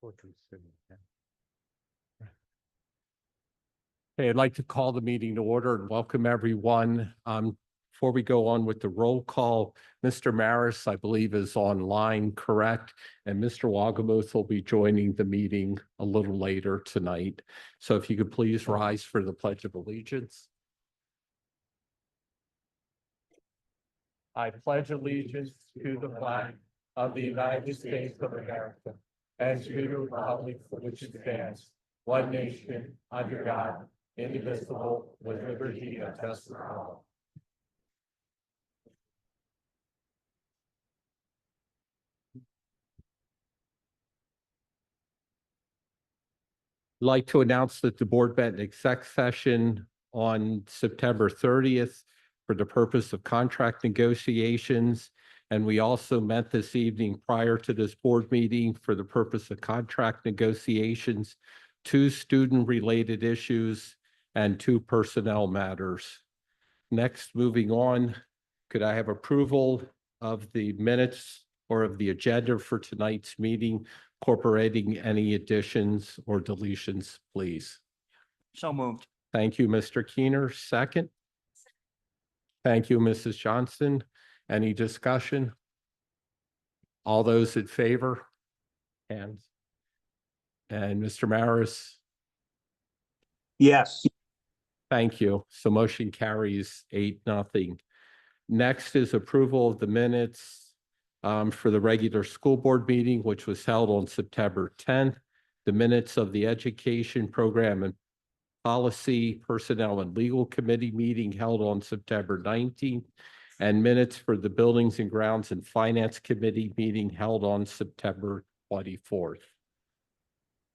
Okay, I'd like to call the meeting to order and welcome everyone. Before we go on with the roll call, Mr. Maris, I believe, is online, correct? And Mr. Wagamuth will be joining the meeting a little later tonight. So if you could please rise for the Pledge of Allegiance. I pledge allegiance to the flag of the United States of America and to the republic for which it stands, one nation, under God, indivisible, with liberty and justice for all. I'd like to announce that the board met in exec session on September 30th for the purpose of contract negotiations. And we also met this evening prior to this board meeting for the purpose of contract negotiations, 2 student-related issues, and 2 personnel matters. Next, moving on, could I have approval of the minutes or of the agenda for tonight's meeting, incorporating any additions or deletions, please? So moved. Thank you, Mr. Keener. Second. Thank you, Mrs. Johnson. Any discussion? All those in favor? Hands. And Mr. Maris? Yes. Thank you. So motion carries 8-0. Next is approval of the minutes for the regular school board meeting, which was held on September 10th. The minutes of the Education Program and Policy, Personnel and Legal Committee meeting held on September 19th, and minutes for the Buildings and Grounds and Finance Committee meeting held on September 24th.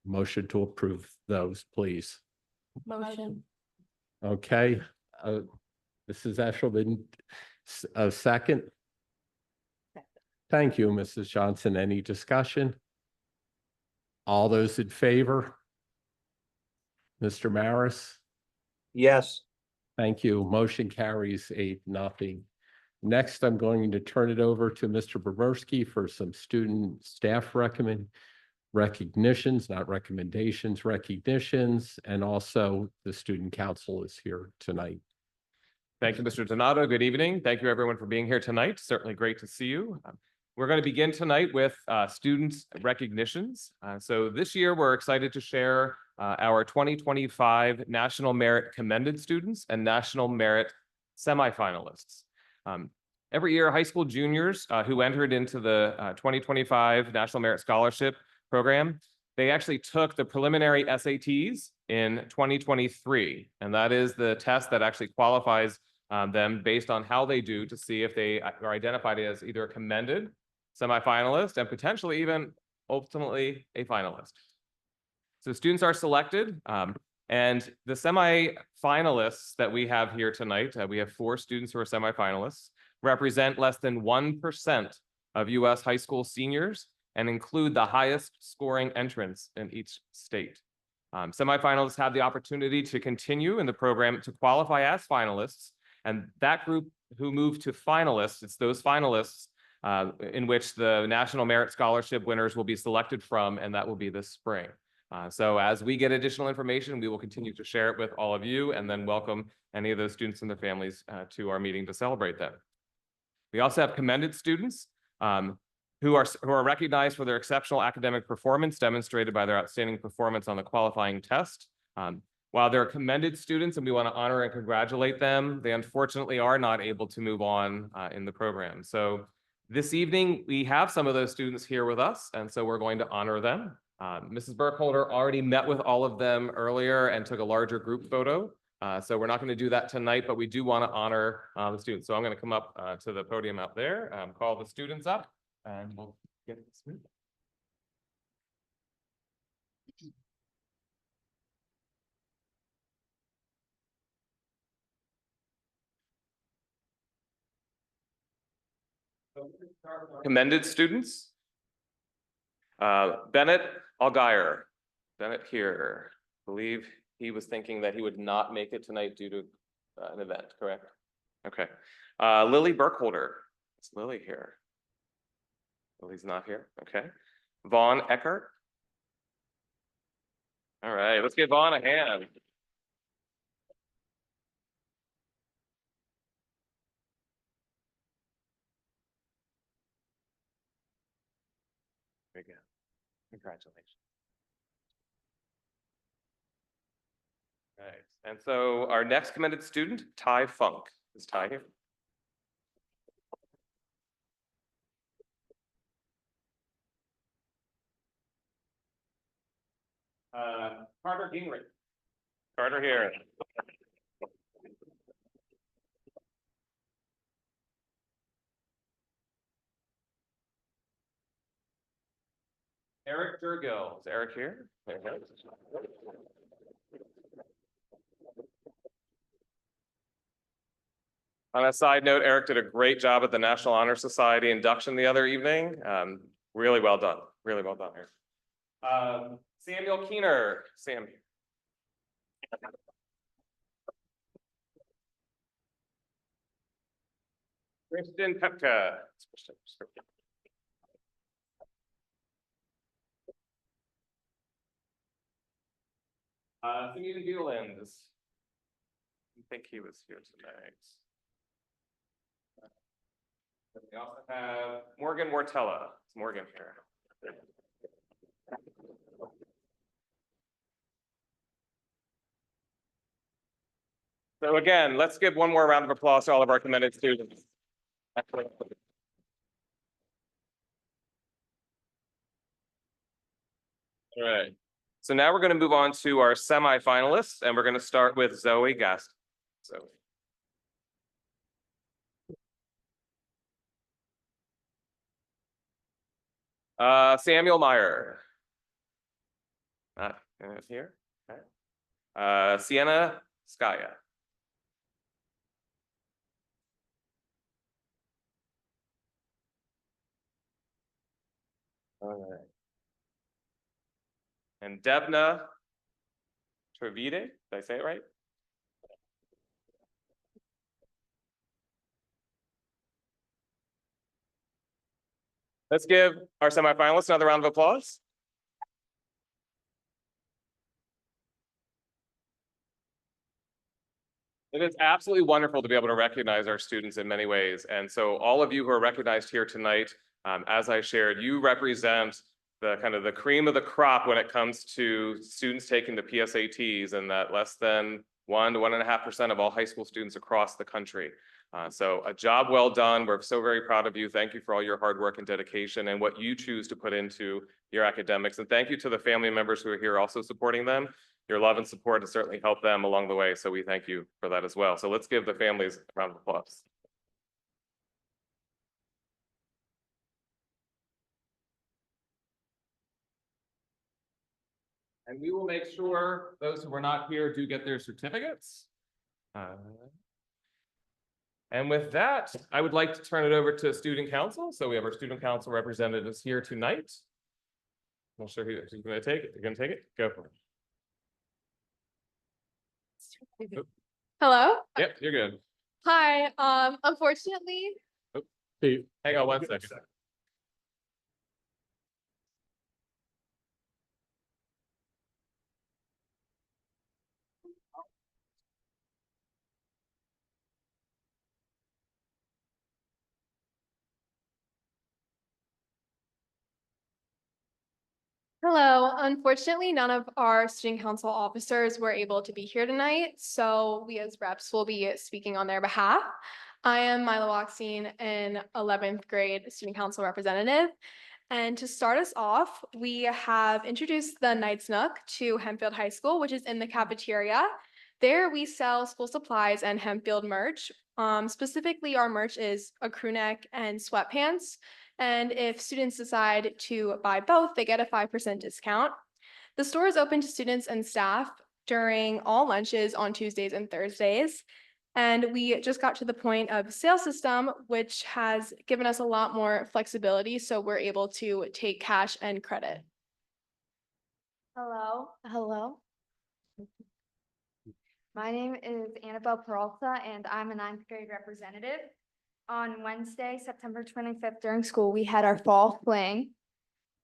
Motion to approve those, please. Motion. Okay, Mrs. Eshelman, a second. Thank you, Mrs. Johnson. Any discussion? All those in favor? Mr. Maris? Yes. Thank you. Motion carries 8-0. Next, I'm going to turn it over to Mr. Boberski for some student staff recognitions, not recommendations, recognitions, and also the student council is here tonight. Thank you, Mr. Jannotta. Good evening. Thank you, everyone, for being here tonight. Certainly great to see you. We're going to begin tonight with student recognitions. So this year, we're excited to share our 2025 National Merit Commended Students and National Merit Semifinalists. Every year, high school juniors who entered into the 2025 National Merit Scholarship Program, they actually took the preliminary SATs in 2023, and that is the test that actually qualifies them based on how they do to see if they are identified as either a commended semifinalist and potentially even ultimately a finalist. So students are selected, and the semifinalists that we have here tonight, we have 4 students who are semifinalists, represent less than 1% of US high school seniors and include the highest scoring entrants in each state. Semifinalists have the opportunity to continue in the program to qualify as finalists, and that group who move to finalists, it's those finalists in which the National Merit Scholarship winners will be selected from, and that will be this spring. So as we get additional information, we will continue to share it with all of you and then welcome any of those students and their families to our meeting to celebrate them. We also have commended students who are recognized for their exceptional academic performance demonstrated by their outstanding performance on the qualifying test. While they're commended students and we want to honor and congratulate them, they unfortunately are not able to move on in the program. So this evening, we have some of those students here with us, and so we're going to honor them. Mrs. Burkholder already met with all of them earlier and took a larger group photo. So we're not going to do that tonight, but we do want to honor the students. So I'm going to come up to the podium out there, call the students up, and we'll get this moving. Commended students. Bennett Algier. Bennett here. I believe he was thinking that he would not make it tonight due to an event, correct? Okay. Lily Burkholder. It's Lily here. Lily's not here. Okay. Vaughn Eckert. All right, let's give Vaughn a hand. Very good. Congratulations. Right, and so our next commended student, Ty Funk. Is Ty here? Carter Gingrich. Carter here. Eric Durgill. Is Eric here? There he goes. On a side note, Eric did a great job at the National Honor Society induction the other evening. Really well done. Really well done here. Samuel Keener. Sam. Kristen Pepka. Simeon Bueland. I think he was here tonight. We also have Morgan Mortella. Is Morgan here? So again, let's give one more round of applause to all of our commended students. All right. So now we're going to move on to our semifinalists, and we're going to start with Zoe Gast. So. Samuel Meyer. Not here. Okay. Sienna Skaya. All right. And Devna Trevide. Did I say it right? Let's give our semifinalists another round of applause. It is absolutely wonderful to be able to recognize our students in many ways. And so all of you who are recognized here tonight, as I shared, you represent the kind of the cream of the crop when it comes to students taking the PSATs, and that less than 1 to 1.5% of all high school students across the country. So a job well done. We're so very proud of you. Thank you for all your hard work and dedication and what you choose to put into your academics. And thank you to the family members who are here also supporting them. Your love and support has certainly helped them along the way. So we thank you for that as well. So let's give the families a round of applause. And we will make sure those who were not here do get their certificates. And with that, I would like to turn it over to student council. So we have our student council representatives here tonight. I'm not sure who's going to take it. You're going to take it? Go for it. Hello. Yep, you're good. Hi. Unfortunately, Hey, Hang on 1 second. hello. Unfortunately, none of our student council officers were able to be here tonight, so we as reps will be speaking on their behalf. I am Mila Waxine, an 11th grade student council representative. And to start us off, we have introduced the Night's Nook to Hempfield High School, which is in the cafeteria. There we sell school supplies and Hempfield merch. Specifically, our merch is a crew neck and sweatpants. And if students decide to buy both, they get a 5% discount. The store is open to students and staff during all lunches on Tuesdays and Thursdays. And we just got to the point of sales system, which has given us a lot more flexibility. So we're able to take cash and credit. Hello. Hello. My name is Annabelle Peralta, and I'm a 9th grade representative. On Wednesday, September 25th, during school, we had our fall fling.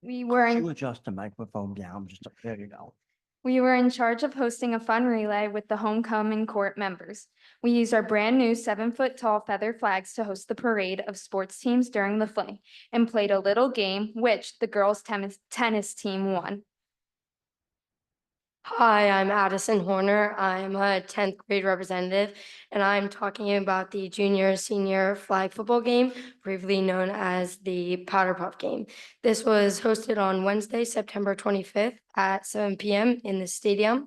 We were You adjust the microphone down, just, there you go. We were in charge of hosting a fun relay with the homecoming court members. We used our brand new 7-foot-tall feather flags to host the parade of sports teams during the fling and played a little game, which the girls' tennis team won. Hi, I'm Addison Horner. I'm a 10th grade representative, and I'm talking about the junior-senior flag football game, briefly known as the Powder Puff game. This was hosted on Wednesday, September 25th at 7 p.m. in the stadium.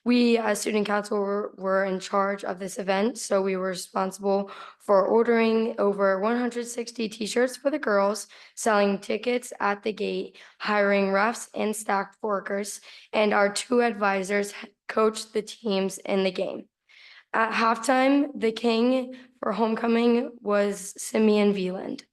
We, as student council, were in charge of this event, so we were responsible for ordering over 160 t-shirts for the girls, selling tickets at the gate, hiring refs and staff workers, and our 2 advisors coached the teams in the game. At halftime, the king for homecoming was Simeon Veland.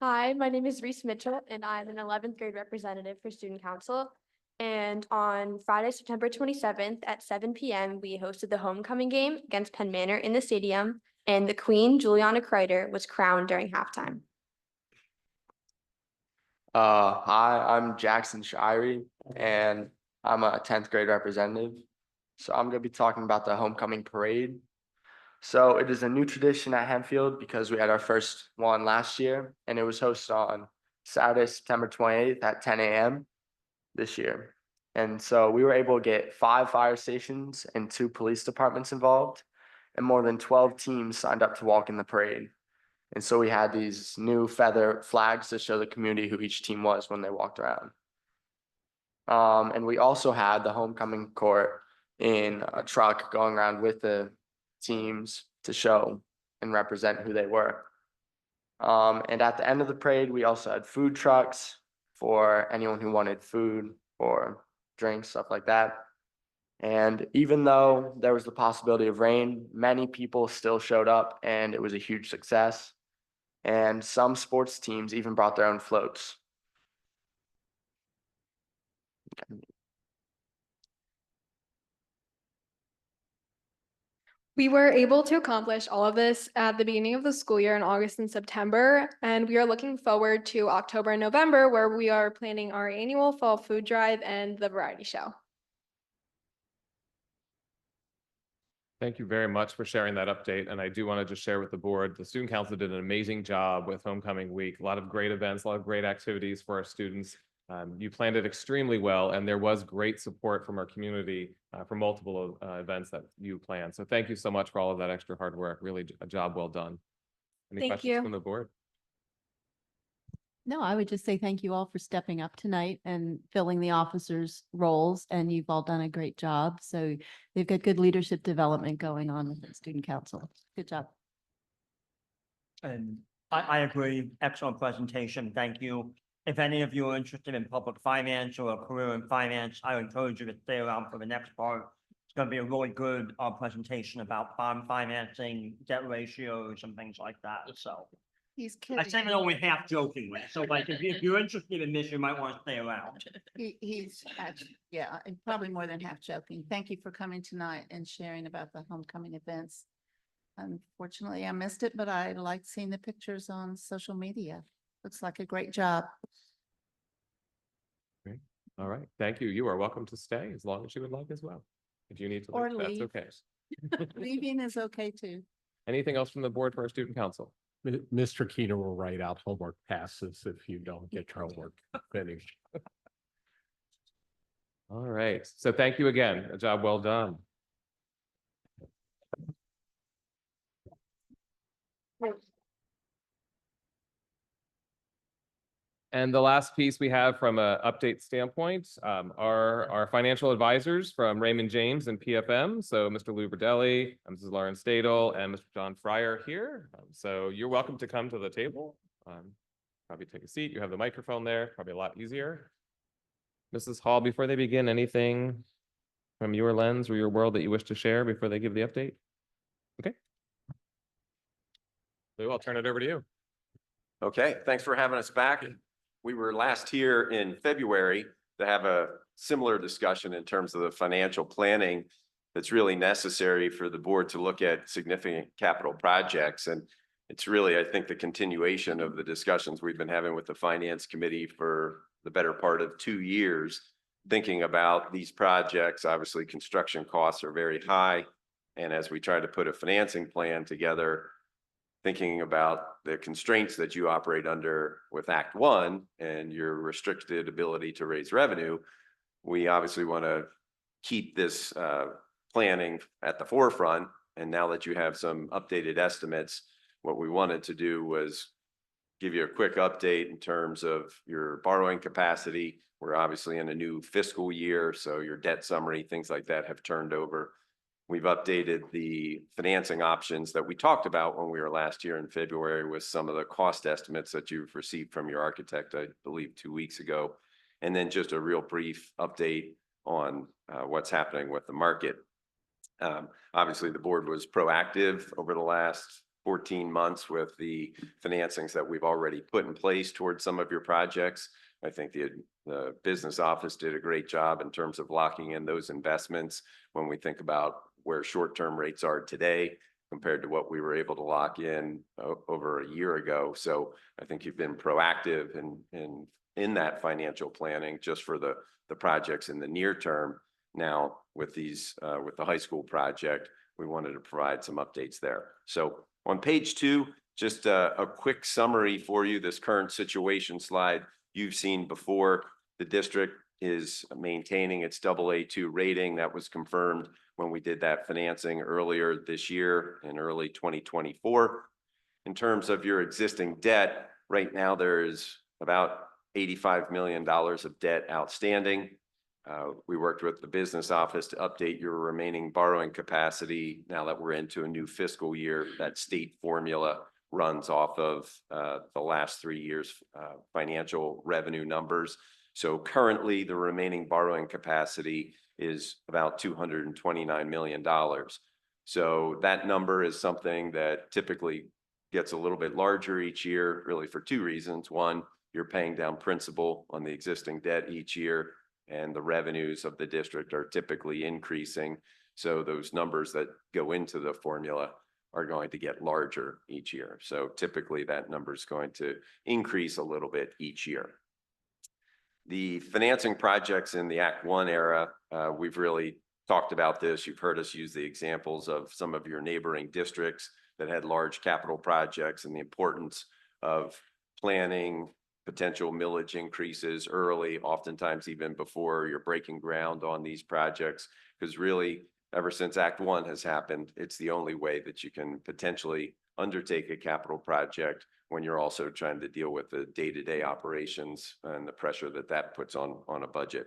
Hi, my name is Reese Mitchell, and I'm an 11th grade representative for Student Council. And on Friday, September 27th at 7 p.m., we hosted the homecoming game against Penn Manor in the stadium, and the Queen, Juliana Kreider, was crowned during halftime. Hi, I'm Jackson Shirey, and I'm a 10th grade representative. So I'm going to be talking about the homecoming parade. So it is a new tradition at Hempfield because we had our first one last year, and it was hosted on Saturday, September 28th at 10 a.m. this year. And so we were able to get 5 fire stations and 2 police departments involved, and more than 12 teams signed up to walk in the parade. And so we had these new feather flags to show the community who each team was when they walked around. And we also had the homecoming court in a truck going around with the teams to show and represent who they were. And at the end of the parade, we also had food trucks for anyone who wanted food or drinks, stuff like that. And even though there was the possibility of rain, many people still showed up, and it was a huge success. And some sports teams even brought their own floats. We were able to accomplish all of this at the beginning of the school year in August and September, and we are looking forward to October and November, where we are planning our annual fall food drive and the variety show. Thank you very much for sharing that update. And I do want to just share with the board, the student council did an amazing job with homecoming week. A lot of great events, a lot of great activities for our students. You planned it extremely well, and there was great support from our community for multiple events that you planned. So thank you so much for all of that extra hard work. Really a job well done. Any Thank questions you. from the board? No, I would just say thank you all for stepping up tonight and filling the officers' roles, and you've all done a great job. So they've got good leadership development going on with the student council. Good job. And I agree. Excellent presentation. Thank you. If any of you are interested in public finance or a career in finance, I encourage you to stay around for the next part. It's going to be a really good presentation about bond financing, debt ratios, and things like that. So He's I say it only half jokingly. So like, if you're interested in this, you might want to stay around. He's actually, yeah, and probably more than half joking. Thank you for coming tonight and sharing about the homecoming events. Unfortunately, I missed it, but I liked seeing the pictures on social media. Looks like a great job. Great. All right. Thank you. You are welcome to stay as long as you would like as well. If you need to Or leave, that's leave. okay. Leaving is okay too. Anything else from the board for our student council? Mr. Keener will write out homework passes if you don't get your homework finished. All right. So thank you again. A job well done. And the last piece we have from an update standpoint are our financial advisors from Raymond James and PFM. So Mr. Lou Berdelli, Mrs. Lauren Stadel, and Mr. John Fryer here. So you're welcome to come to the table. Probably take a seat. You have the microphone there, probably a lot easier. Mrs. Hall, before they begin, anything from your lens or your world that you wish to share before they give the update? Okay. Lou, I'll turn it over to you. Okay, thanks for having us back. We were last here in February to have a similar discussion in terms of the financial planning that's really necessary for the board to look at significant capital projects. And it's really, I think, the continuation of the discussions we've been having with the finance committee for the better part of 2 years thinking about these projects. Obviously, construction costs are very high. And as we try to put a financing plan together, thinking about the constraints that you operate under with Act One and your restricted ability to raise revenue, we obviously want to keep this planning at the forefront. And now that you have some updated estimates, what we wanted to do was give you a quick update in terms of your borrowing capacity. We're obviously in a new fiscal year, so your debt summary, things like that have turned over. We've updated the financing options that we talked about when we were last year in February with some of the cost estimates that you've received from your architect, I believe 2 weeks ago. And then just a real brief update on what's happening with the market. Obviously, the board was proactive over the last 14 months with the financings that we've already put in place towards some of your projects. I think the business office did a great job in terms of locking in those investments when we think about where short-term rates are today compared to what we were able to lock in over a year ago. So I think you've been proactive in that financial planning just for the projects in the near term. Now with these with the high school project, we wanted to provide some updates there. So on page 2, just a quick summary for you. This current situation slide you've seen before. The district is maintaining its AA2 rating. That was confirmed when we did that financing earlier this year in early 2024. In terms of your existing debt, right now there's about $85 million of debt outstanding. We worked with the business office to update your remaining borrowing capacity. Now that we're into a new fiscal year, that state formula runs off of the last 3 years' financial revenue numbers. So currently, the remaining borrowing capacity is about $229 million. So that number is something that typically gets a little bit larger each year, really for 2 reasons. One, you're paying down principal on the existing debt each year, and the revenues of the district are typically increasing. So those numbers that go into the formula are going to get larger each year. So typically that number is going to increase a little bit each year. The financing projects in the Act One era, we've really talked about this. You've heard us use the examples of some of your neighboring districts that had large capital projects and the importance of planning potential millage increases early, oftentimes even before you're breaking ground on these projects. Because really, ever since Act One has happened, it's the only way that you can potentially undertake a capital project when you're also trying to deal with the day-to-day operations and the pressure that that puts on a budget.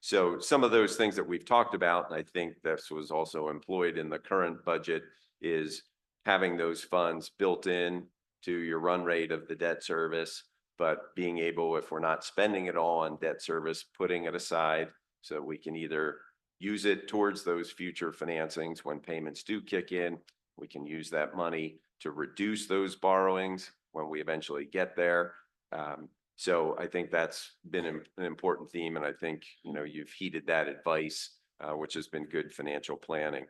So some of those things that we've talked about, and I think this was also employed in the current budget, is having those funds built in to your run rate of the debt service, but being able, if we're not spending it all on debt service, putting it aside so we can either use it towards those future financings when payments do kick in. We can use that money to reduce those borrowings when we eventually get there. So I think that's been an important theme, and I think you've heeded that advice, which has been good financial planning.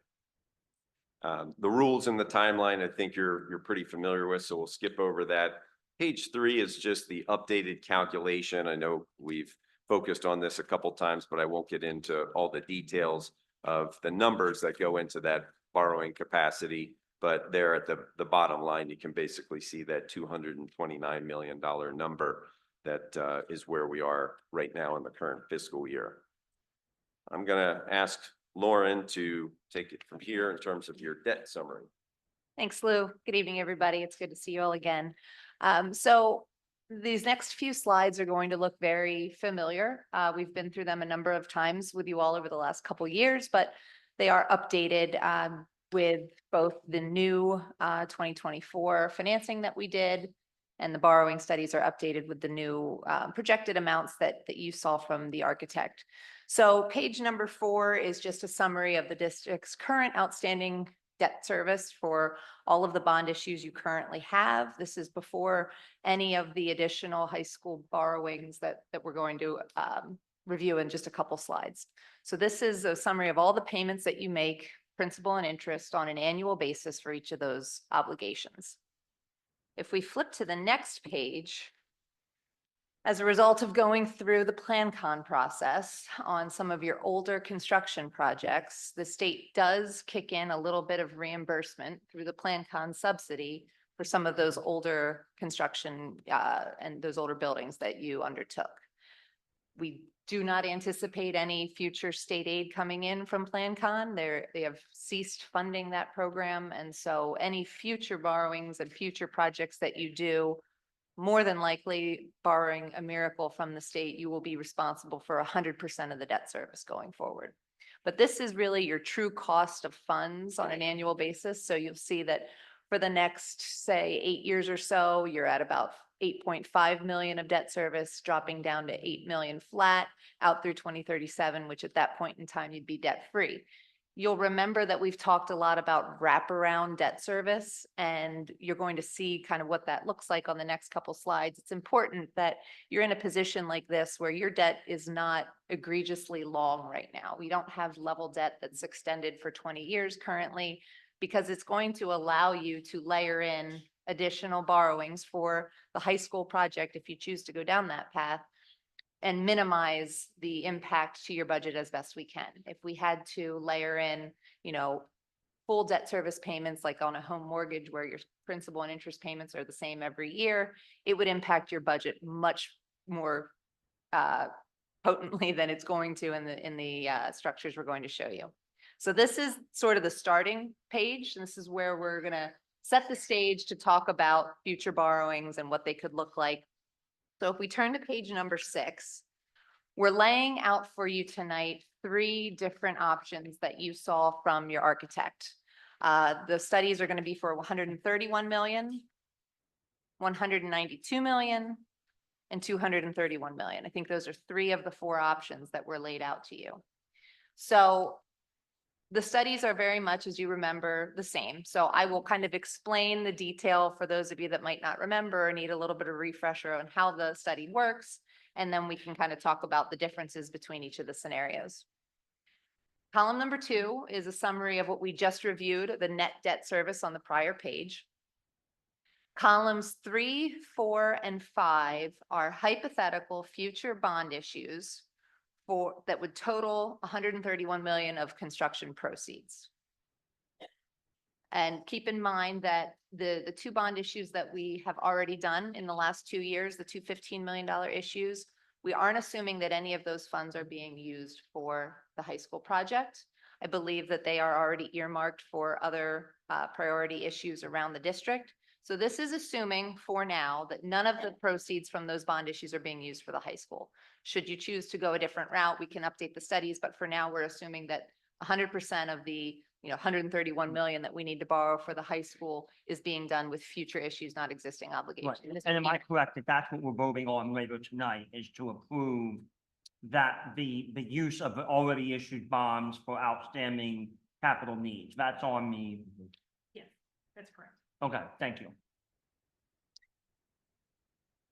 The rules and the timeline, I think you're pretty familiar with, so we'll skip over that. Page 3 is just the updated calculation. I know we've focused on this a couple times, but I won't get into all the details of the numbers that go into that borrowing capacity. But there at the bottom line, you can basically see that $229 million number that is where we are right now in the current fiscal year. I'm going to ask Lauren to take it from here in terms of your debt summary. Thanks, Lou. Good evening, everybody. It's good to see you all again. So these next few slides are going to look very familiar. We've been through them a number of times with you all over the last couple years, but they are updated with both the new 2024 financing that we did, and the borrowing studies are updated with the new projected amounts that you saw from the architect. So page number 4 is just a summary of the district's current outstanding debt service for all of the bond issues you currently have. This is before any of the additional high school borrowings that we're going to review in just a couple slides. So this is a summary of all the payments that you make, principal and interest, on an annual basis for each of those obligations. If we flip to the next page, As a result of going through the Plan Con process on some of your older construction projects, the state does kick in a little bit of reimbursement through the Plan Con subsidy for some of those older construction and those older buildings that you undertook. We do not anticipate any future state aid coming in from Plan Con. They have ceased funding that program. And so any future borrowings and future projects that you do, more than likely, barring a miracle from the state, you will be responsible for 100% of the debt service going forward. But this is really your true cost of funds on an annual basis. So you'll see that for the next, say, 8 years or so, you're at about 8.5 million of debt service, dropping down to 8 million flat out through 2037, which at that point in time, you'd be debt free. You'll remember that we've talked a lot about wraparound debt service, and you're going to see kind of what that looks like on the next couple slides. It's important that you're in a position like this where your debt is not egregiously long right now. We don't have level debt that's extended for 20 years currently, because it's going to allow you to layer in additional borrowings for the high school project if you choose to go down that path, and minimize the impact to your budget as best we can. If we had to layer in, full debt service payments like on a home mortgage where your principal and interest payments are the same every year, it would impact your budget much more potently than it's going to in the structures we're going to show you. So this is sort of the starting page, and this is where we're gonna set the stage to talk about future borrowings and what they could look like. So if we turn to page number 6, we're laying out for you tonight 3 different options that you saw from your architect. The studies are going to be for 131 million, 192 million, and 231 million. I think those are 3 of the 4 options that were laid out to you. So the studies are very much, as you remember, the same. So I will kind of explain the detail for those of you that might not remember or need a little bit of refresher on how the study works. And then we can kind of talk about the differences between each of the scenarios. Column number 2 is a summary of what we just reviewed, the net debt service on the prior page. Columns 3, 4, and 5 are hypothetical future bond issues that would total 131 million of construction proceeds. And keep in mind that the 2 bond issues that we have already done in the last 2 years, the 2 $15 million issues, we aren't assuming that any of those funds are being used for the high school project. I believe that they are already earmarked for other priority issues around the district. So this is assuming for now that none of the proceeds from those bond issues are being used for the high school. Should you choose to go a different route, we can update the studies, but for now, we're assuming that 100% of the 131 million that we need to borrow for the high school is being done with future issues, not existing Right. obligations. And am I correct that that's what we're voting on later tonight, is to approve that the use of already issued bonds for outstanding capital needs? That's on me. Yes, that's correct. Okay, thank you.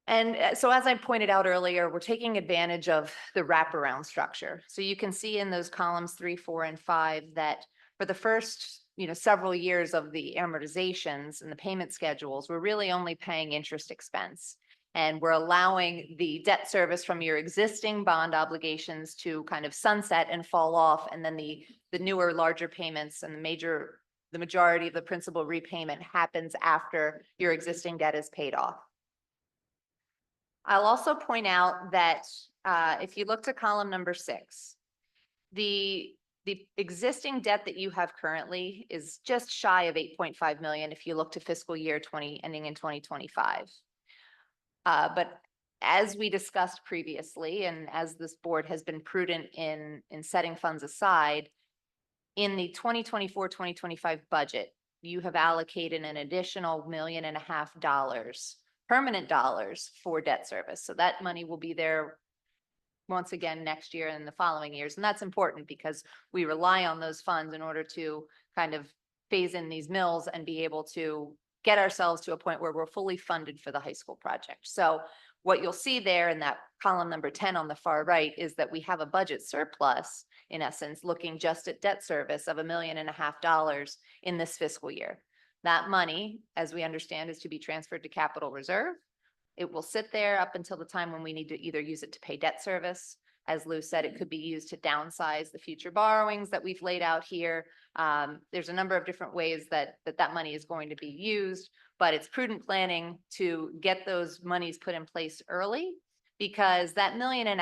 And so as I pointed out earlier, we're taking advantage of the wraparound structure. So you can see in those columns 3, 4, and 5 that for the first, several years of the amortizations and the payment schedules, we're really only paying interest expense. And we're allowing the debt service from your existing bond obligations to kind of sunset and fall off. And then the newer, larger payments and the majority of the principal repayment happens after your existing debt is paid off. I'll also point out that if you look to column number 6, the existing debt that you have currently is just shy of 8.5 million if you look to fiscal year ending in 2025. But as we discussed previously, and as this board has been prudent in setting funds aside, in the 2024-2025 budget, you have allocated an additional $1.5 million permanent dollars for debt service. So that money will be there once again next year and the following years. And that's important because we rely on those funds in order to kind of phase in these mills and be able to get ourselves to a point where we're fully funded for the high school project. So what you'll see there in that column number 10 on the far right is that we have a budget surplus, in essence, looking just at debt service of $1.5 million in this fiscal year. That money, as we understand, is to be transferred to capital reserve. It will sit there up until the time when we need to either use it to pay debt service. As Lou said, it could be used to downsize the future borrowings that we've laid out here. There's a number of different ways that money is going to be used, but it's prudent planning to get those monies put in place early, because that $1.5 million,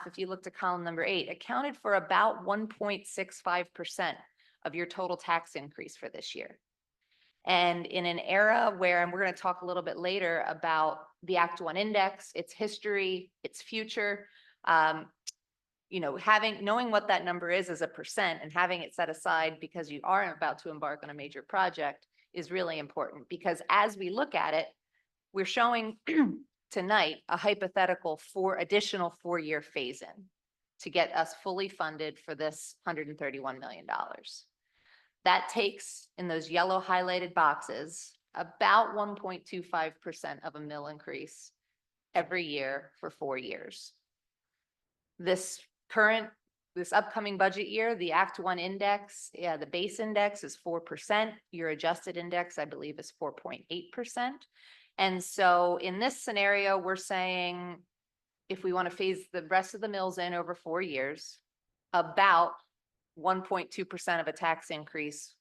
if you look to column number 8, accounted for about 1.65% of your total tax increase for this year. And in an era where, and we're going to talk a little bit later about the Act 1 index, its history, its future, knowing what that number is as a percent and having it set aside because you are about to embark on a major project is really important, because as we look at it, we're showing tonight a hypothetical additional 4-year phase-in to get us fully funded for this $131 million. That takes, in those yellow highlighted boxes, about 1.25% of a mill increase every year for 4 years. This upcoming budget year, the Act 1 index, the base index is 4%. Your adjusted index, I believe, is 4.8%. And so in this scenario, we're saying if we want to phase the rest of the mills in over 4 years, about 1.2% of a tax increase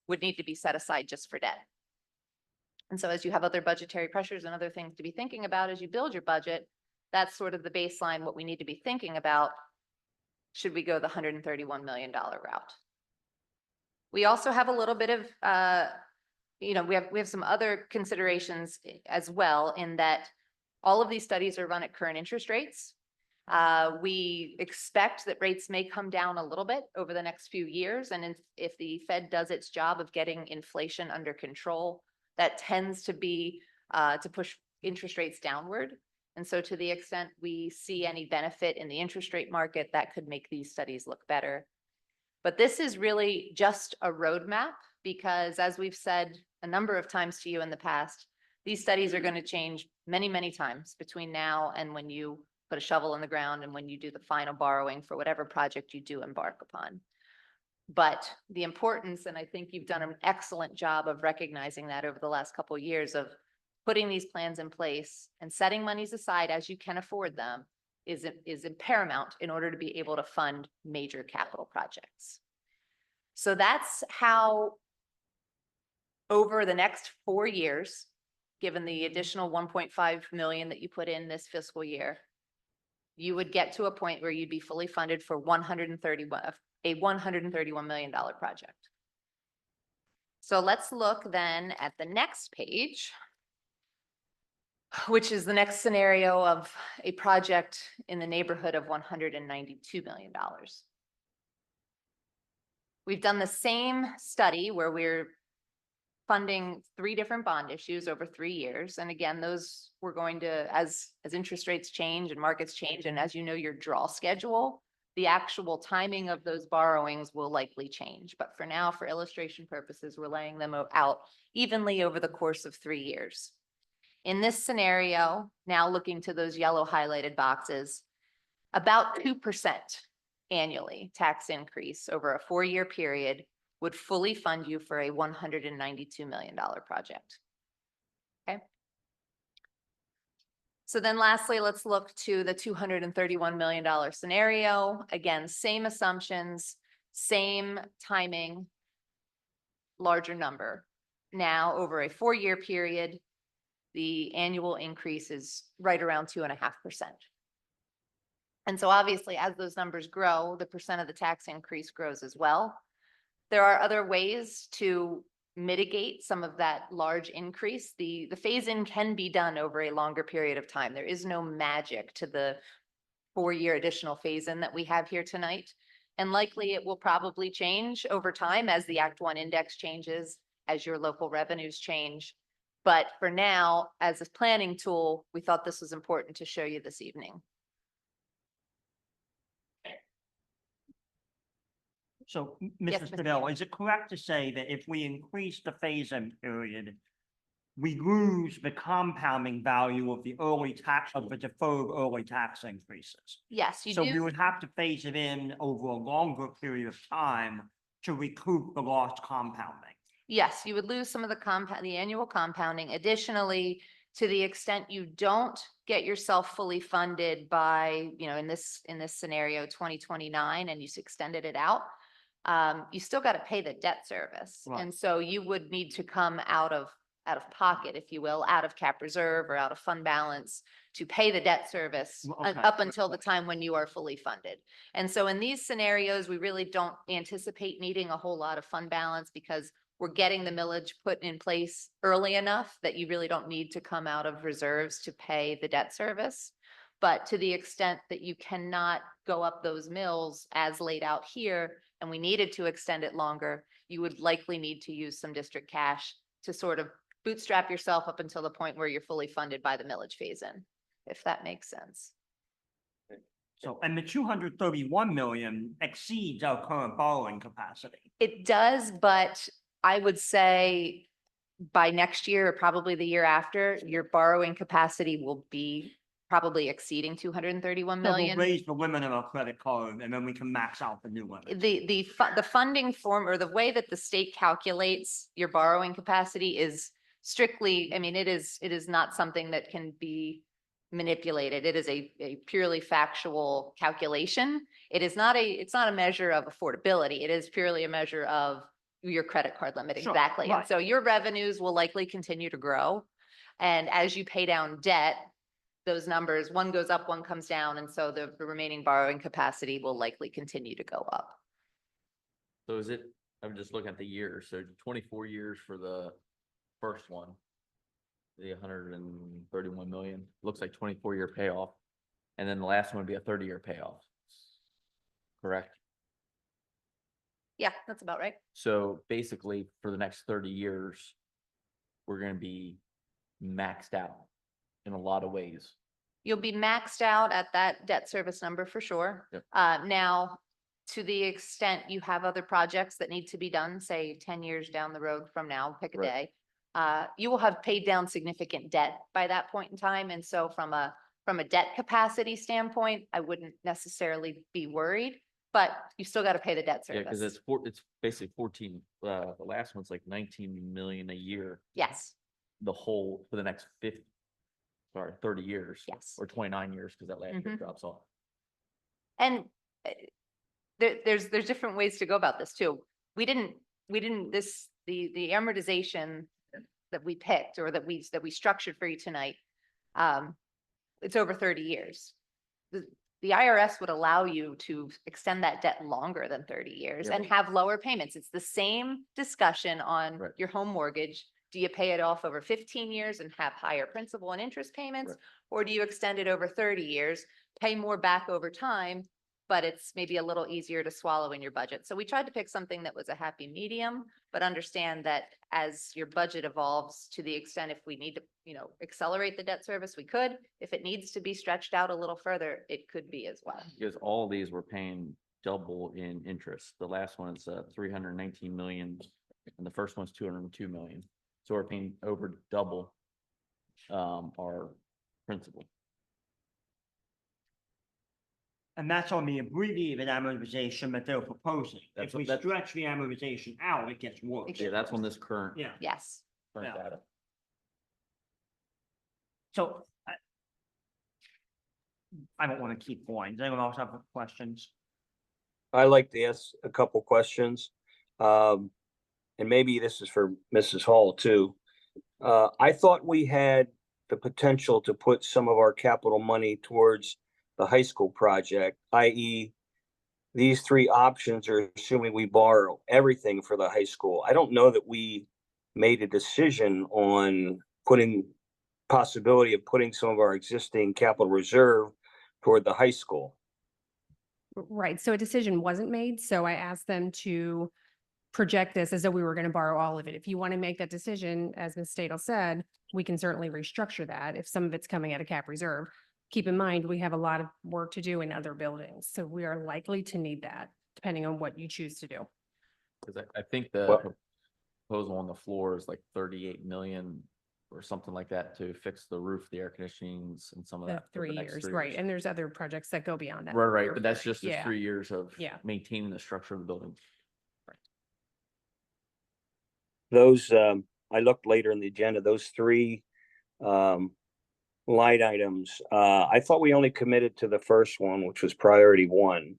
would need to be set aside just for debt. And so as you have other budgetary pressures and other things to be thinking about as you build your budget, that's sort of the baseline, what we need to be thinking about. Should we go the $131 million route? We also have a little bit of, we have some other considerations as well, in that all of these studies are run at current interest rates. We expect that rates may come down a little bit over the next few years. And if the Fed does its job of getting inflation under control, that tends to be to push interest rates downward. And so to the extent we see any benefit in the interest rate market, that could make these studies look better. But this is really just a roadmap, because as we've said a number of times to you in the past, these studies are going to change many, many times between now and when you put a shovel in the ground and when you do the final borrowing for whatever project you do embark upon. But the importance, and I think you've done an excellent job of recognizing that over the last couple of years, of putting these plans in place and setting monies aside as you can afford them, is paramount in order to be able to fund major capital projects. So that's how over the next 4 years, given the additional 1.5 million that you put in this fiscal year, you would get to a point where you'd be fully funded for a $131 million project. So let's look then at the next page, which is the next scenario of a project in the neighborhood of $192 million. We've done the same study where we're funding 3 different bond issues over 3 years. And again, those we're going to, as interest rates change and markets change, and as you know, your draw schedule, the actual timing of those borrowings will likely change. But for now, for illustration purposes, we're laying them out evenly over the course of 3 years. In this scenario, now looking to those yellow highlighted boxes, about 2% annually tax increase over a 4-year period would fully fund you for a $192 million project. Okay. So then lastly, let's look to the $231 million scenario. Again, same assumptions, same timing, larger number. Now over a 4-year period, the annual increase is right around 2.5%. And so obviously, as those numbers grow, the percent of the tax increase grows as well. There are other ways to mitigate some of that large increase. The phase-in can be done over a longer period of time. There is no magic to the 4-year additional phase-in that we have here tonight. And likely it will probably change over time as the Act 1 index changes, as your local revenues change. But for now, as a planning tool, we thought this was important to show you this evening. So, Yes, Mrs. Mr. Deville, is it correct to say that if we increase the phase-in period, we lose the compounding value of the deferred early tax increases? Yes, you So do. we would have to phase it in over a longer period of time to recoup the lost compounding. Yes, you would lose some of the annual compounding. Additionally, To the extent you don't get yourself fully funded by, in this scenario, 2029, and you extended it out, you still got to pay the debt service. Right. And so you would need to come out of pocket, if you will, out of cap reserve or out of fund balance to pay the debt service Okay. up until the time when you are fully funded. And so in these scenarios, we really don't anticipate needing a whole lot of fund balance because we're getting the millage put in place early enough that you really don't need to come out of reserves to pay the debt service. But to the extent that you cannot go up those mills as laid out here, and we needed to extend it longer, you would likely need to use some district cash to sort of bootstrap yourself up until the point where you're fully funded by the millage phase in, if that makes sense. So, and the 231 million exceeds our current borrowing capacity. It does, but I would say by next year or probably the year after, your borrowing capacity will be probably exceeding 231 So we'll million. raise the limit of our credit card and then we can max out the new limit. The funding form or the way that the state calculates your borrowing capacity is strictly, I mean, it is not something that can be manipulated. It is a purely factual calculation. It's not a measure of affordability. It is purely a measure of your credit card limit. Sure, Exactly. And right. so your revenues will likely continue to grow. And as you pay down debt, those numbers, one goes up, one comes down. And so the remaining borrowing capacity will likely continue to go up. So is it, I'm just looking at the years, so 24 years for the first one, the 131 million, looks like 24-year payoff. And then the last one would be a 30-year payoff. Correct? Yeah, that's about right. So basically for the next 30 years, we're going to be maxed out in a lot of ways. You'll be maxed out at that debt service number for sure. Yep. Now, to the extent you have other projects that need to be done, say 10 years down the road from now, pick a Right. day, you will have paid down significant debt by that point in time. And so from a debt capacity standpoint, I wouldn't necessarily be worried, but you still got to pay the debt Yeah, because service. it's basically 14, the last one's like 19 million a year, Yes, the whole, for the next 30 years. Yes. Or 29 years, because that last year Mhm. drops off. and there's different ways to go about this too. The amortization that we picked or that we structured for you tonight, it's over 30 years. The IRS would allow you to extend that debt longer than 30 years Yeah. and have lower payments. It's the same discussion on Right. your home mortgage. Do you pay it off over 15 years and have higher principal and interest payments? Right. Or do you extend it over 30 years, pay more back over time, but it's maybe a little easier to swallow in your budget? So we tried to pick something that was a happy medium, but understand that as your budget evolves, to the extent if we need to, accelerate the debt service, we could. If it needs to be stretched out a little further, it could be as well. Because all these were paying double in interest. The last one is 319 million and the first one's 202 million. So we're paying over double our principal. And that's on the abbreviated amortization that they're proposing. That's If what- we that's- stretch the amortization out, it gets worse. Yeah, that's on this current Yeah, Yes. current Yeah. data. so I don't want to keep going. Does anyone else have questions? I'd like to ask a couple questions. And maybe this is for Mrs. Hall too. I thought we had the potential to put some of our capital money towards the high school project, i.e. these three options are assuming we borrow everything for the high school. I don't know that we made a decision on possibility of putting some of our existing capital reserve toward the high school. Right, so a decision wasn't made, so I asked them to project this as though we were going to borrow all of it. If you want to make that decision, as Ms. Stadel said, we can certainly restructure that if some of it's coming out of cap reserve. Keep in mind, we have a lot of work to do in other buildings, so we are likely to need that, depending on what you choose to do. Because I think the Well- proposal on the floor is like 38 million or something like that to fix the roof, the air conditionings and some of The that. for the 3 next years, 3 right, years. and there's other projects that go beyond that. Right, but that's just the Yeah. 3 years of Yeah. maintaining the structure of the building. Those, I looked later in the agenda, those three line items. I thought we only committed to the first one, which was priority one.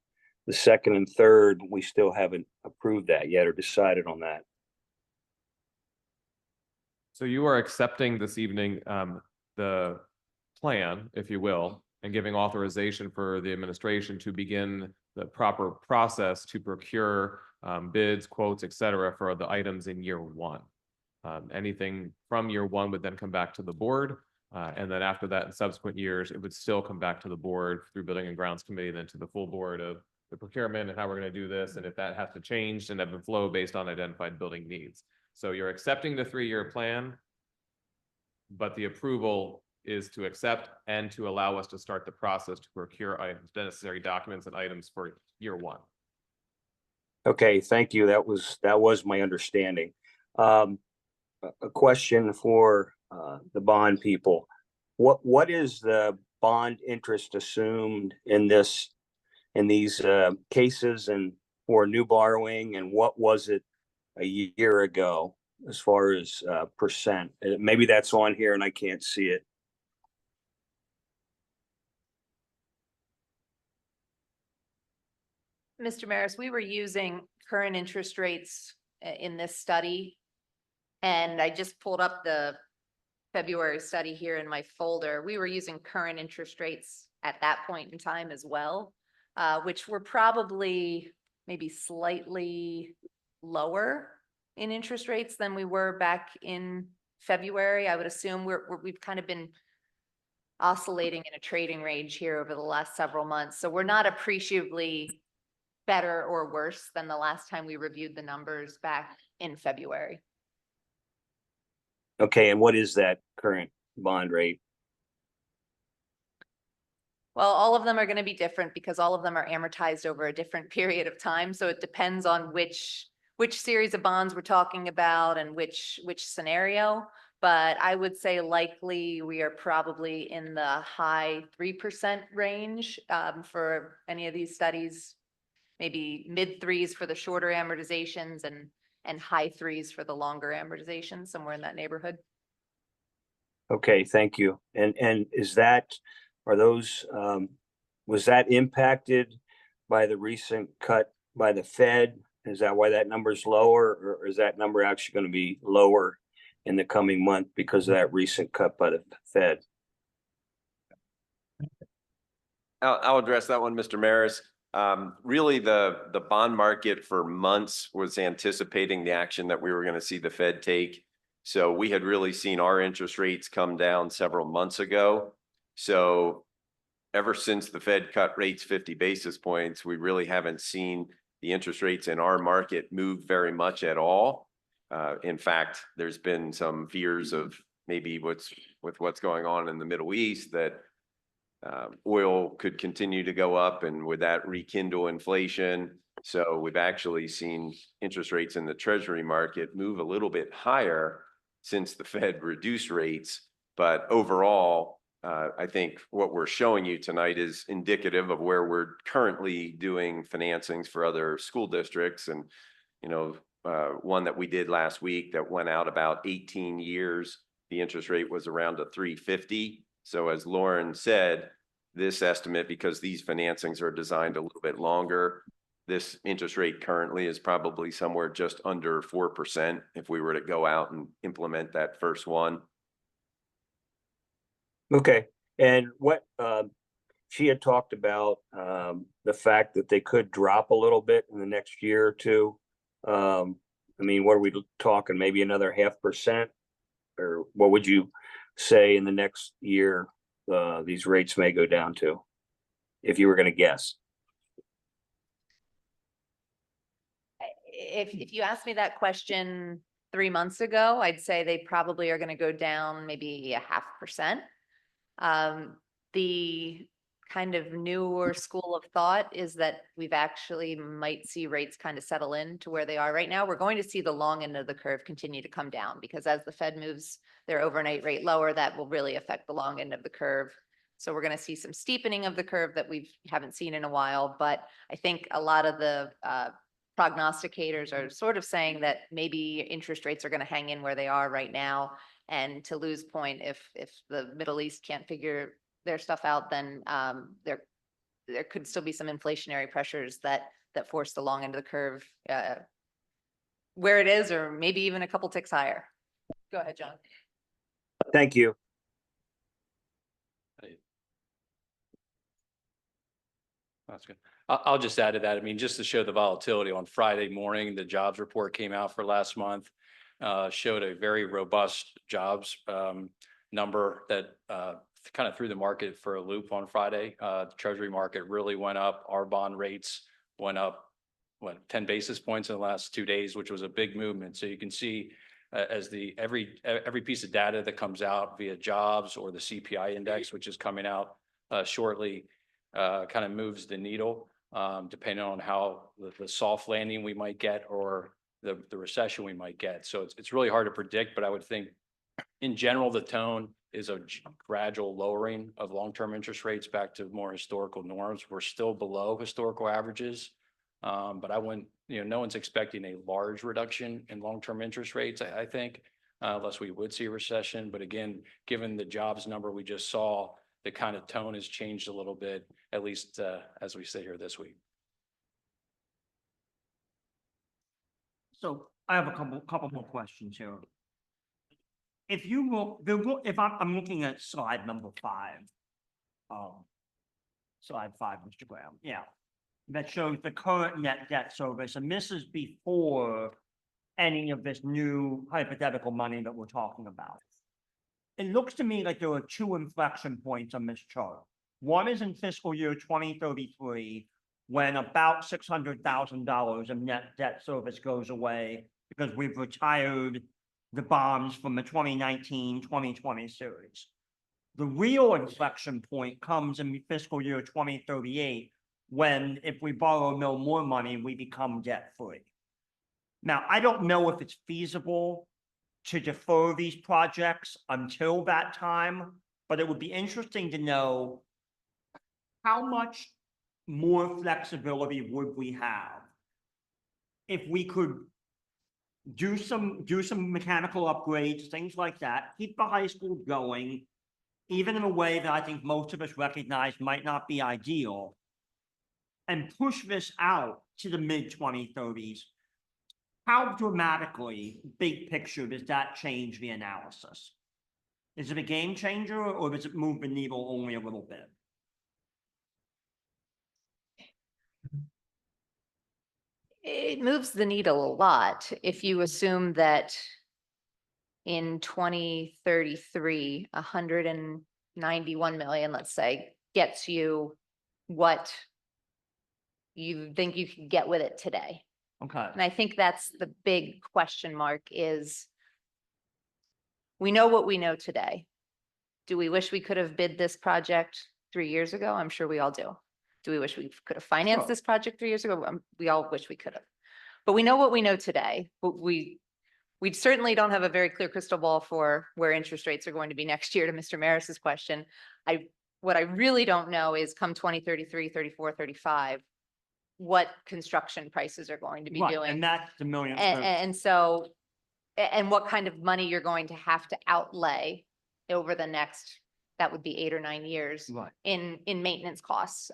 The second and third, we still haven't approved that yet or decided on that. So you are accepting this evening the plan, if you will, and giving authorization for the administration to begin the proper process to procure bids, quotes, et cetera, for the items in year one. Anything from year one would then come back to the board. And then after that, in subsequent years, it would still come back to the board through Building and Grounds Committee, then to the full board of the procurement and how we're going to do this. And if that has to change and ebb and flow based on identified building needs. So you're accepting the 3-year plan, but the approval is to accept and to allow us to start the process to procure items, necessary documents and items for year one. Okay, thank you. That was my understanding. A question for the bond people. What is the bond interest assumed in these cases and for new borrowing, and what was it a year ago as far as percent? Maybe that's on here and I can't see it. Mr. Maris, we were using current interest rates in this study. And I just pulled up the February study here in my folder. We were using current interest rates at that point in time as well, which were probably maybe slightly lower in interest rates than we were back in February. I would assume we've kind of been oscillating in a trading range here over the last several months. So we're not appreciably better or worse than the last time we reviewed the numbers back in February. Okay, and what is that current bond rate? Well, all of them are going to be different because all of them are amortized over a different period of time. So it depends on which series of bonds we're talking about and which scenario. But I would say likely we are probably in the high 3% range for any of these studies, maybe mid 3s for the shorter amortizations and high 3s for the longer amortizations, somewhere in that neighborhood. Okay, thank you. And was that impacted by the recent cut by the Fed? Is that why that number is lower, or is that number actually going to be lower in the coming month because of that recent cut by the Fed? I'll address that one, Mr. Maris. Really, the bond market for months was anticipating the action that we were going to see the Fed take. So we had really seen our interest rates come down several months ago. So ever since the Fed cut rates 50 basis points, we really haven't seen the interest rates in our market move very much at all. In fact, there's been some fears of maybe what's going on in the Middle East that oil could continue to go up, and would that rekindle inflation? So we've actually seen interest rates in the Treasury market move a little bit higher since the Fed reduced rates. But overall, I think what we're showing you tonight is indicative of where we're currently doing financings for other school districts. And, one that we did last week that went out about 18 years, the interest rate was around a 3.50. So as Lauren said, this estimate, because these financings are designed a little bit longer, this interest rate currently is probably somewhere just under 4% if we were to go out and implement that first one. Okay, and what she had talked about the fact that they could drop a little bit in the next year or two. What are we talking? Maybe another 0.5%, or what would you say in the next year these rates may go down to, if you were going to guess? If you asked me that question 3 months ago, I'd say they probably are going to go down maybe 0.5%. The kind of newer school of thought is that we've actually might see rates kind of settle in to where they are right now. We're going to see the long end of the curve continue to come down, because as the Fed moves their overnight rate lower, that will really affect the long end of the curve. So we're going to see some steepening of the curve that we haven't seen in a while. But I think a lot of the prognosticators are sort of saying that maybe interest rates are going to hang in where they are right now. And to Lou's point, if the Middle East can't figure their stuff out, then there could still be some inflationary pressures that force the long end of the curve where it is, or maybe even a couple ticks higher. Go ahead, John. Thank you. That's good. I'll just add to that. I mean, just to show the volatility, on Friday morning, the jobs report came out for last month. Showed a very robust jobs number that kind of threw the market for a loop on Friday. The Treasury market really went up. Our bond rates went up, 10 basis points in the last 2 days, which was a big movement. So you can see as every piece of data that comes out via jobs or the CPI index, which is coming out shortly, kind of moves the needle, depending on how the soft landing we might get or the recession we might get. So it's really hard to predict, but I would think in general, the tone is a gradual lowering of long-term interest rates back to more historical norms. We're still below historical averages. But I wouldn't, no one's expecting a large reduction in long-term interest rates, I think, unless we would see a recession. But again, given the jobs number we just saw, the kind of tone has changed a little bit, at least as we sit here this week. So I have a couple more questions here. If you look, if I'm looking at slide number 5, slide 5, Mr. Graham, yeah, that shows the current net debt service, and this is before any of this new hypothetical money that we're talking about. It looks to me like there are 2 inflection points on this chart. One is in fiscal year 2033, when about $600,000 of net debt service goes away because we've retired the bonds from the 2019-2020 series. The real inflection point comes in fiscal year 2038, when if we borrow no more money, we become debt-free. Now, I don't know if it's feasible to defer these projects until that time, but it would be interesting to know how much more flexibility would we have if we could do some mechanical upgrades, things like that, keep the high school going, even in a way that I think most of us recognize might not be ideal, and push this out to the mid-2030s. How dramatically, big picture, does that change the analysis? Is it a game changer, or does it move the needle only a little bit? It moves the needle a lot if you assume that in 2033, 191 million, let's say, gets you what you think you can get with it today. Okay. And I think that's the big question mark is we know what we know today. Do we wish we could have bid this project 3 years ago? I'm sure we all do. Do we wish we could have financed this project 3 years ago? We all wish we could have. But we know what we know today. But we certainly don't have a very clear crystal ball for where interest rates are going to be next year, to Mr. Maris's question. What I really don't know is come 2033, 34, 35, what construction prices are going to be doing. And that's the million. And so, and what kind of money you're going to have to outlay over the next, that would be 8 or 9 years in maintenance costs.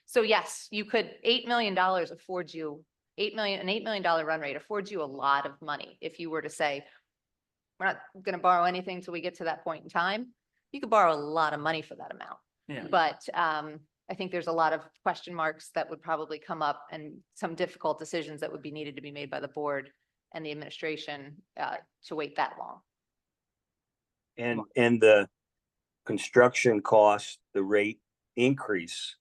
So yes, you could, $8 million affords you, an $8 million run rate affords you a lot of money. If you were to say, we're not going to borrow anything till we get to that point in time, you could borrow a lot of money for that amount. Yeah. But I think there's a lot of question marks that would probably come up and some difficult decisions that would be needed to be made by the board and the administration to wait that long. And the construction cost, the rate increase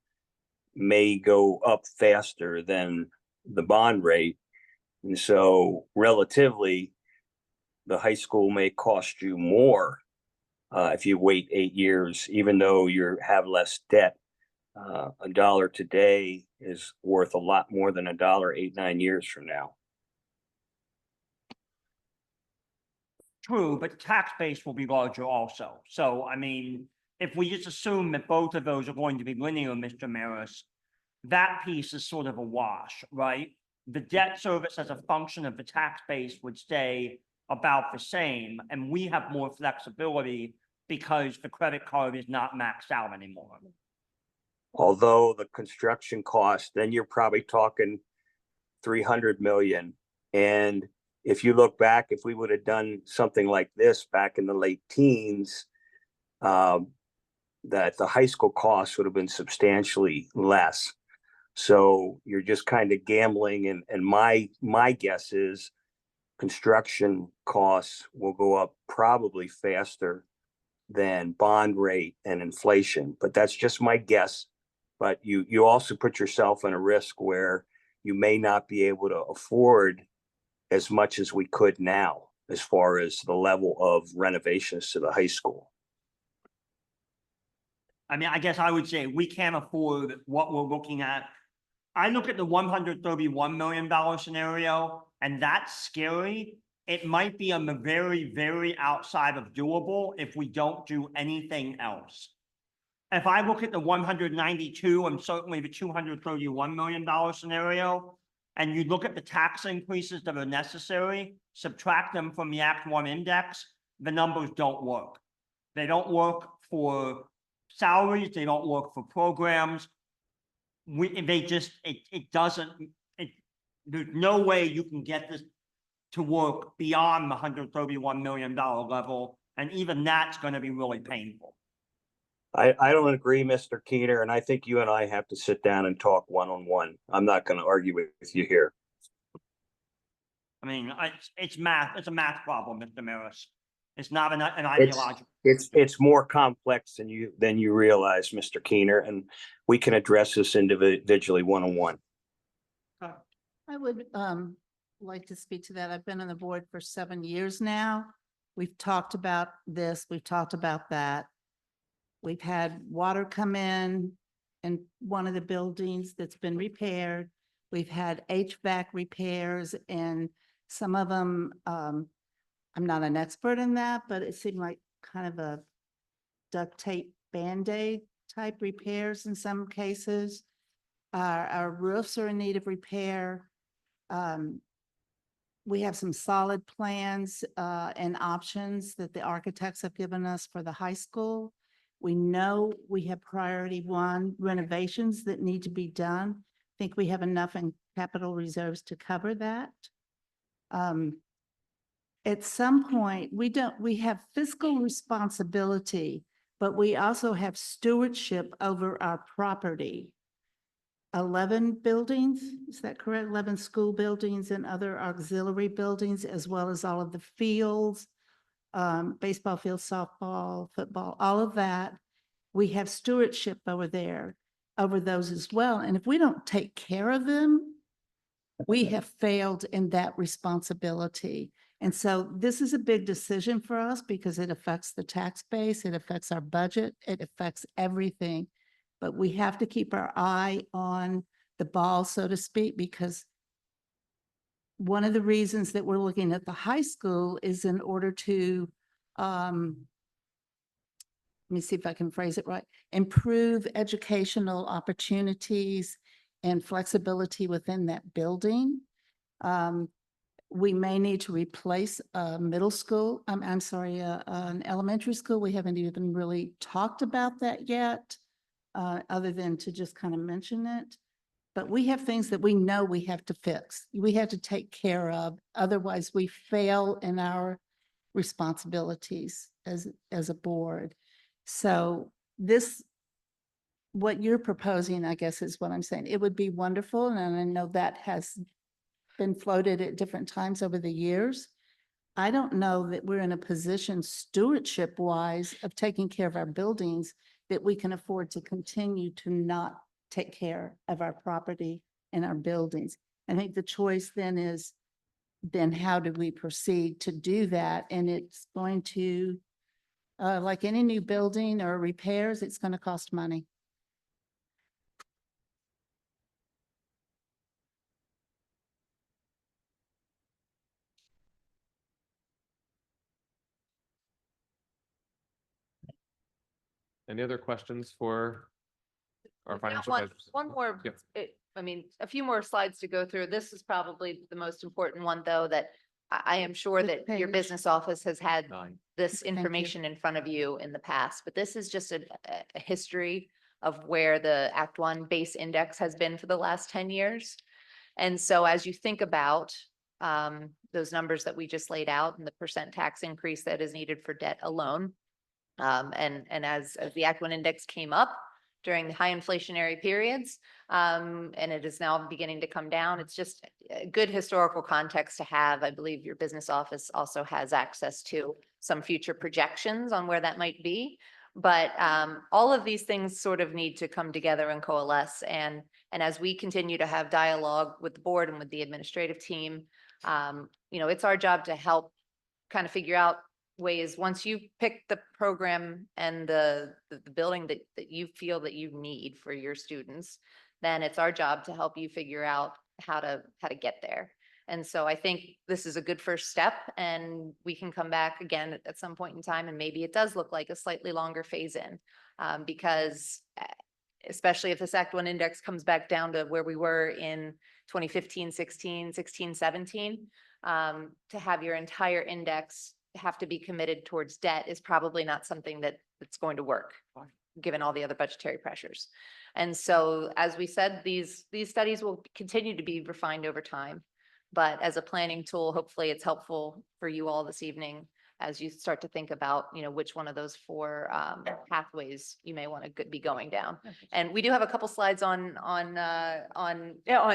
may go up faster than the bond rate. And so relatively, the high school may cost you more if you wait 8 years, even though you have less debt. $1 today is worth a lot more than $1 8, 9 years from now. True, but tax base will be larger also. So, I mean, if we just assume that both of those are going to be linear, Mr. Maris, that piece is sort of a wash, right? The debt service as a function of the tax base would stay about the same, and we have more flexibility because the credit card is not maxed out anymore. Although the construction cost, then you're probably talking 300 million. And if you look back, if we would have done something like this back in the late teens, that the high school costs would have been substantially less. So you're just kind of gambling, and my guess is construction costs will go up probably faster than bond rate and inflation, but that's just my guess. But you also put yourself in a risk where you may not be able to afford as much as we could now, as far as the level of renovations to the high school. I mean, I guess I would say we can't afford what we're looking at. I look at the $131 million scenario, and that's scary. It might be on the very, very outside of doable if we don't do anything else. If I look at the 192 and certainly the $231 million scenario, and you look at the tax increases that are necessary, subtract them from the Act 1 index, the numbers don't work. They don't work for salaries, they don't work for programs. It doesn't, there's no way you can get this to work beyond the $131 million level, and even that's gonna be really painful. I don't agree, Mr. Keener, and I think you and I have to sit down and talk one-on-one. I'm not going to argue with you here. I mean, it's math, it's a math problem, Mr. Maris. It's not an It's ideological. it's more complex than you realize, Mr. Keener, and we can address this individually one-on-one. I would like to speak to that. I've been on the board for 7 years now. We've talked about this, we've talked about that. We've had water come in one of the buildings that's been repaired. We've had HVAC repairs, and some of them, I'm not an expert in that, but it seemed like kind of a duct tape Band-Aid type repairs in some cases. Our roofs are in need of repair. We have some solid plans and options that the architects have given us for the high school. We know we have priority 1 renovations that need to be done. I think we have enough in capital reserves to cover that. At some point, we have fiscal responsibility, but we also have stewardship over our property. 11 buildings, is that correct? 11 school buildings and other auxiliary buildings, as well as all of the fields, baseball field, softball, football, all of that. We have stewardship over those as well. And if we don't take care of them, we have failed in that responsibility. And so this is a big decision for us because it affects the tax base, it affects our budget, it affects everything. But we have to keep our eye on the ball, so to speak, because one of the reasons that we're looking at the high school is in order to, let me see if I can phrase it right, improve educational opportunities and flexibility within that building. We may need to replace a middle school, I'm sorry, an elementary school. We haven't even really talked about that yet, other than to just kind of mention it. But we have things that we know we have to fix. We have to take care of. Otherwise, we fail in our responsibilities as a board. So what you're proposing, I guess, is what I'm saying. It would be wonderful, and I know that has been floated at different times over the years. I don't know that we're in a position stewardship-wise of taking care of our buildings that we can afford to continue to not take care of our property and our buildings. I think the choice then is, then how do we proceed to do that? And it's going to, like any new building or repairs, it's going to cost money. Any other questions for our We've got financial one, advisors? one more, Yep. I mean, a few more slides to go through. This is probably the most important one, though, that I am sure Which that your page? business office has had Nine. this you. information in front of you in the past, but this is just a history of where the Act One base index has been for the last 10 years. And so as you think about those numbers that we just laid out and the percent tax increase that is needed for debt alone, and as the Act One index came up during the high inflationary periods, and it is now beginning to come down, it's just a good historical context to have. I believe your business office also has access to some future projections on where that might be. But all of these things sort of need to come together and coalesce. And as we continue to have dialogue with the board and with the administrative team, it's our job to help kind of figure out ways, once you pick the program and the building that you feel that you need for your students, then it's our job to help you figure out how to get there. And so I think this is a good first step, and we can come back again at some point in time, and maybe it does look like a slightly longer phase in, because especially if this Act One index comes back down to where we were in 2015, 16, 17, to have your entire index have to be committed towards debt is probably not something that's going to work, given all the other budgetary pressures. And so, as we said, these studies will continue to be refined over time. But as a planning tool, hopefully it's helpful for you all this evening as you start to think about, which one of those four pathways you may want to be going down. And we do have a couple slides on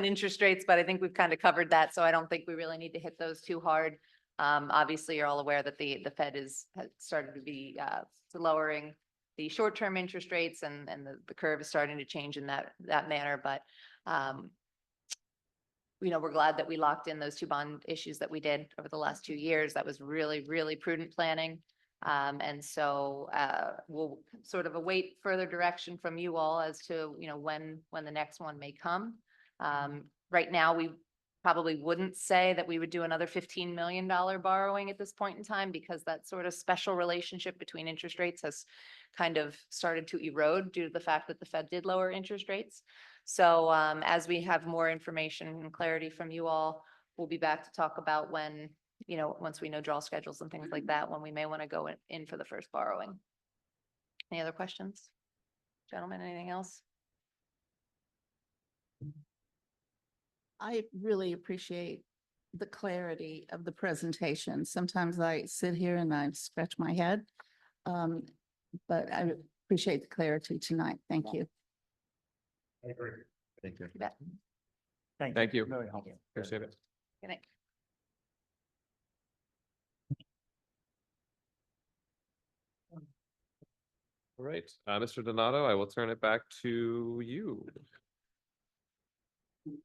interest rates, but I think we've kind of covered that, so I don't think we really need to hit those too hard. Obviously, you're all aware that the Fed has started to be lowering the short-term interest rates, and the curve is starting to change in that manner. But we're glad that we locked in those two bond issues that we did over the last 2 years. That was really, really prudent planning. And so we'll sort of await further direction from you all as to, when the next one may come. Right now, we probably wouldn't say that we would do another $15 million borrowing at this point in time, because that sort of special relationship between interest rates has kind of started to erode due to the fact that the Fed did lower interest rates. So as we have more information and clarity from you all, we'll be back to talk about when, once we know draw schedules and things like that, when we may want to go in for the first borrowing. Any other questions? Gentlemen, anything else? I really appreciate the clarity of the presentation. Sometimes I sit here and I scratch my head. But I appreciate the clarity tonight. Thank you. I agree. Thank you. You bet. Thank you. Very helpful. Appreciate it. Good night. All right, Mr. Donato, I will turn it back to you.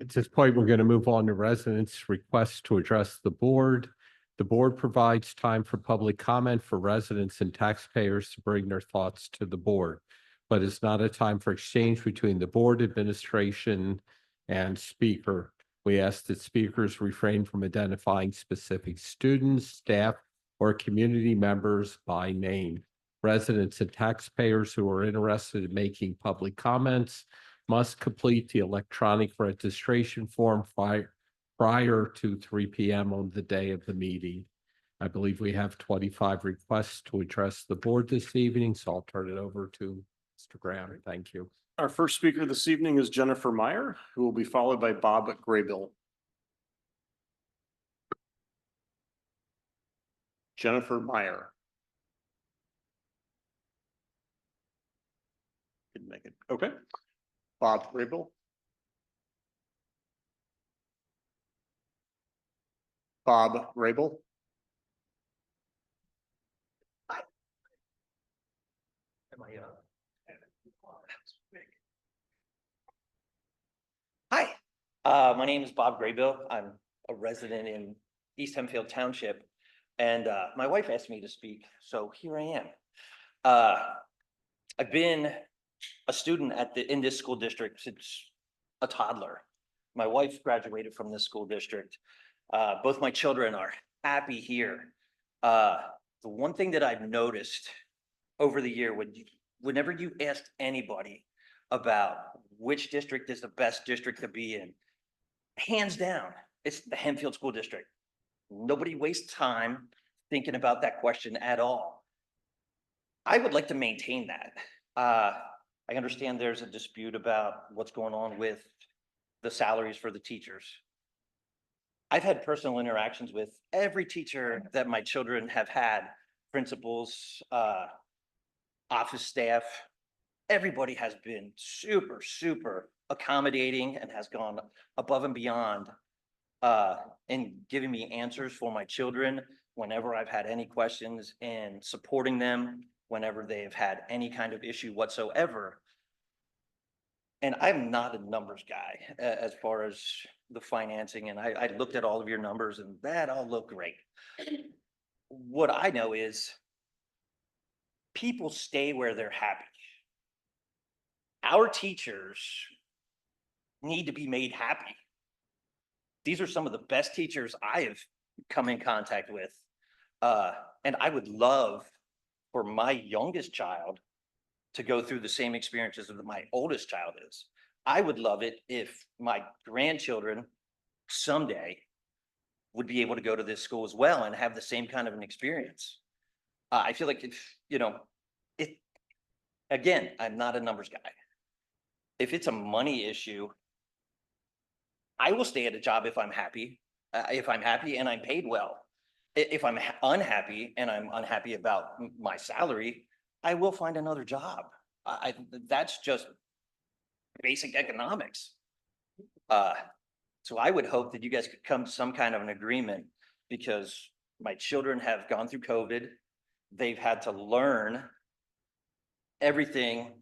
At this point, we're going to move on to residents' requests to address the board. The board provides time for public comment for residents and taxpayers to bring their thoughts to the board, but it's not a time for exchange between the board, administration, and speaker. We ask that speakers refrain from identifying specific students, staff, or community members by name. Residents and taxpayers who are interested in making public comments must complete the electronic registration form prior to 3 p.m. on the day of the meeting. I believe we have 25 requests to address the board this evening, so I'll turn it over to Mr. Graham. Thank you. Our first speaker this evening is Jennifer Meyer, who will be followed by Bob Graybill. Jennifer Meyer. Didn't make it. Okay. Bob Graybill. Bob Graybill. Hi, my name is Bob Graybill. I'm a resident in East Hempfield Township, and my wife asked me to speak, so here I am. I've been a student in this school district since a toddler. My wife graduated from this school district. Both my children are happy here. The one thing that I've noticed over the year, whenever you asked anybody about which district is the best district to be in, hands down, it's the Hempfield School District. Nobody wastes time thinking about that question at all. I would like to maintain that. I understand there's a dispute about what's going on with the salaries for the teachers. I've had personal interactions with every teacher that my children have had, principals, office staff. Everybody has been super, super accommodating and has gone above and beyond in giving me answers for my children whenever I've had any questions and supporting them whenever they've had any kind of issue whatsoever. And I'm not a numbers guy as far as the financing, and I looked at all of your numbers and that all looked great. What I know is people stay where they're happy. Our teachers need to be made happy. These are some of the best teachers I have come in contact with. And I would love for my youngest child to go through the same experiences that my oldest child is. I would love it if my grandchildren someday would be able to go to this school as well and have the same kind of an experience. I feel like if, again, I'm not a numbers guy. If it's a money issue, I will stay at a job if I'm happy and I'm paid well. If I'm unhappy and I'm unhappy about my salary, I will find another job. That's just basic economics. So I would hope that you guys could come to some kind of an agreement, because my children have gone through COVID. They've had to learn everything,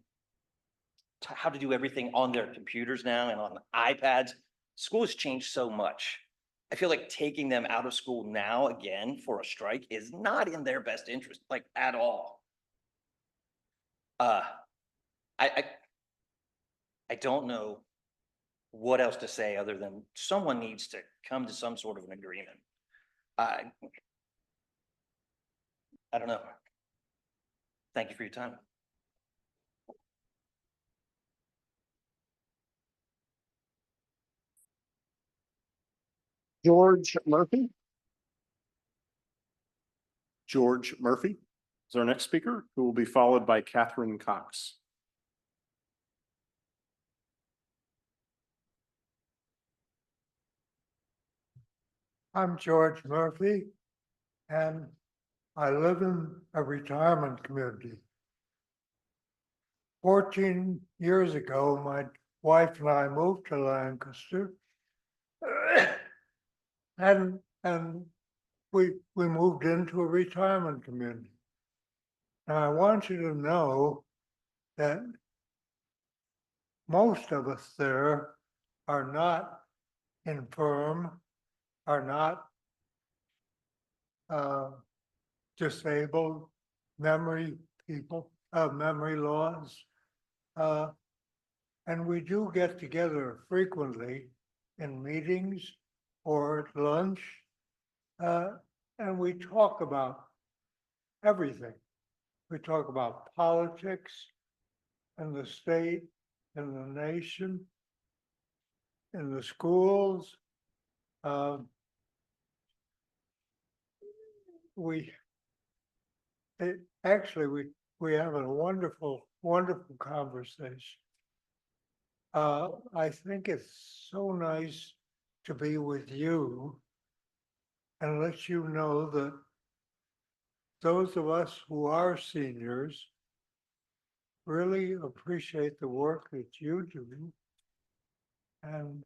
how to do everything on their computers now and on iPads. School has changed so much. I feel like taking them out of school now again for a strike is not in their best interest, like at all. I don't know what else to say other than someone needs to come to some sort of an agreement. I don't know. Thank you for your time. George Murphy. George Murphy is our next speaker, who will be followed by Catherine Cox. I'm George Murphy, and I live in a retirement community. 14 years ago, my wife and I moved to Lancaster, and we moved into a retirement community. Now, I want you to know that most of us there are not infirm, are not disabled, memory people, memory loss. And we do get together frequently in meetings or at lunch, and we talk about everything. We talk about politics and the state and the nation, in the schools. We have a wonderful conversation. I think it's so nice to be with you and let you know that those of us who are seniors really appreciate the work that you do. And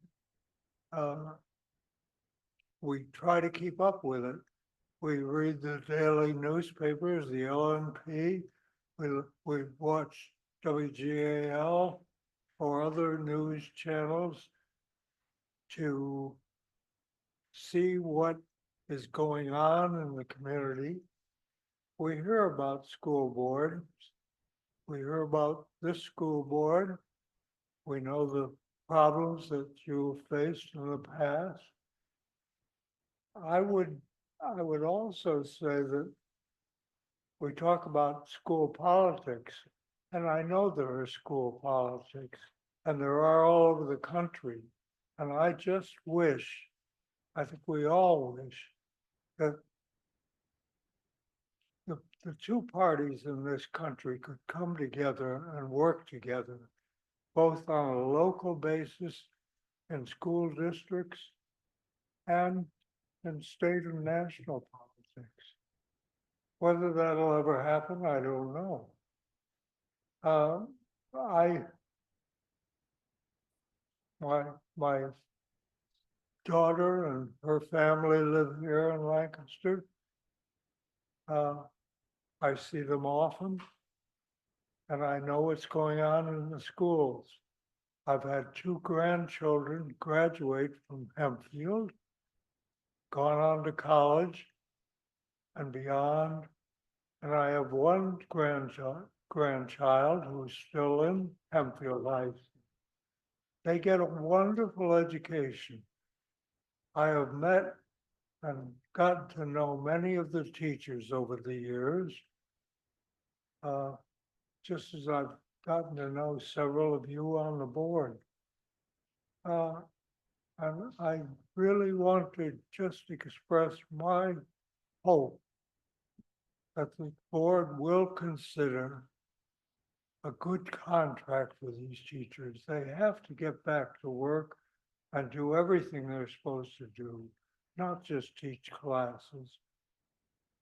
we try to keep up with it. We read the daily newspapers, the LNP, we watch WGAL or other news channels to see what is going on in the community. We hear about school boards. We hear about this school board. We know the problems that you faced in the past. I would also say that we talk about school politics, and I know there are school politics, and there are all over the country. And I just wish, I think we all wish, that the two parties in this country could come together and work together, both on a local basis in school districts and in state and national politics. Whether that'll ever happen, I don't know. My daughter and her family live here in Lancaster. I see them often, and I know what's going on in the schools. I've had 2 grandchildren graduate from Hempfield, gone on to college and beyond, and I have 1 grandchild who's still in Hempfield High School. They get a wonderful education. I have met and gotten to know many of the teachers over the years, just as I've gotten to know several of you on the board. And I really want to just express my hope that the board will consider a good contract for these teachers. They have to get back to work and do everything they're supposed to do, not just teach classes.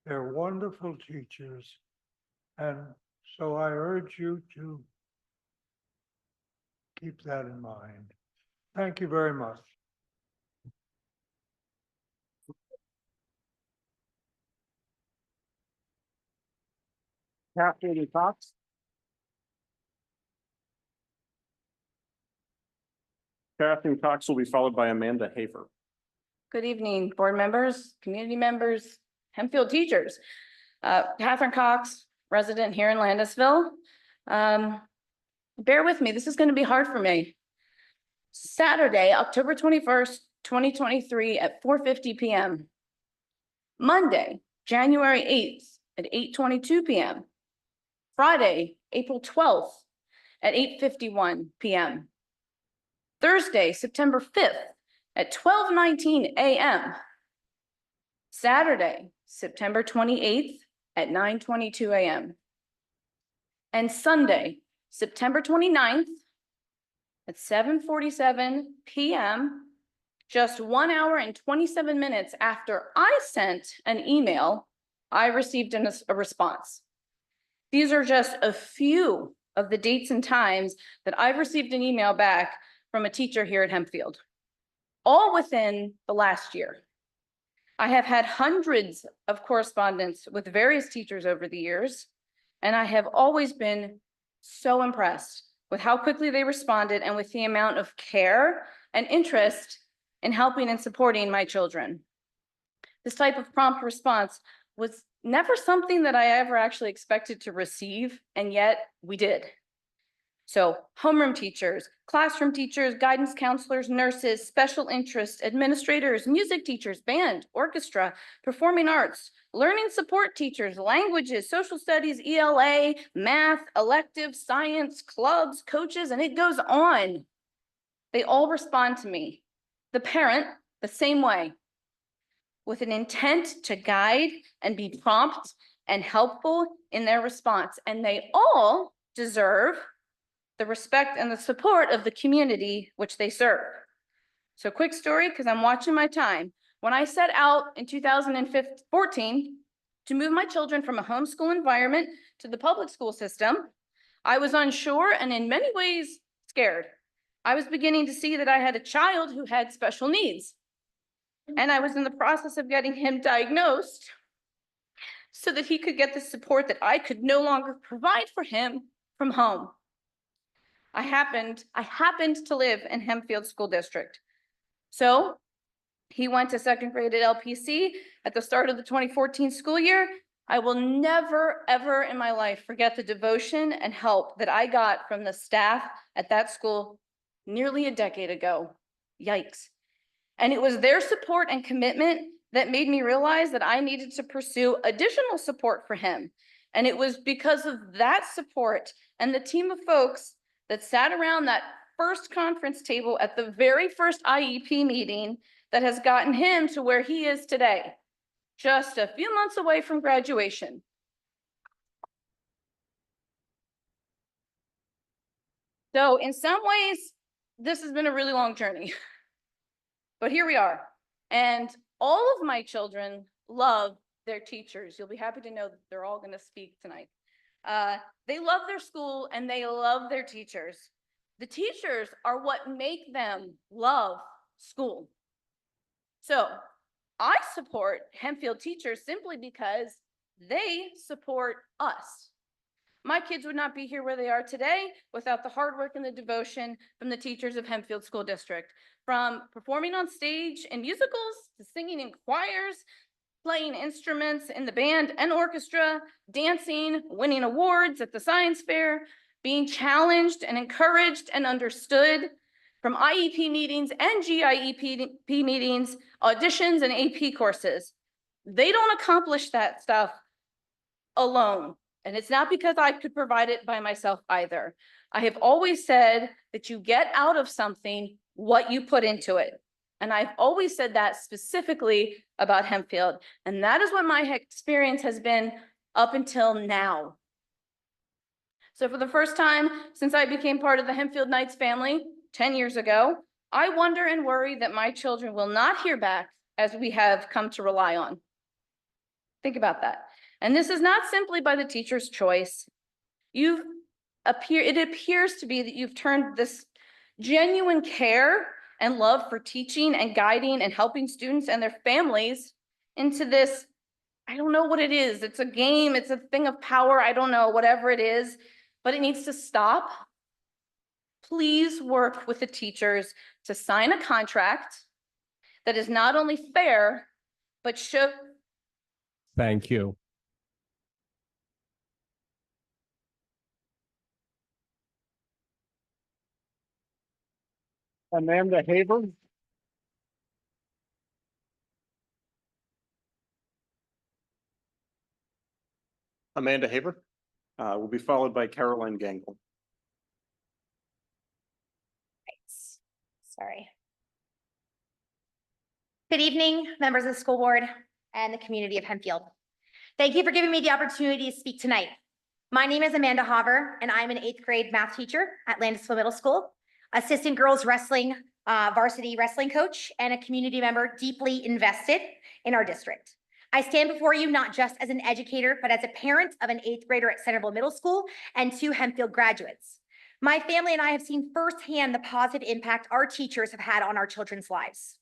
They're wonderful teachers. And so I urge you to keep that in mind. Thank you very much. Catherine Cox. Catherine Cox will be followed by Amanda Hafer. Good evening, board members, community members, Hempfield teachers. Catherine Cox, resident here in Landisville. Bear with me, this is going to be hard for me. Saturday, October 21st, 2023 at 4:50 p.m. Monday, January 8th at 8:22 p.m. Friday, April 12th at 8:51 p.m. Thursday, September 5th at 12:19 a.m. Saturday, September 28th at 9:22 a.m. And Sunday, September 29th at 7:47 p.m., just 1 hour and 27 minutes after I sent an email, I received a response. These are just a few of the dates and times that I've received an email back from a teacher here at Hempfield, all within the last year. I have had hundreds of correspondence with various teachers over the years, and I have always been so impressed with how quickly they responded and with the amount of care and interest in helping and supporting my children. This type of prompt response was never something that I ever actually expected to receive, and yet we did. So homeroom teachers, classroom teachers, guidance counselors, nurses, special interest, administrators, music teachers, band, orchestra, performing arts, learning support teachers, languages, social studies, ELA, math, electives, science, clubs, coaches, and it goes on. They all respond to me. The parent, the same way, with an intent to guide and be prompt and helpful in their response. And they all deserve the respect and the support of the community which they serve. So quick story, because I'm watching my time. When I set out in 2014 to move my children from a homeschool environment to the public school system, I was unsure and in many ways scared. I was beginning to see that I had a child who had special needs. And I was in the process of getting him diagnosed so that he could get the support that I could no longer provide for him from home. I happened to live in Hempfield School District. So he went to 2nd grade at LPC at the start of the 2014 school year. I will never, ever in my life forget the devotion and help that I got from the staff at that school nearly a decade ago. Yikes. And it was their support and commitment that made me realize that I needed to pursue additional support for him. And it was because of that support and the team of folks that sat around that first conference table at the very first IEP meeting that has gotten him to where he is today. just a few months away from graduation. So in some ways, this has been a really long journey. But here we are. And all of my children love their teachers. You'll be happy to know that they're all going to speak tonight. They love their school and they love their teachers. The teachers are what make them love school. So I support Hempfield teachers simply because they support us. My kids would not be here where they are today without the hard work and the devotion from the teachers of Hempfield School District. From performing on stage in musicals to singing in choirs, playing instruments in the band and orchestra, dancing, winning awards at the science fair, being challenged and encouraged and understood, from IEP meetings and GIEP meetings, auditions and AP courses. They don't accomplish that stuff alone. And it's not because I could provide it by myself either. I have always said that you get out of something what you put into it. And I've always said that specifically about Hempfield. And that is what my experience has been up until now. So for the first time since I became part of the Hempfield Knights family 10 years ago, I wonder and worry that my children will not hear back as we have come to rely on. Think about that. And this is not simply by the teacher's choice. It appears to be that you've turned this genuine care and love for teaching and guiding and helping students and their families into this, I don't know what it is. It's a game, it's a thing of power, I don't know, whatever it is, but it needs to stop. Please work with the teachers to sign a contract that is not only fair, but should. Thank you. Amanda Haver. Amanda Haver will be followed by Caroline Gangle. Sorry. Good evening, members of the school board and the community of Hempfield. Thank you for giving me the opportunity to speak tonight. My name is Amanda Haver, and I'm an 8th grade math teacher at Landisville Middle School, assistant girls wrestling varsity wrestling coach, and a community member deeply invested in our district. I stand before you not just as an educator, but as a parent of an 8th grader at Centerville Middle School and 2 Hempfield graduates. My family and I have seen firsthand the positive impact our teachers have had on our children's lives.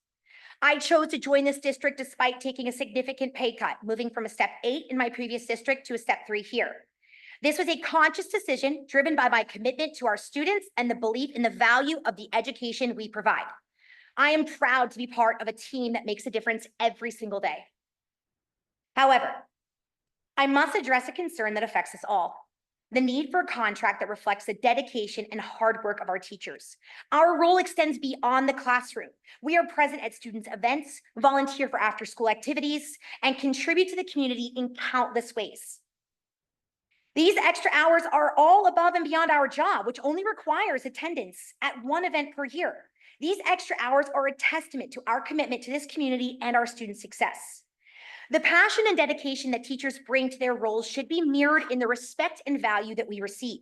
I chose to join this district despite taking a significant pay cut, moving from a step 8 in my previous district to a step 3 here. This was a conscious decision driven by my commitment to our students and the belief in the value of the education we provide. I am proud to be part of a team that makes a difference every single day. However, I must address a concern that affects us all: the need for a contract that reflects the dedication and hard work of our teachers. Our role extends beyond the classroom. We are present at students' events, volunteer for after-school activities, and contribute to the community in countless ways. These extra hours are all above and beyond our job, which only requires attendance at 1 event per year. These extra hours are a testament to our commitment to this community and our student success. The passion and dedication that teachers bring to their roles should be mirrored in the respect and value that we receive.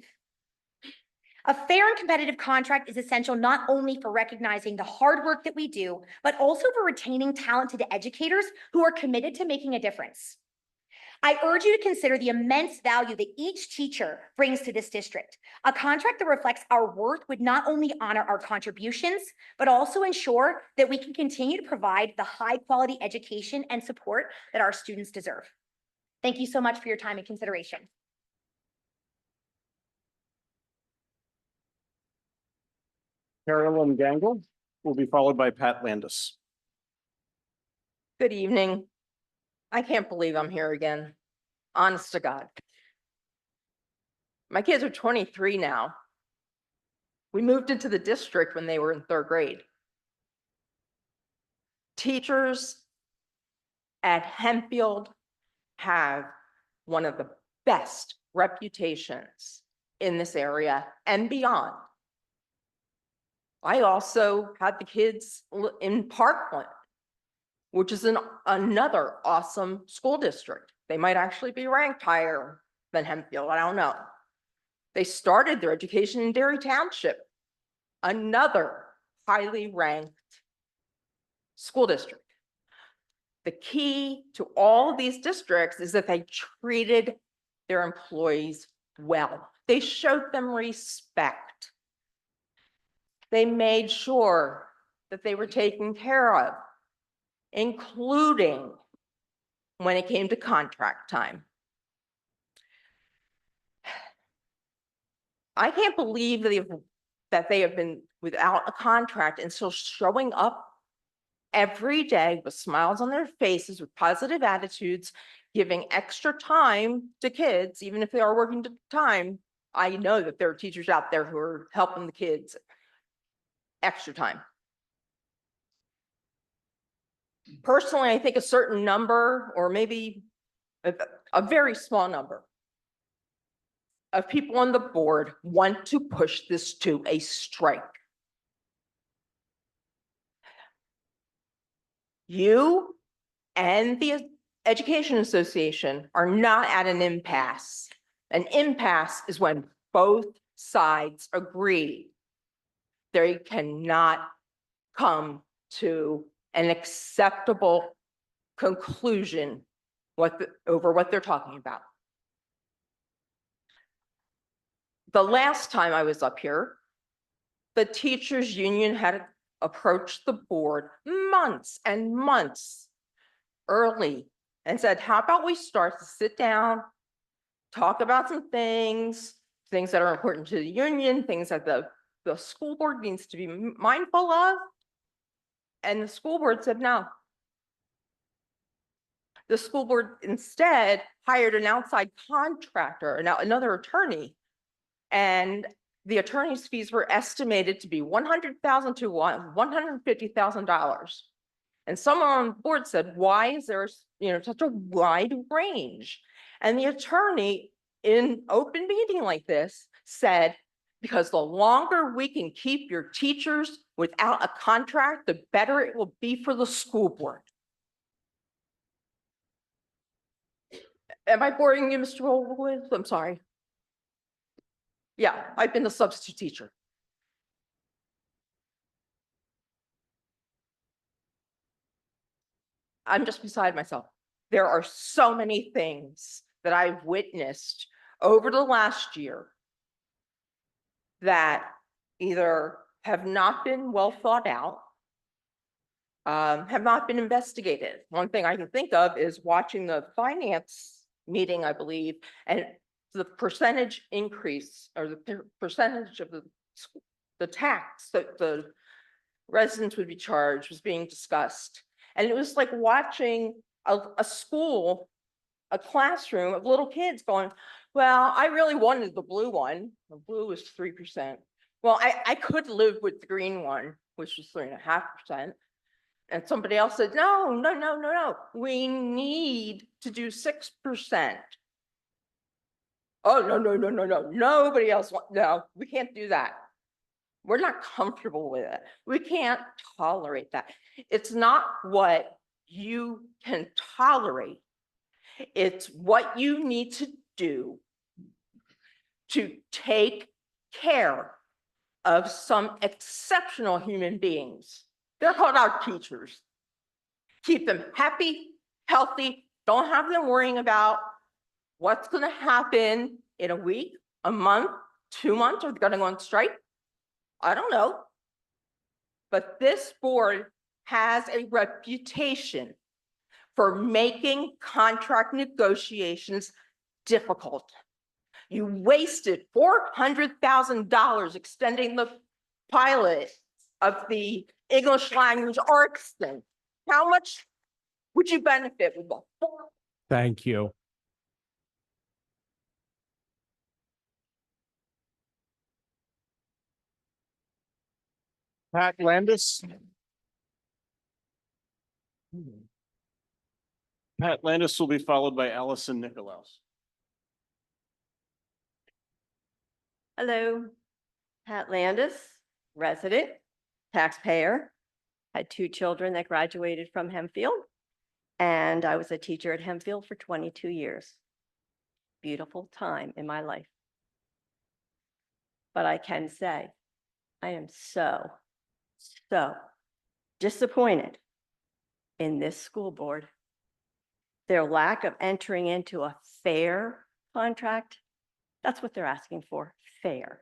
A fair and competitive contract is essential not only for recognizing the hard work that we do, but also for retaining talented educators who are committed to making a difference. I urge you to consider the immense value that each teacher brings to this district. A contract that reflects our worth would not only honor our contributions, but also ensure that we can continue to provide the high-quality education and support that our students deserve. Thank you so much for your time and consideration. Carolyn Gangle will be followed by Pat Landis. Good evening. I can't believe I'm here again. Honest to God. My kids are 23 now. We moved into the district when they were in 3rd grade. Teachers at Hempfield have one of the best reputations in this area and beyond. I also had the kids in Parkland. which is another awesome school district. They might actually be ranked higher than Hempfield, I don't know. They started their education in Dairy Township, another highly ranked school district. The key to all of these districts is that they treated their employees well. They showed them respect. They made sure that they were taken care of, including when it came to contract time. I can't believe that they have been without a contract and still showing up every day with smiles on their faces, with positive attitudes, giving extra time to kids, even if they are working time. I know that there are teachers out there who are helping the kids extra time. Personally, I think a certain number, or maybe a very small number of people on the board want to push this to a strike. You and the Education Association are not at an impasse. An impasse is when both sides agree they cannot come to an acceptable conclusion over what they're talking about. The last time I was up here, the teachers union had approached the board months and months early and said, how about we start to sit down, talk about some things that are important to the union, things that the school board needs to be mindful of. And the school board said no. The school board instead hired an outside contractor, another attorney, and the attorney's fees were estimated to be $100,000 to $150,000. And someone on the board said, why is there such a wide range? And the attorney in open meeting like this said, because the longer we can keep your teachers without a contract, the better it will be for the school board. Am I boring you, Mr. Wolowitz? I'm sorry. Yeah, I've been a substitute teacher. I'm just beside myself. There are so many things that I've witnessed over the last year that either have not been well thought out, have not been investigated. One thing I can think of is watching the finance meeting, I believe, and the percentage increase, or the percentage of the tax that the residents would be charged was being discussed. And it was like watching a school, a classroom of little kids going, well, I really wanted the blue one. The blue was 3%. Well, I could live with the green one, which was 3.5%. And somebody else said, no. We need to do 6%. Oh, no. Nobody else wants, no, we can't do that. We're not comfortable with it. We can't tolerate that. It's not what you can tolerate. It's what you need to do to take care of some exceptional human beings. They're called our teachers. Keep them happy, healthy. Don't have them worrying about what's going to happen in a week, a month, 2 months. Are they going to go on strike? I don't know. But this board has a reputation for making contract negotiations difficult. You wasted $400,000 extending the pilot of the English language arts thing. How much would you benefit with that? Thank you. Pat Landis. Pat Landis will be followed by Allison Nicholaus. Hello, Pat Landis, resident, taxpayer, had two children that graduated from Hempfield, and I was a teacher at Hempfield for 22 years. Beautiful time in my life. But I can say, I am so disappointed in this school board. Their lack of entering into a fair contract, that's what they're asking for, fair.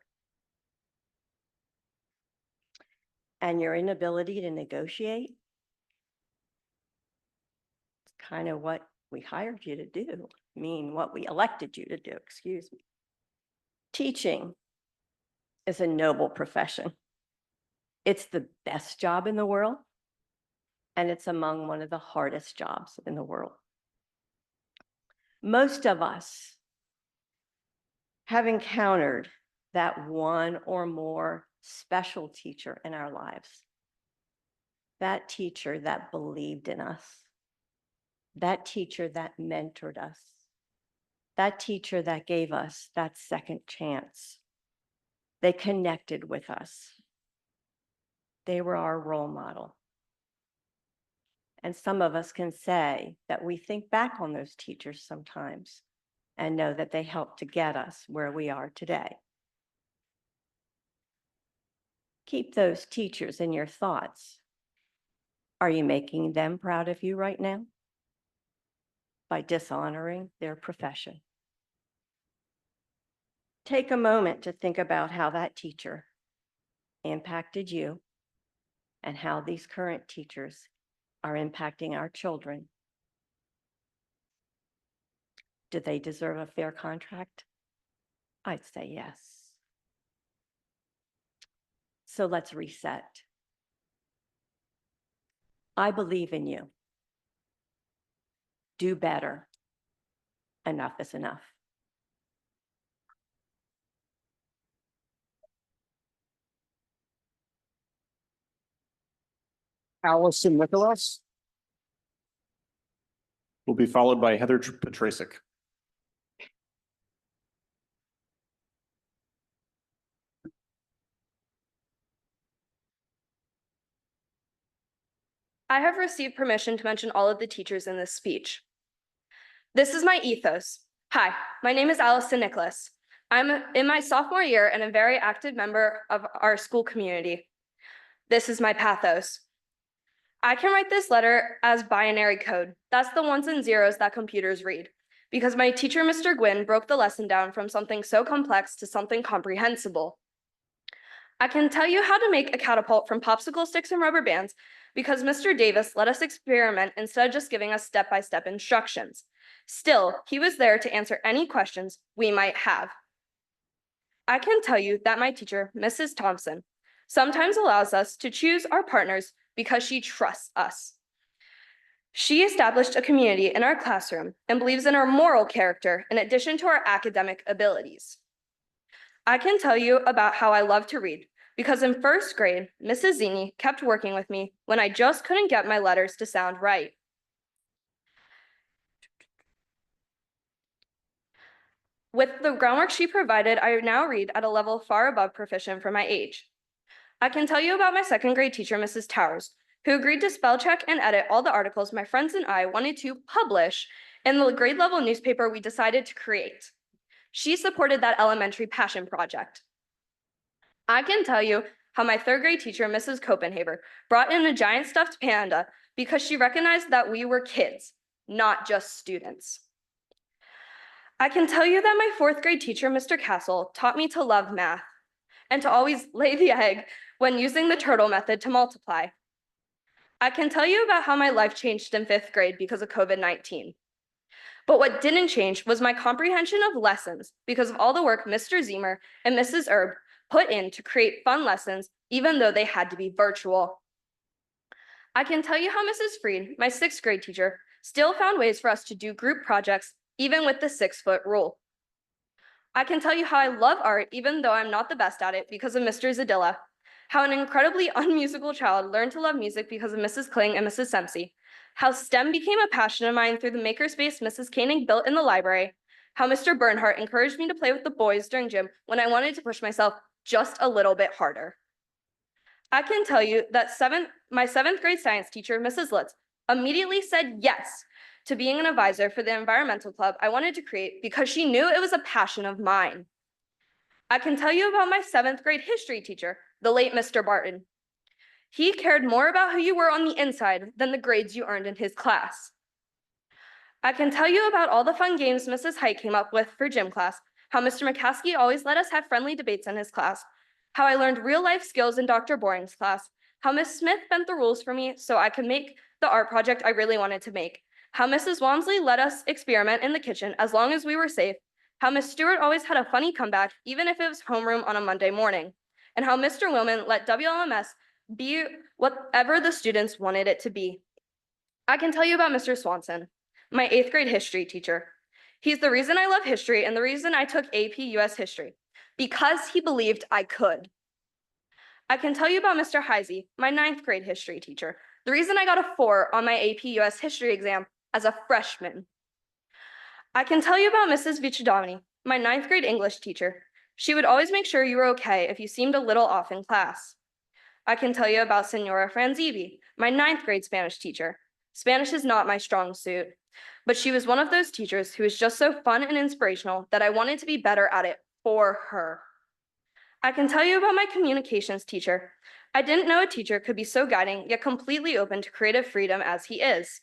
And your inability to negotiate, it's kind of what we hired you to do. I mean, what we elected you to do, excuse me. Teaching is a noble profession. It's the best job in the world, and it's among one of the hardest jobs in the world. Most of us have encountered that one or more special teacher in our lives. That teacher that believed in us. That teacher that mentored us. That teacher that gave us that second chance. They connected with us. They were our role model. And some of us can say that we think back on those teachers sometimes and know that they helped to get us where we are today. Keep those teachers in your thoughts. Are you making them proud of you right now? By dishonoring their profession. Take a moment to think about how that teacher impacted you and how these current teachers are impacting our children. Do they deserve a fair contract? I'd say yes. So let's reset. I believe in you. Do better. Enough is enough. Allison Nicholas will be followed by Heather Petrasic. I have received permission to mention all of the teachers in this speech. This is my ethos. Hi, my name is Allison Nicholas. I'm in my sophomore year and a very active member of our school community. This is my pathos. I can write this letter as binary code. That's the ones and zeros that computers read. Because my teacher, Mr. Gwynn, broke the lesson down from something so complex to something comprehensible. I can tell you how to make a catapult from popsicle sticks and rubber bands because Mr. Davis let us experiment instead of just giving us step-by-step instructions. Still, he was there to answer any questions we might have. I can tell you that my teacher, Mrs. Thompson, sometimes allows us to choose our partners because she trusts us. She established a community in our classroom and believes in our moral character in addition to our academic abilities. I can tell you about how I love to read because in first grade, Mrs. Zini kept working with me when I just couldn't get my letters to sound right. With the groundwork she provided, I now read at a level far above proficient for my age. I can tell you about my second grade teacher, Mrs. Towers, who agreed to spell check and edit all the articles my friends and I wanted to publish in the grade level newspaper we decided to create. She supported that elementary passion project. I can tell you how my third grade teacher, Mrs. Copenhaver, brought in a giant stuffed panda because she recognized that we were kids, not just students. I can tell you that my fourth grade teacher, Mr. Castle, taught me to love math and to always lay the egg when using the turtle method to multiply. I can tell you about how my life changed in fifth grade because of COVID-19. But what didn't change was my comprehension of lessons because of all the work Mr. Zemer and Mrs. Erb put in to create fun lessons, even though they had to be virtual. I can tell you how Mrs. Freed, my sixth grade teacher, still found ways for us to do group projects, even with the 6-foot rule. I can tell you how I love art, even though I'm not the best at it because of Mr. Zadilla, how an incredibly unmusical child learned to love music because of Mrs. Kling and Mrs. Semsey, how STEM became a passion of mine through the makerspace Mrs. Koenig built in the library, how Mr. Bernhardt encouraged me to play with the boys during gym when I wanted to push myself just a little bit harder. I can tell you that my seventh grade science teacher, Mrs. Litz, immediately said yes to being an advisor for the environmental club I wanted to create because she knew it was a passion of mine. I can tell you about my seventh grade history teacher, the late Mr. Barton. He cared more about who you were on the inside than the grades you earned in his class. I can tell you about all the fun games Mrs. Height came up with for gym class, how Mr. McCaskey always let us have friendly debates in his class, how I learned real life skills in Dr. Boring's class, how Miss Smith bent the rules for me so I could make the art project I really wanted to make, how Mrs. Walmsley let us experiment in the kitchen as long as we were safe, how Miss Stewart always had a funny comeback even if it was homeroom on a Monday morning, and how Mr. Willman let WLMS be whatever the students wanted it to be. I can tell you about Mr. Swanson, my 8th grade history teacher. He's the reason I love history and the reason I took AP US History, because he believed I could. I can tell you about Mr. Heisey, my 9th grade history teacher, the reason I got a 4 on my AP US History exam as a freshman. I can tell you about Mrs. Vichidani, my 9th grade English teacher. She would always make sure you were okay if you seemed a little off in class. I can tell you about Senora Franzibi, my 9th grade Spanish teacher. Spanish is not my strong suit, but she was one of those teachers who was just so fun and inspirational that I wanted to be better at it for her. I can tell you about my communications teacher. I didn't know a teacher could be so guiding yet completely open to creative freedom as he is.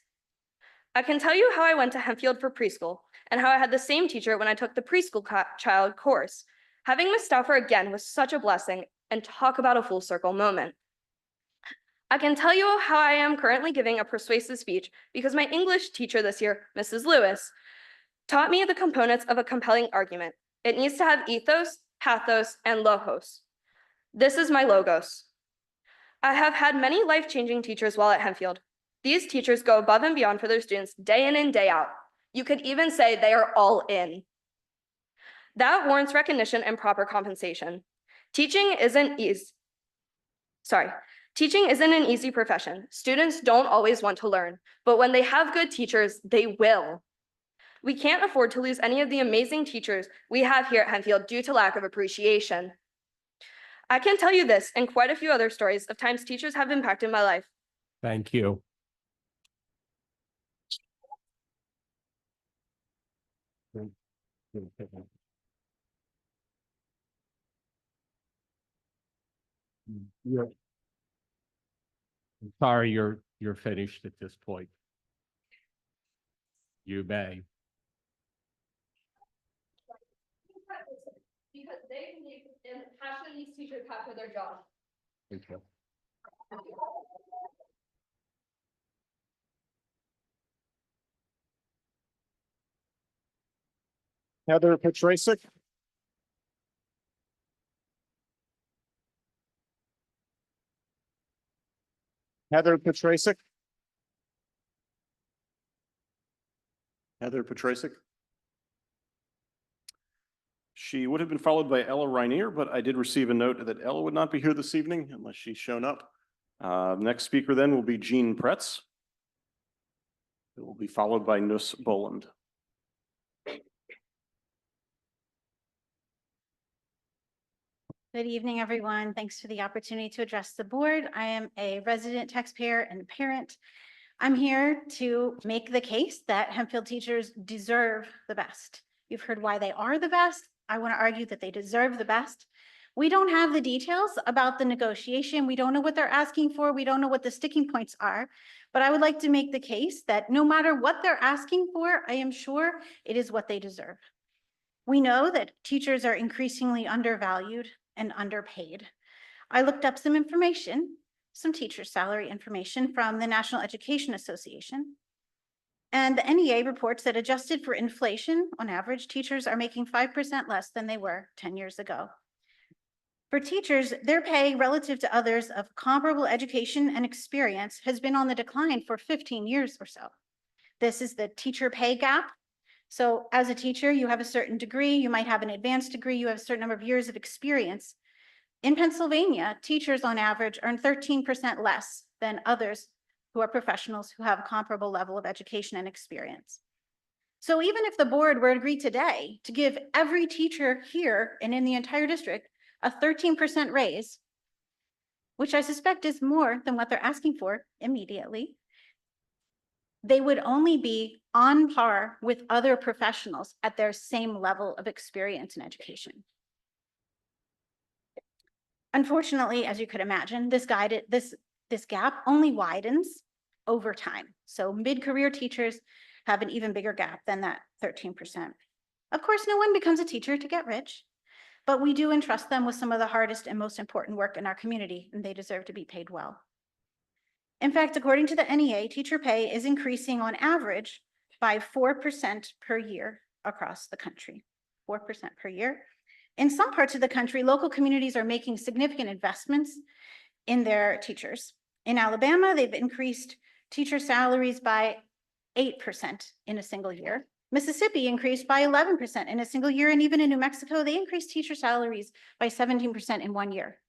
I can tell you how I went to Hempfield for preschool and how I had the same teacher when I took the preschool child course. Having Miss Stauffer again was such a blessing, and talk about a full circle moment. I can tell you how I am currently giving a persuasive speech because my English teacher this year, Mrs. Lewis, taught me the components of a compelling argument. It needs to have ethos, pathos, and logos. This is my logos. I have had many life-changing teachers while at Hempfield. These teachers go above and beyond for their students day in and day out. You could even say they are all in. That warrants recognition and proper compensation. Teaching isn't an easy profession. Students don't always want to learn, but when they have good teachers, they will. We can't afford to lose any of the amazing teachers we have here at Hempfield due to lack of appreciation. I can tell you this and quite a few other stories of times teachers have impacted my life. Thank you. Sorry, you're finished at this point. You may. Because they believe in the passion these teachers have for their job. Thank you. Heather Petrasic. Heather Petrasic. Heather Petrasic. She would have been followed by Ella Reinier, but I did receive a note that Ella would not be here this evening unless she's shown up. Next speaker then will be Jean Pretz. It will be followed by Nuss Boland. Good evening, everyone. Thanks for the opportunity to address the board. I am a resident taxpayer and parent. I'm here to make the case that Hempfield teachers deserve the best. You've heard why they are the best. I want to argue that they deserve the best. We don't have the details about the negotiation. We don't know what they're asking for. We don't know what the sticking points are. But I would like to make the case that no matter what they're asking for, I am sure it is what they deserve. We know that teachers are increasingly undervalued and underpaid. I looked up some information, some teacher salary information from the National Education Association. And the NEA reports that adjusted for inflation, on average, teachers are making 5% less than they were 10 years ago. For teachers, their pay relative to others of comparable education and experience has been on the decline for 15 years or so. This is the teacher pay gap. So as a teacher, you have a certain degree, you might have an advanced degree, you have a certain number of years of experience. In Pennsylvania, teachers on average earn 13% less than others who are professionals who have a comparable level of education and experience. So even if the board were to agree today to give every teacher here and in the entire district a 13% raise, which I suspect is more than what they're asking for immediately, they would only be on par with other professionals at their same level of experience and education. Unfortunately, as you could imagine, this gap only widens over time. So mid-career teachers have an even bigger gap than that 13%. Of course, no one becomes a teacher to get rich, but we do entrust them with some of the hardest and most important work in our community, and they deserve to be paid well. In fact, according to the NEA, teacher pay is increasing on average by 4% per year across the country, 4% per year. In some parts of the country, local communities are making significant investments in their teachers. In Alabama, they've increased teacher salaries by 8% in a single year. Mississippi increased by 11% in a single year, and even in New Mexico, they increased teacher salaries by 17% in 1 year.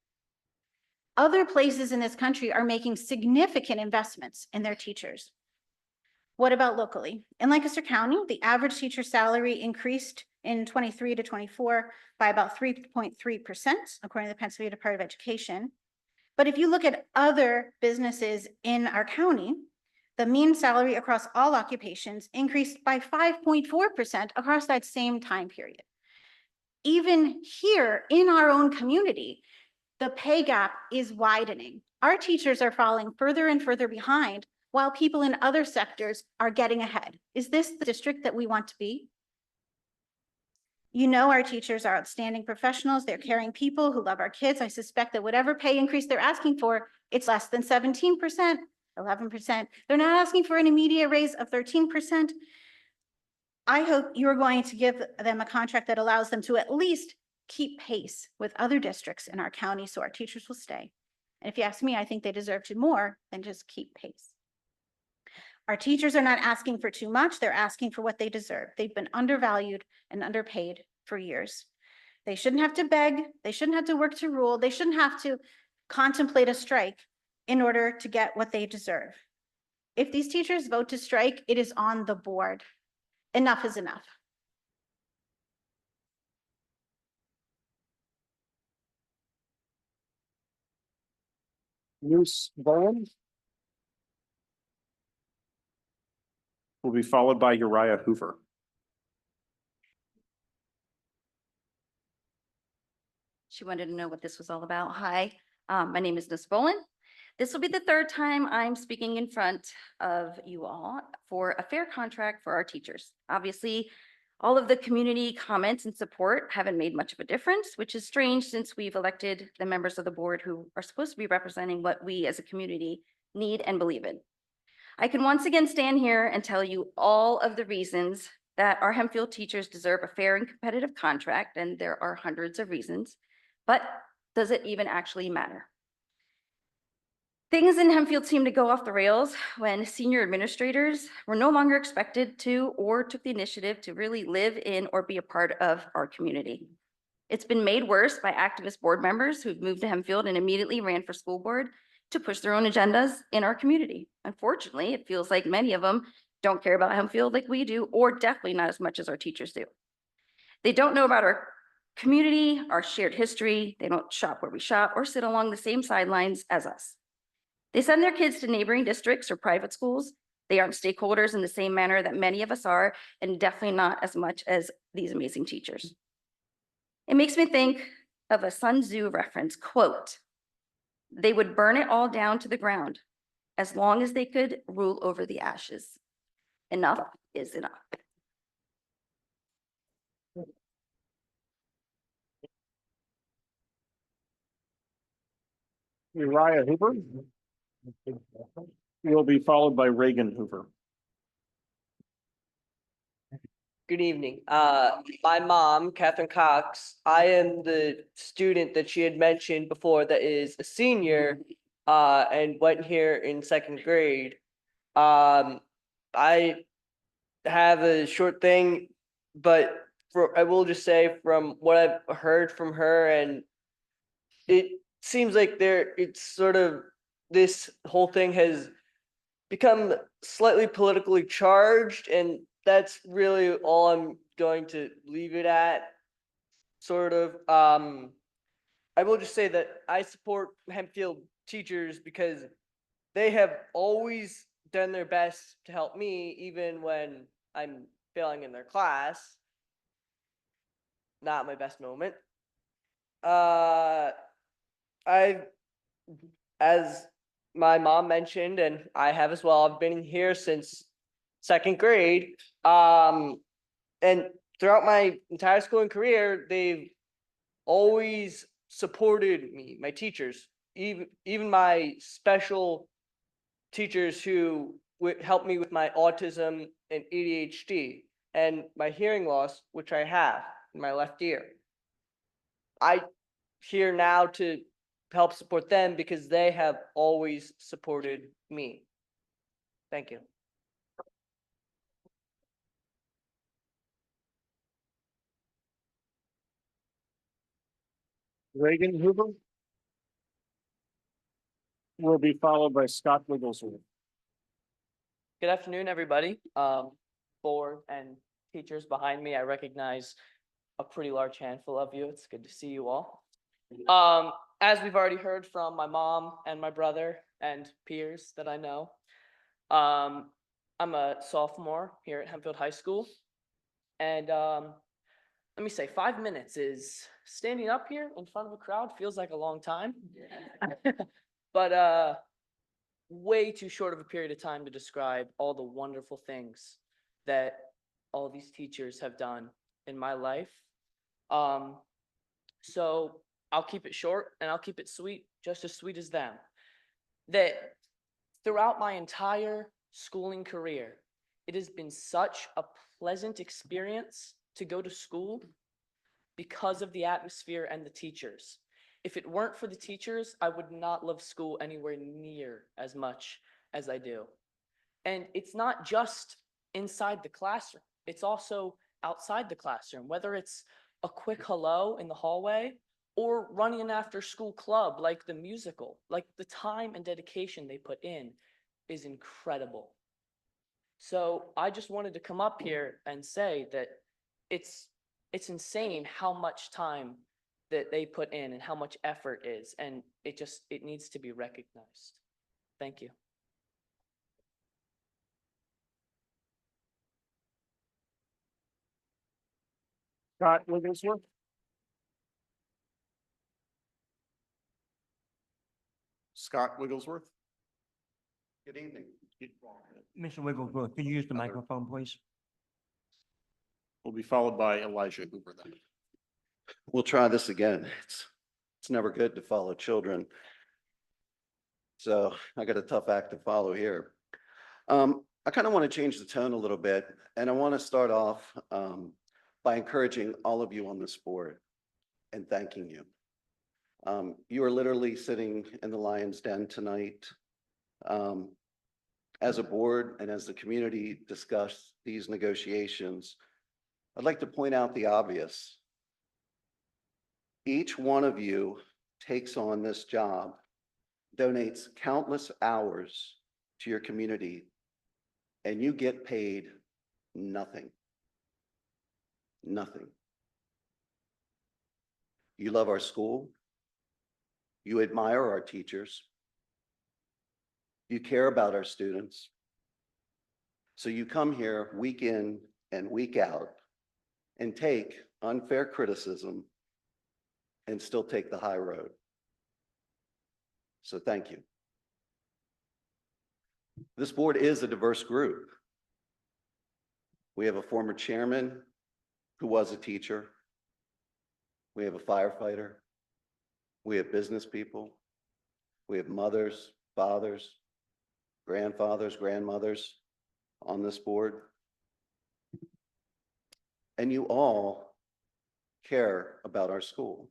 Other places in this country are making significant investments in their teachers. What about locally? In Lancaster County, the average teacher salary increased in 23 to 24 by about 3.3%, according to the Pennsylvania Department of Education. But if you look at other businesses in our county, the mean salary across all occupations increased by 5.4% across that same time period. Even here in our own community, the pay gap is widening. Our teachers are falling further and further behind while people in other sectors are getting ahead. Is this the district that we want to be? You know, our teachers are outstanding professionals. They're caring people who love our kids. I suspect that whatever pay increase they're asking for, it's less than 17%, 11%. They're not asking for an immediate raise of 13%. I hope you're going to give them a contract that allows them to at least keep pace with other districts in our county so our teachers will stay. And if you ask me, I think they deserve to more than just keep pace. Our teachers are not asking for too much. They're asking for what they deserve. They've been undervalued and underpaid for years. They shouldn't have to beg. They shouldn't have to work to rule. They shouldn't have to contemplate a strike in order to get what they deserve. If these teachers vote to strike, it is on the board. Enough is enough. Bruce Bowen will be followed by Uriah Hoover. She wanted to know what this was all about. Hi, my name is Ms. Bolin. This will be the third time I'm speaking in front of you all for a fair contract for our teachers. Obviously, all of the community comments and support haven't made much of a difference, which is strange since we've elected the members of the board who are supposed to be representing what we as a community need and believe in. I can once again stand here and tell you all of the reasons that our Hempfield teachers deserve a fair and competitive contract, and there are hundreds of reasons, but does it even actually matter? Things in Hempfield seemed to go off the rails when senior administrators were no longer expected to or took the initiative to really live in or be a part of our community. It's been made worse by activist board members who've moved to Hempfield and immediately ran for school board to push their own agendas in our community. Unfortunately, it feels like many of them don't care about Hempfield like we do, or definitely not as much as our teachers do. They don't know about our community, our shared history. They don't shop where we shop or sit along the same sidelines as us. They send their kids to neighboring districts or private schools. They aren't stakeholders in the same manner that many of us are, and definitely not as much as these amazing teachers. It makes me think of a Sun Tzu reference, quote, "They would burn it all down to the ground as long as they could rule over the ashes. Enough is enough." Uriah Hoover will be followed by Reagan Hoover. Good evening. My mom, Catherine Cox, I am the student that she had mentioned before that is a senior and went here in second grade. I have a short thing, but I will just say from what I've heard from her, and it seems like it's sort of, this whole thing has become slightly politically charged, and that's really all I'm going to leave it at, sort of. I will just say that I support Hempfield teachers because they have always done their best to help me, even when I'm failing in their class. Not my best moment. I, as my mom mentioned, and I have as well, I've been here since second grade. And throughout my entire schooling career, they've always supported me, my teachers, even my special teachers who would help me with my autism and ADHD and my hearing loss, which I have in my left ear. I here now to help support them because they have always supported me. Thank you. Reagan Hoover will be followed by Scott Wigglesworth. Good afternoon, everybody. Board and teachers behind me, I recognize a pretty large handful of you. It's good to see you all. As we've already heard from my mom and my brother and peers that I know, I'm a sophomore here at Hempfield High School. And let me say, 5 minutes is standing up here in front of a crowd feels like a long time. But way too short of a period of time to describe all the wonderful things that all these teachers have done in my life. So I'll keep it short and I'll keep it sweet, just as sweet as them. That throughout my entire schooling career, it has been such a pleasant experience to go to school because of the atmosphere and the teachers. If it weren't for the teachers, I would not love school anywhere near as much as I do. And it's not just inside the classroom, it's also outside the classroom, whether it's a quick hello in the hallway or running an after school club like the musical. Like, the time and dedication they put in is incredible. So I just wanted to come up here and say that it's insane how much time that they put in and how much effort is, and it needs to be recognized. Thank you. Scott Wigglesworth. Scott Wigglesworth. Good evening. Mr. Wigglesworth, could you use the microphone, please? Will be followed by Elijah Hoover then. We'll try this again. It's never good to follow children. So I got a tough act to follow here. I kind of want to change the tone a little bit, and I want to start off by encouraging all of you on this board and thanking you. You are literally sitting in the lion's den tonight. As a board and as the community discuss these negotiations, I'd like to point out the obvious. Each one of you takes on this job, donates countless hours to your community, and you get paid nothing. Nothing. You love our school. You admire our teachers. You care about our students. So you come here week in and week out and take unfair criticism and still take the high road. So thank you. This board is a diverse group. We have a former chairman who was a teacher. We have a firefighter. We have business people. We have mothers, fathers, grandfathers, grandmothers on this board. And you all care about our school.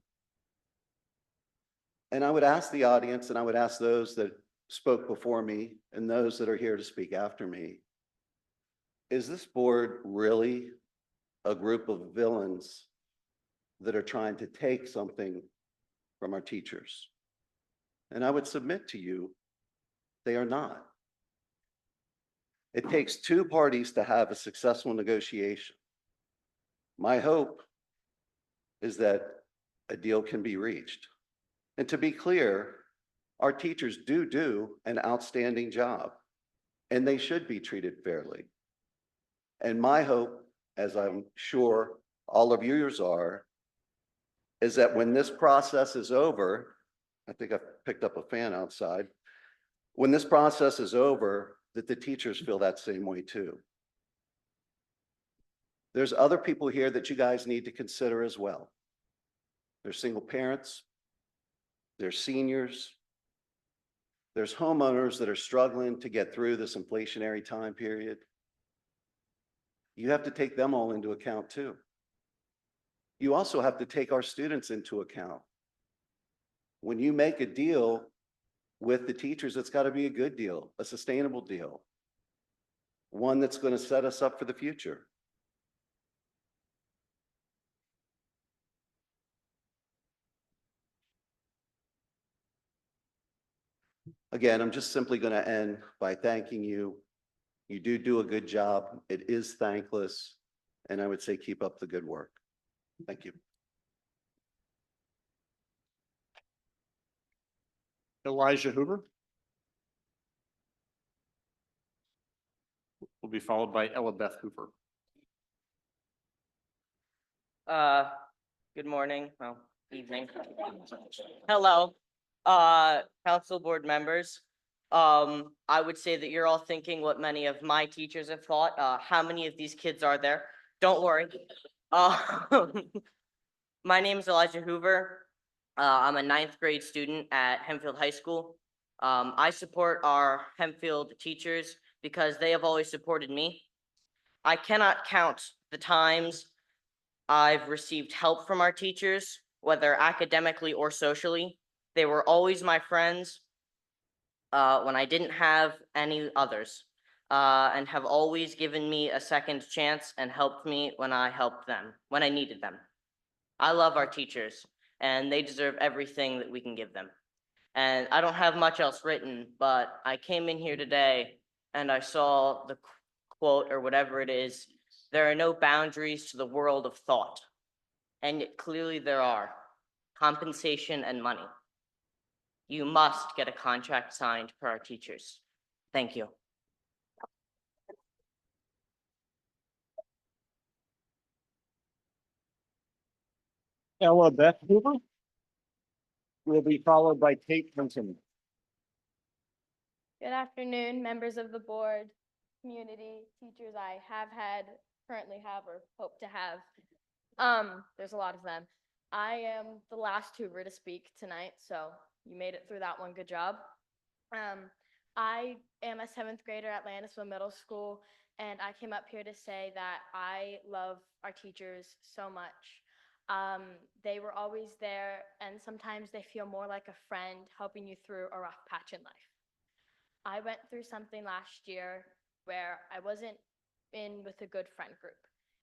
And I would ask the audience, and I would ask those that spoke before me and those that are here to speak after me, is this board really a group of villains that are trying to take something from our teachers? And I would submit to you, they are not. It takes two parties to have a successful negotiation. My hope is that a deal can be reached. And to be clear, Our teachers do an outstanding job, and they should be treated fairly. And my hope, as I'm sure all of yours are, is that when this process is over, I think I've picked up a fan outside. When this process is over, that the teachers feel that same way too. There's other people here that you guys need to consider as well. There's single parents, there's seniors, there's homeowners that are struggling to get through this inflationary time period. You have to take them all into account too. You also have to take our students into account. When you make a deal with the teachers, it's got to be a good deal, a sustainable deal, one that's going to set us up for the future. Again, I'm just simply going to end by thanking you. You do a good job. It is thankless. And I would say keep up the good work. Thank you. Elijah Hoover will be followed by Ella Beth Hoover. Good morning, well, evening. Hello, council board members. I would say that you're all thinking what many of my teachers have thought. How many of these kids are there? Don't worry. My name is Elijah Hoover. I'm a 9th grade student at Hempfield High School. I support our Hempfield teachers because they have always supported me. I cannot count the times I've received help from our teachers, whether academically or socially. They were always my friends when I didn't have any others, and have always given me a second chance and helped me when I helped them, when I needed them. I love our teachers, and they deserve everything that we can give them. And I don't have much else written, but I came in here today and I saw the quote or whatever it is, there are no boundaries to the world of thought. And yet clearly there are. Compensation and money. You must get a contract signed for our teachers. Thank you. Ella Beth Hoover will be followed by Kate Hinton. Good afternoon, members of the board, community, teachers I have had, currently have, or hope to have. There's a lot of them. I am the last Hoover to speak tonight, so you made it through that one. Good job. I am a 7th grader at Landisville Middle School, and I came up here to say that I love our teachers so much. They were always there, and sometimes they feel more like a friend helping you through a rough patch in life. I went through something last year where I wasn't in with a good friend group.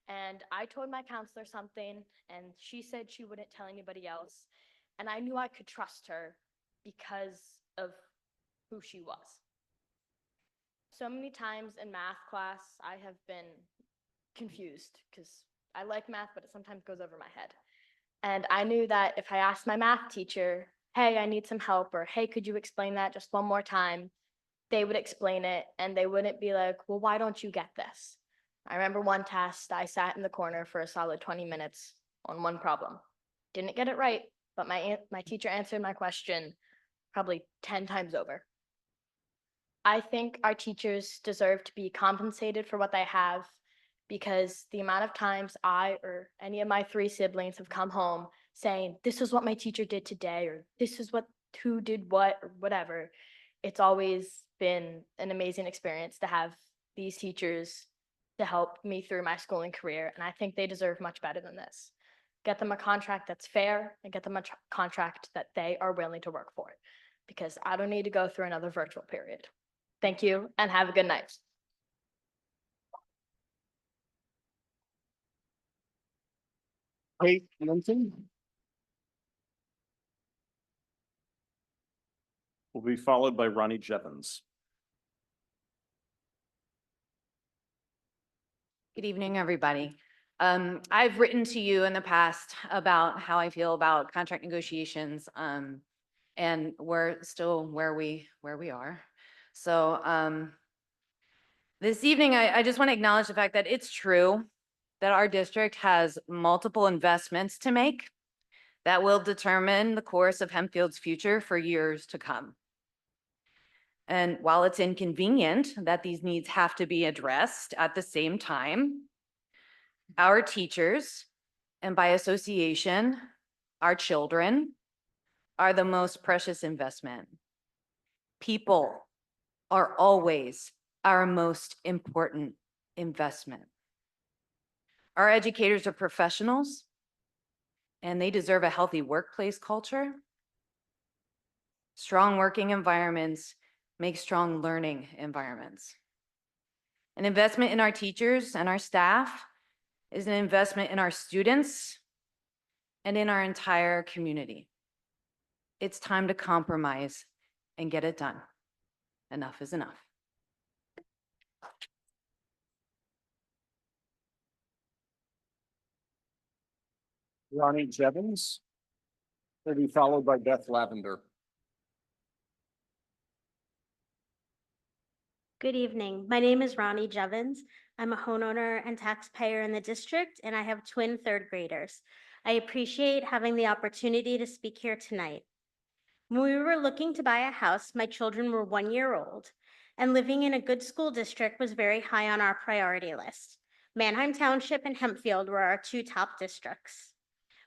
And I told my counselor something, and she said she wouldn't tell anybody else. And I knew I could trust her because of who she was. So many times in math class, I have been confused because I like math, but it sometimes goes over my head. And I knew that if I asked my math teacher, hey, I need some help, or hey, could you explain that just one more time? They would explain it, and they wouldn't be like, well, why don't you get this? I remember one test, I sat in the corner for a solid 20 minutes on one problem. Didn't get it right, but my teacher answered my question probably 10 times over. I think our teachers deserve to be compensated for what they have, because the amount of times I or any of my 3 siblings have come home saying, this is what my teacher did today, or this is what who did what, or whatever. It's always been an amazing experience to have these teachers to help me through my schooling career, and I think they deserve much better than this. Get them a contract that's fair, and get them a contract that they are willing to work for, because I don't need to go through another virtual period. Thank you, and have a good night. Kate Hinton will be followed by Ronnie Jevons. Good evening, everybody. I've written to you in the past about how I feel about contract negotiations. and we're still where we are. So this evening, I just want to acknowledge the fact that it's true that our district has multiple investments to make that will determine the course of Hempfield's future for years to come. And while it's inconvenient that these needs have to be addressed at the same time, our teachers, and by association, our children, are the most precious investment. People are always our most important investment. Our educators are professionals, and they deserve a healthy workplace culture. Strong working environments make strong learning environments. An investment in our teachers and our staff is an investment in our students and in our entire community. It's time to compromise and get it done. Enough is enough. Ronnie Jevons, will be followed by Beth Lavender. Good evening. My name is Ronnie Jevons. I'm a homeowner and taxpayer in the district, and I have twin third graders. I appreciate having the opportunity to speak here tonight. When we were looking to buy a house, my children were 1 year old, and living in a good school district was very high on our priority list. Manheim Township and Hempfield were our two top districts.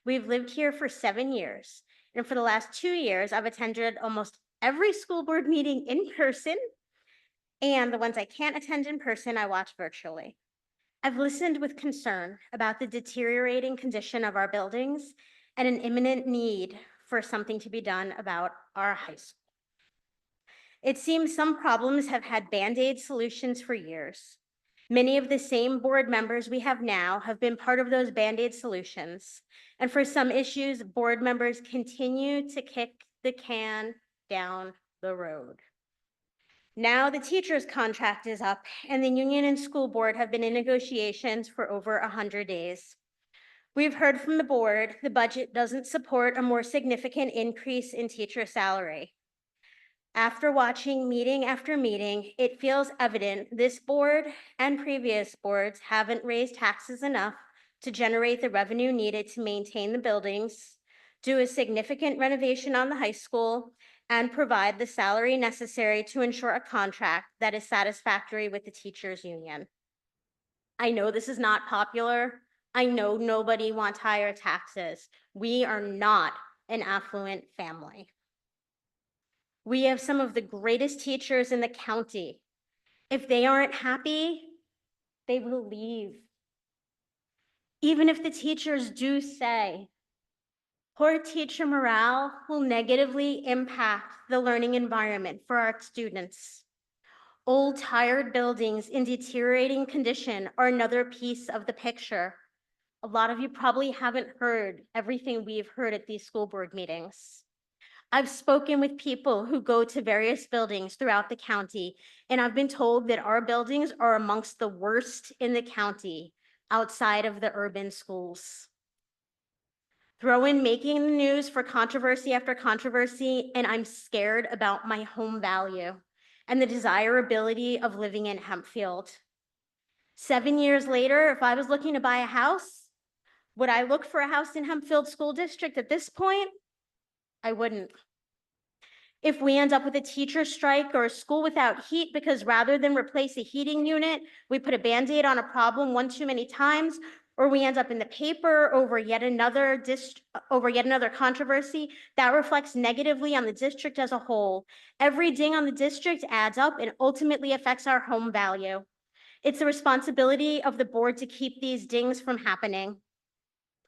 We've lived here for 7 years, and for the last 2 years, I've attended almost every school board meeting in person, and the ones I can't attend in person, I watch virtually. I've listened with concern about the deteriorating condition of our buildings and an imminent need for something to be done about our high school. It seems some problems have had Band-Aid solutions for years. Many of the same board members we have now have been part of those Band-Aid solutions. And for some issues, board members continue to kick the can down the road. Now the teacher's contract is up, and the union and school board have been in negotiations for over 100 days. We've heard from the board the budget doesn't support a more significant increase in teacher salary. After watching meeting after meeting, it feels evident this board and previous boards haven't raised taxes enough to generate the revenue needed to maintain the buildings, do a significant renovation on the high school, and provide the salary necessary to ensure a contract that is satisfactory with the teachers' union. I know this is not popular. I know nobody wants higher taxes. We are not an affluent family. We have some of the greatest teachers in the county. If they aren't happy, they will leave. Even if the teachers do say, poor teacher morale will negatively impact the learning environment for our students. Old, tired buildings in deteriorating condition are another piece of the picture. A lot of you probably haven't heard everything we've heard at these school board meetings. I've spoken with people who go to various buildings throughout the county, and I've been told that our buildings are amongst the worst in the county outside of the urban schools. Throw in making the news for controversy after controversy, and I'm scared about my home value and the desirability of living in Hempfield. 7 years later, if I was looking to buy a house, would I look for a house in Hempfield School District at this point? I wouldn't. If we end up with a teacher strike or a school without heat because rather than replace a heating unit, we put a Band-Aid on a problem one too many times, or we end up in the paper over yet another controversy, that reflects negatively on the district as a whole. Every ding on the district adds up and ultimately affects our home value. It's the responsibility of the board to keep these dings from happening.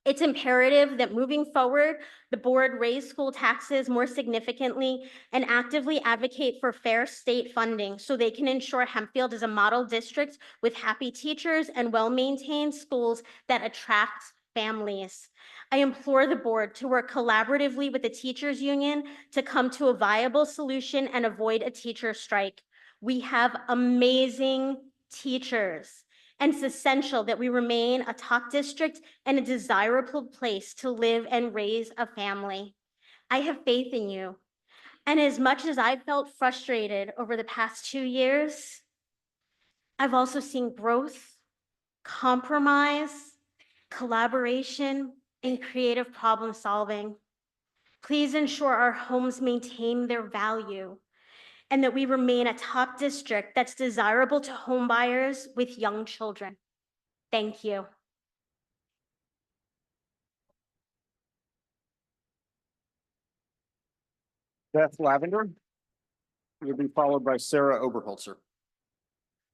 It's imperative that moving forward, the board raise school taxes more significantly and actively advocate for fair state funding so they can ensure Hempfield is a model district with happy teachers and well-maintained schools that attract families. I implore the board to work collaboratively with the teachers union to come to a viable solution and avoid a teacher strike. We have amazing teachers, and it's essential that we remain a top district and a desirable place to live and raise a family. I have faith in you. And as much as I've felt frustrated over the past 2 years, I've also seen growth, compromise, collaboration, and creative problem solving. Please ensure our homes maintain their value and that we remain a top district that's desirable to home buyers with young children. Thank you. Beth Lavender. Will be followed by Sarah Oberholzer.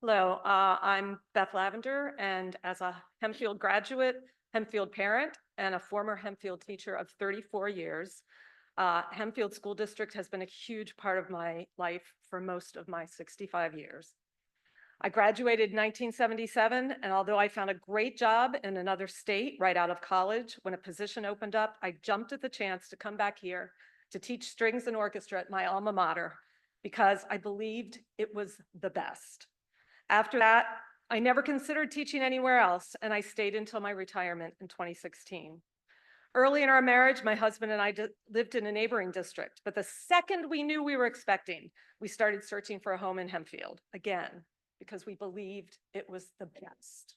Hello, I'm Beth Lavender, and as a Hempfield graduate, Hempfield parent, and a former Hempfield teacher of 34 years, Hempfield School District has been a huge part of my life for most of my 65 years. I graduated in 1977, and although I found a great job in another state right out of college, when a position opened up, I jumped at the chance to come back here to teach strings and orchestra at my alma mater because I believed it was the best. After that, I never considered teaching anywhere else, and I stayed until my retirement in 2016. Early in our marriage, my husband and I lived in a neighboring district, but the second we knew we were expecting, we started searching for a home in Hempfield, again, because we believed it was the best.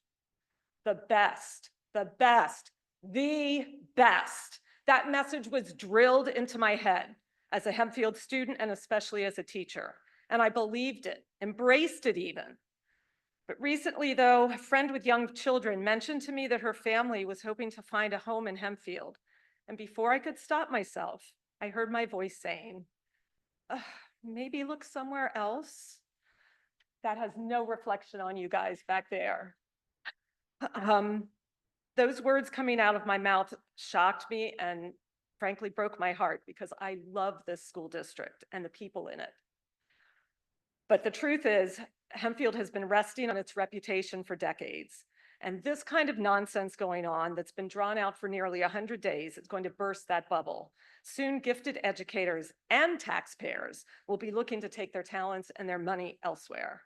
The best, the best, the best. That message was drilled into my head as a Hempfield student and especially as a teacher, and I believed it, embraced it even. But recently, though, a friend with young children mentioned to me that her family was hoping to find a home in Hempfield. And before I could stop myself, I heard my voice saying, maybe look somewhere else. That has no reflection on you guys back there. Those words coming out of my mouth shocked me and frankly broke my heart because I love this school district and the people in it. But the truth is, Hempfield has been resting on its reputation for decades. And this kind of nonsense going on that's been drawn out for nearly 100 days is going to burst that bubble. Soon, gifted educators and taxpayers will be looking to take their talents and their money elsewhere.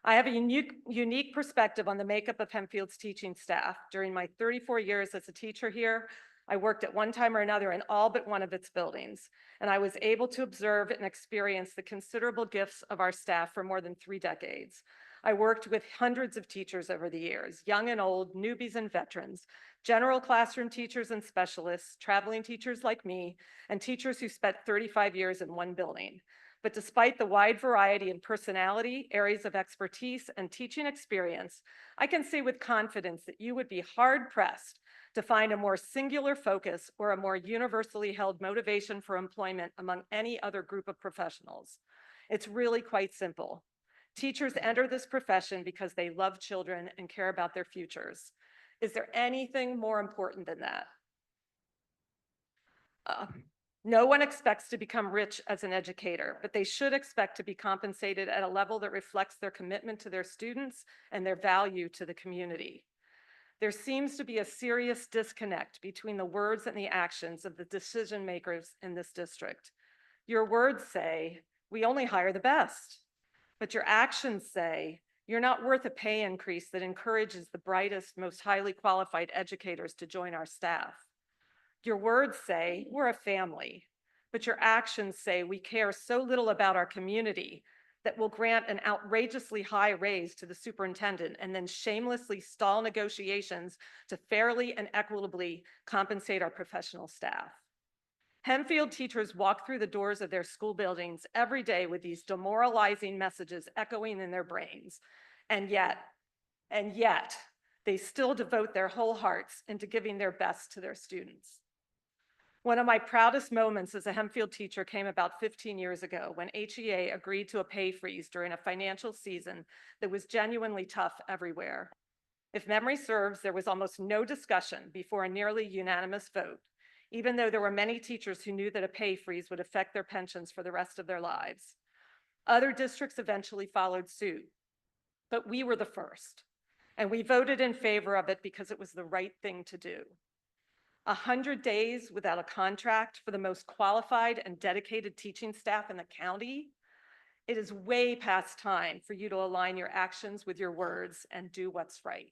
I have a unique perspective on the makeup of Hempfield's teaching staff. During my 34 years as a teacher here, I worked at one time or another in all but one of its buildings, and I was able to observe and experience the considerable gifts of our staff for more than 3 decades. I worked with hundreds of teachers over the years, young and old, newbies and veterans, general classroom teachers and specialists, traveling teachers like me, and teachers who spent 35 years in one building. But despite the wide variety in personality, areas of expertise, and teaching experience, I can say with confidence that you would be hard-pressed to find a more singular focus or a more universally held motivation for employment among any other group of professionals. It's really quite simple. Teachers enter this profession because they love children and care about their futures. Is there anything more important than that? No one expects to become rich as an educator, but they should expect to be compensated at a level that reflects their commitment to their students and their value to the community. There seems to be a serious disconnect between the words and the actions of the decision makers in this district. Your words say, we only hire the best, but your actions say, you're not worth a pay increase that encourages the brightest, most highly qualified educators to join our staff. Your words say, we're a family, but your actions say we care so little about our community that we'll grant an outrageously high raise to the superintendent and then shamelessly stall negotiations to fairly and equitably compensate our professional staff. Hempfield teachers walk through the doors of their school buildings every day with these demoralizing messages echoing in their brains. And yet, they still devote their whole hearts into giving their best to their students. One of my proudest moments as a Hempfield teacher came about 15 years ago when HEA agreed to a pay freeze during a financial season that was genuinely tough everywhere. If memory serves, there was almost no discussion before a nearly unanimous vote, even though there were many teachers who knew that a pay freeze would affect their pensions for the rest of their lives. Other districts eventually followed suit, but we were the first, and we voted in favor of it because it was the right thing to do. 100 days without a contract for the most qualified and dedicated teaching staff in the county. It is way past time for you to align your actions with your words and do what's right.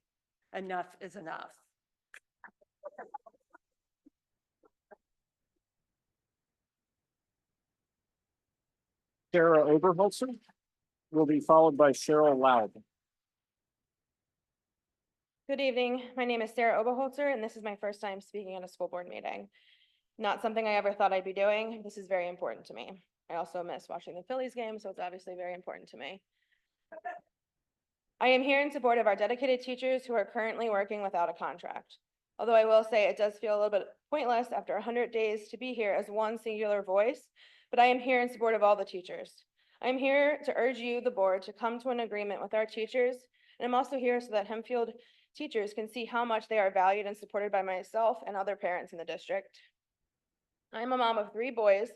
Enough is enough. Sarah Oberholzer will be followed by Cheryl Loud. Good evening. My name is Sarah Oberholzer, and this is my first time speaking at a school board meeting. Not something I ever thought I'd be doing. This is very important to me. I also miss watching the Phillies game, so it's obviously very important to me. I am here in support of our dedicated teachers who are currently working without a contract. Although I will say it does feel a little bit pointless after 100 days to be here as one singular voice, but I am here in support of all the teachers. I am here to urge you, the board, to come to an agreement with our teachers, and I'm also here so that Hempfield teachers can see how much they are valued and supported by myself and other parents in the district. I am a mom of 3 boys,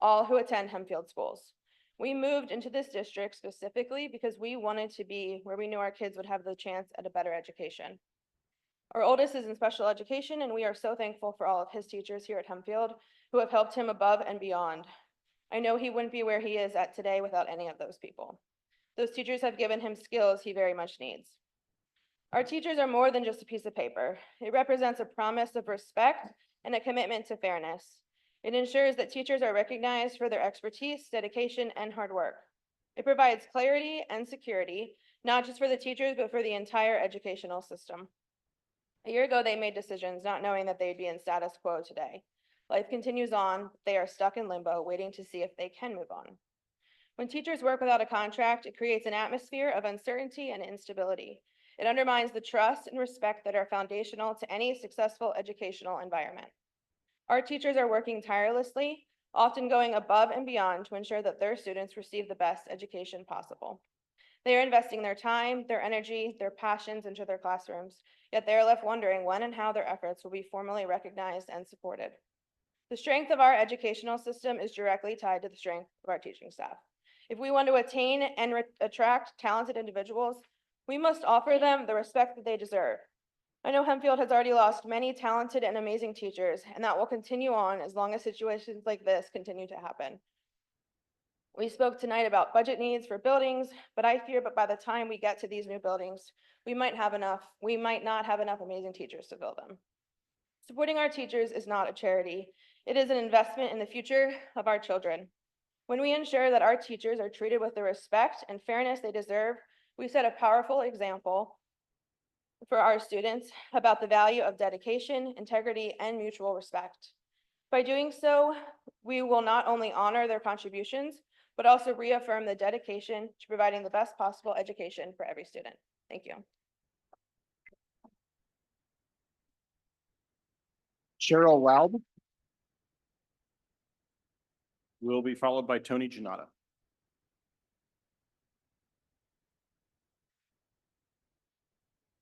all who attend Hempfield schools. We moved into this district specifically because we wanted to be where we knew our kids would have the chance at a better education. Our oldest is in special education, and we are so thankful for all of his teachers here at Hempfield who have helped him above and beyond. I know he wouldn't be where he is at today without any of those people. Those teachers have given him skills he very much needs. Our teachers are more than just a piece of paper. It represents a promise of respect and a commitment to fairness. It ensures that teachers are recognized for their expertise, dedication, and hard work. It provides clarity and security, not just for the teachers, but for the entire educational system. A year ago, they made decisions not knowing that they'd be in status quo today. Life continues on, they are stuck in limbo, waiting to see if they can move on. When teachers work without a contract, it creates an atmosphere of uncertainty and instability. It undermines the trust and respect that are foundational to any successful educational environment. Our teachers are working tirelessly, often going above and beyond to ensure that their students receive the best education possible. They are investing their time, their energy, their passions into their classrooms, yet they are left wondering when and how their efforts will be formally recognized and supported. The strength of our educational system is directly tied to the strength of our teaching staff. If we want to attain and attract talented individuals, we must offer them the respect that they deserve. I know Hempfield has already lost many talented and amazing teachers, and that will continue on as long as situations like this continue to happen. We spoke tonight about budget needs for buildings, but I fear that by the time we get to these new buildings, we might not have enough amazing teachers to fill them. Supporting our teachers is not a charity. It is an investment in the future of our children. When we ensure that our teachers are treated with the respect and fairness they deserve, we set a powerful example for our students about the value of dedication, integrity, and mutual respect. By doing so, we will not only honor their contributions, but also reaffirm the dedication to providing the best possible education for every student. Thank you. Cheryl Loud will be followed by Tony Jannotta.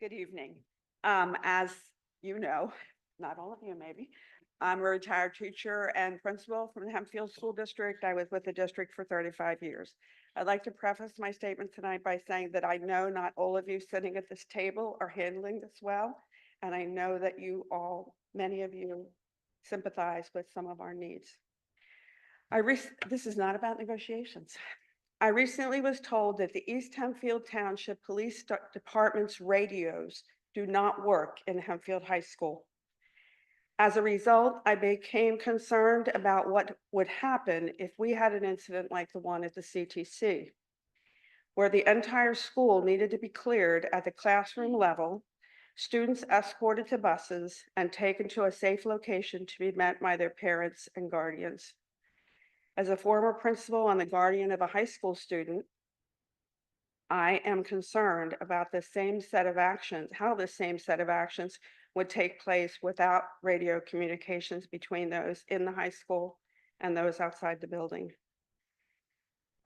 Good evening. As you know, not all of you maybe, I'm a retired teacher and principal from the Hempfield School District. I was with the district for 35 years. I'd like to preface my statement tonight by saying that I know not all of you sitting at this table are handling this well, and I know that you all, many of you, sympathize with some of our needs. This is not about negotiations. I recently was told that the East Hempfield Township Police Department's radios do not work in Hempfield High School. As a result, I became concerned about what would happen if we had an incident like the one at the CTC, where the entire school needed to be cleared at the classroom level, students escorted to buses, and taken to a safe location to be met by their parents and guardians. As a former principal and the guardian of a high school student, I am concerned about the same set of actions, how the same set of actions would take place without radio communications between those in the high school and those outside the building.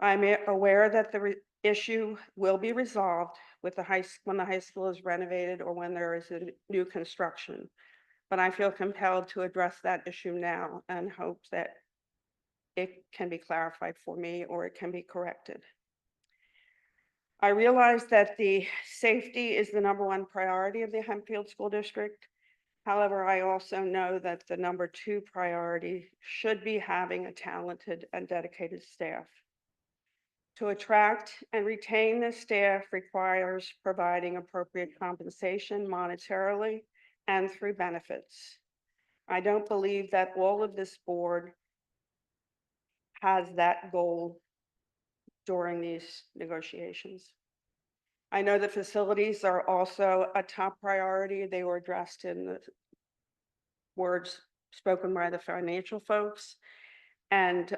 I'm aware that the issue will be resolved with when the high school is renovated or when there is a new construction, but I feel compelled to address that issue now and hope that it can be clarified for me or it can be corrected. I realize that the safety is the #1 priority of the Hempfield School District. However, I also know that the #2 priority should be having a talented and dedicated staff. To attract and retain this staff requires providing appropriate compensation monetarily and through benefits. I don't believe that all of this board has that goal during these negotiations. I know the facilities are also a top priority. They were addressed in the words spoken by the financial folks. And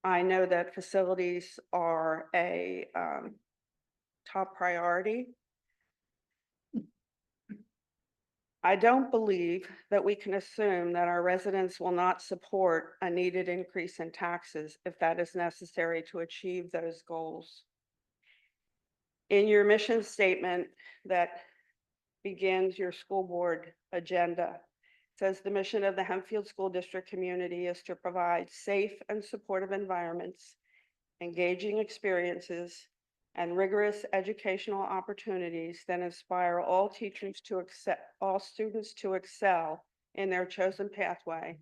I know that facilities are a top priority. I don't believe that we can assume that our residents will not support a needed increase in taxes if that is necessary to achieve those goals. In your mission statement that begins your school board agenda, it says the mission of the Hempfield School District community is to provide safe and supportive environments, engaging experiences, and rigorous educational opportunities that inspire all teachers to all students to excel in their chosen pathway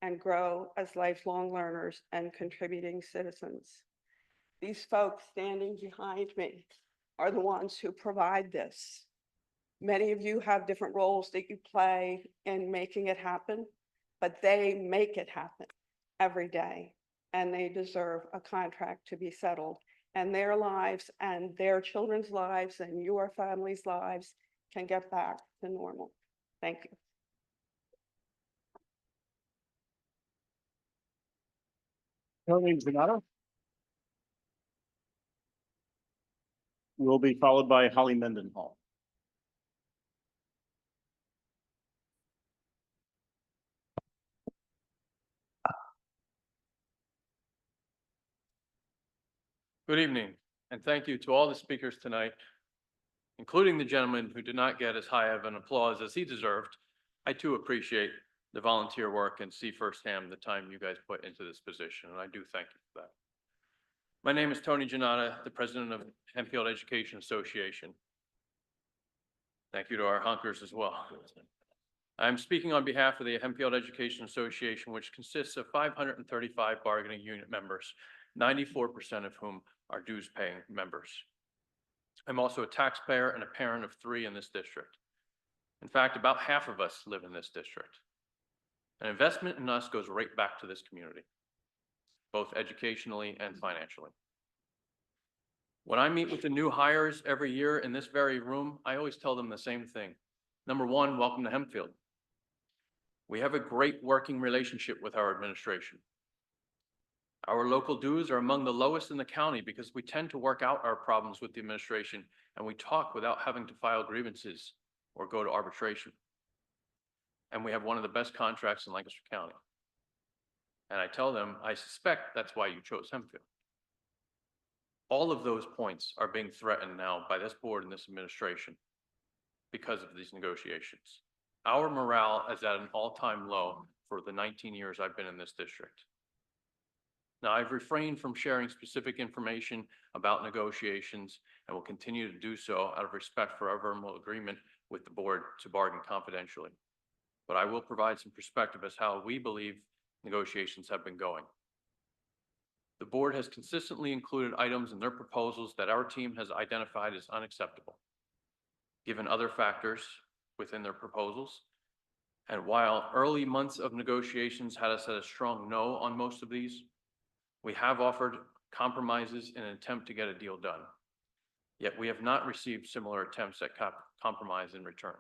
and grow as lifelong learners and contributing citizens. These folks standing behind me are the ones who provide this. Many of you have different roles that you play in making it happen, but they make it happen every day, and they deserve a contract to be settled. And their lives and their children's lives and your family's lives can get back to normal. Thank you. Tony Jannotta will be followed by Holly Mendenhall. Good evening, and thank you to all the speakers tonight, including the gentleman who did not get as high of an applause as he deserved. I too appreciate the volunteer work and see firsthand the time you guys put into this position, and I do thank you for that. My name is Tony Jannotta, the president of Hempfield Education Association. Thank you to our honkers as well. I'm speaking on behalf of the Hempfield Education Association, which consists of 535 bargaining unit members, 94% of whom are dues-paying members. I'm also a taxpayer and a parent of 3 in this district. In fact, about half of us live in this district. An investment in us goes right back to this community, both educationally and financially. When I meet with the new hires every year in this very room, I always tell them the same thing. Number one, welcome to Hempfield. We have a great working relationship with our administration. Our local dues are among the lowest in the county because we tend to work out our problems with the administration and we talk without having to file grievances or go to arbitration. And we have one of the best contracts in Lancaster County. And I tell them, I suspect that's why you chose Hempfield. All of those points are being threatened now by this board and this administration because of these negotiations. Our morale is at an all-time low for the 19 years I've been in this district. Now, I've refrained from sharing specific information about negotiations and will continue to do so out of respect for our verbal agreement with the board to bargain confidentially. But I will provide some perspective as how we believe negotiations have been going. The board has consistently included items in their proposals that our team has identified as unacceptable, given other factors within their proposals. And while early months of negotiations had us at a strong no on most of these, we have offered compromises in an attempt to get a deal done. Yet we have not received similar attempts at compromise in return.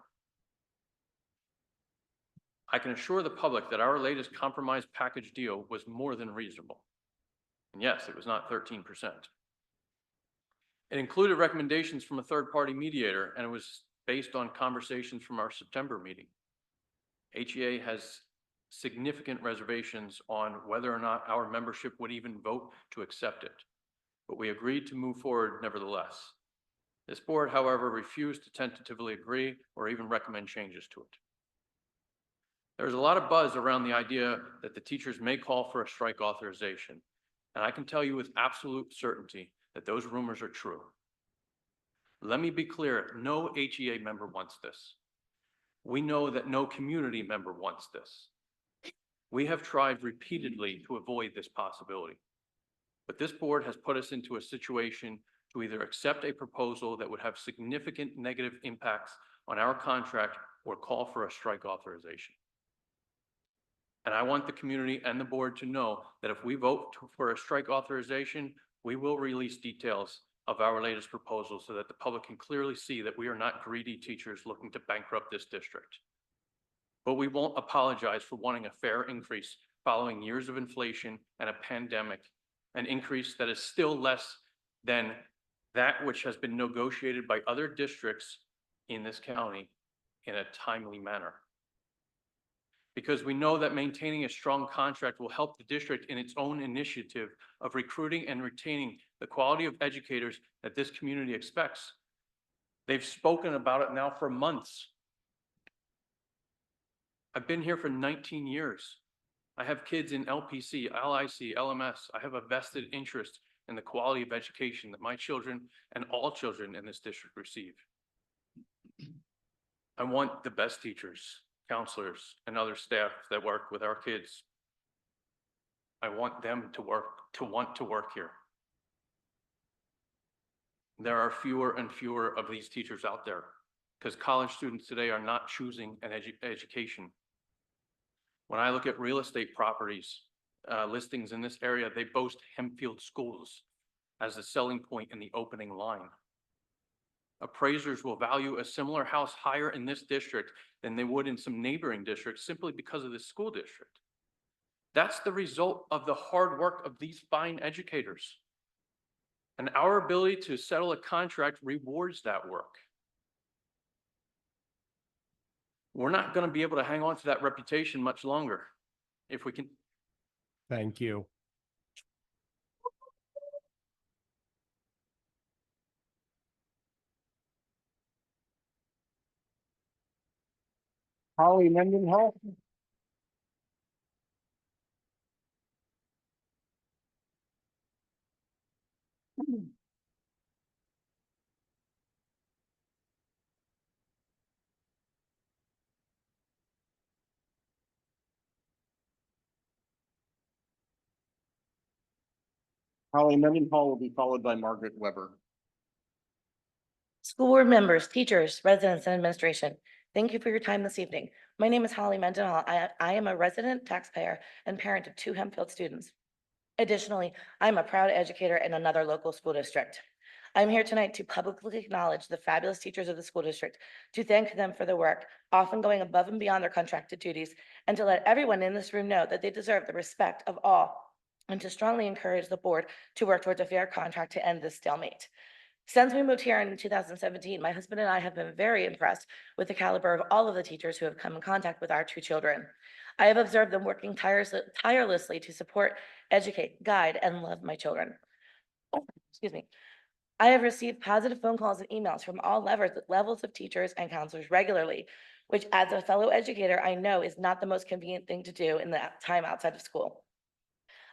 I can assure the public that our latest compromise package deal was more than reasonable. And yes, it was not 13%. It included recommendations from a third-party mediator, and it was based on conversations from our September meeting. HEA has significant reservations on whether or not our membership would even vote to accept it, but we agreed to move forward nevertheless. This board, however, refused to tentatively agree or even recommend changes to it. There's a lot of buzz around the idea that the teachers may call for a strike authorization, and I can tell you with absolute certainty that those rumors are true. Let me be clear, no HEA member wants this. We know that no community member wants this. We have tried repeatedly to avoid this possibility, but this board has put us into a situation to either accept a proposal that would have significant negative impacts on our contract or call for a strike authorization. And I want the community and the board to know that if we vote for a strike authorization, we will release details of our latest proposal so that the public can clearly see that we are not greedy teachers looking to bankrupt this district. But we won't apologize for wanting a fair increase following years of inflation and a pandemic, an increase that is still less than that which has been negotiated by other districts in this county in a timely manner. Because we know that maintaining a strong contract will help the district in its own initiative of recruiting and retaining the quality of educators that this community expects. They've spoken about it now for months. I've been here for 19 years. I have kids in LPC, LIC, LMS. I have a vested interest in the quality of education that my children and all children in this district receive. I want the best teachers, counselors, and other staff that work with our kids. I want them to want to work here. There are fewer and fewer of these teachers out there because college students today are not choosing an education. When I look at real estate properties, listings in this area, they boast Hempfield schools as the selling point in the opening line. Appraisers will value a similar house higher in this district than they would in some neighboring districts simply because of this school district. That's the result of the hard work of these fine educators. And our ability to settle a contract rewards that work. We're not going to be able to hang on to that reputation much longer if we can. Thank you. Holly Mendenhall. Holly Mendenhall will be followed by Margaret Weber. School board members, teachers, residents, and administration, thank you for your time this evening. My name is Holly Mendenhall. I am a resident taxpayer and parent of 2 Hempfield students. Additionally, I'm a proud educator in another local school district. I'm here tonight to publicly acknowledge the fabulous teachers of the school district, to thank them for their work, often going above and beyond their contracted duties, and to let everyone in this room know that they deserve the respect of all, and to strongly encourage the board to work towards a fair contract to end this stalemate. Since we moved here in 2017, my husband and I have been very impressed with the caliber of all of the teachers who have come in contact with our 2 children. I have observed them working tirelessly to support, educate, guide, and love my children. Excuse me. I have received positive phone calls and emails from all levels of teachers and counselors regularly, which as a fellow educator, I know is not the most convenient thing to do in the time outside of school.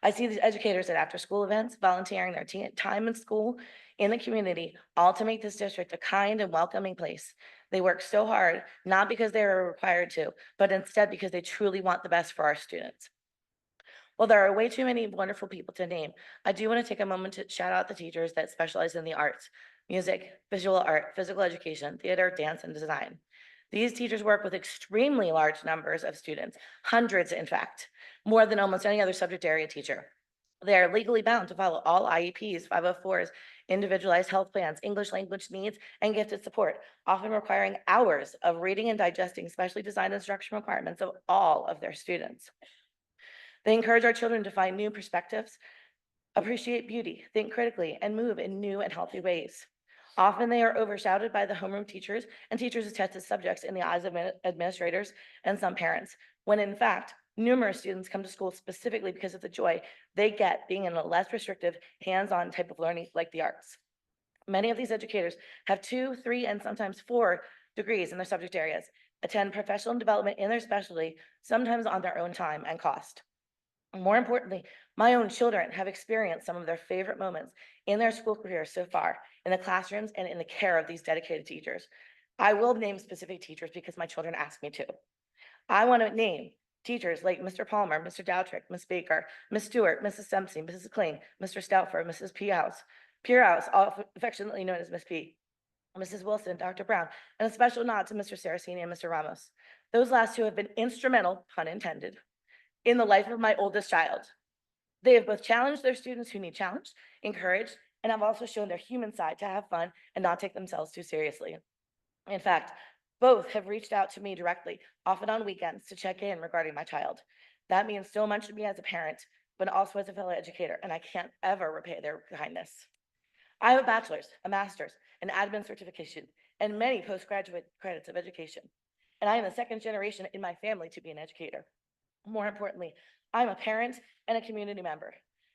I see these educators at after-school events, volunteering their time in school, in the community, all to make this district a kind and welcoming place. They work so hard, not because they are required to, but instead because they truly want the best for our students. While there are way too many wonderful people to name, I do want to take a moment to shout out the teachers that specialize in the arts, music, visual art, physical education, theater, dance, and design. These teachers work with extremely large numbers of students, hundreds in fact, more than almost any other subject area teacher. They are legally bound to follow all IEPs, 504s, individualized health plans, English language needs, and gifted support, often requiring hours of reading and digesting specially designed instruction requirements of all of their students. They encourage our children to find new perspectives, appreciate beauty, think critically, and move in new and healthy ways. Often they are overshadowed by the homeroom teachers and teachers as tested subjects in the eyes of administrators and some parents, when in fact, numerous students come to school specifically because of the joy they get being in a less restrictive, hands-on type of learning like the arts. Many of these educators have 2, 3, and sometimes 4 degrees in their subject areas, attend professional development in their specialty, sometimes on their own time and cost. More importantly, my own children have experienced some of their favorite moments in their school career so far in the classrooms and in the care of these dedicated teachers. I will name specific teachers because my children asked me to. I want to name teachers like Mr. Palmer, Mr. Dowtrick, Ms. Baker, Ms. Stewart, Mrs. Dempsey, Mrs. Kling, Mr. Stoutford, Mrs. Pierhouse, affectionately known as Ms. P, Mrs. Wilson, Dr. Brown, and a special nod to Mr. Saraceni and Mr. Ramos. Those last 2 have been instrumental, pun intended, in the life of my oldest child. They have both challenged their students who need challenged, encouraged, and have also shown their human side to have fun and not take themselves too seriously. In fact, both have reached out to me directly, often on weekends, to check in regarding my child. That means so much to me as a parent, but also as a fellow educator, and I can't ever repay their kindness. I have a bachelor's, a master's, an admin certification, and many postgraduate credits of education. And I am the second generation in my family to be an educator. More importantly, I'm a parent and a community member.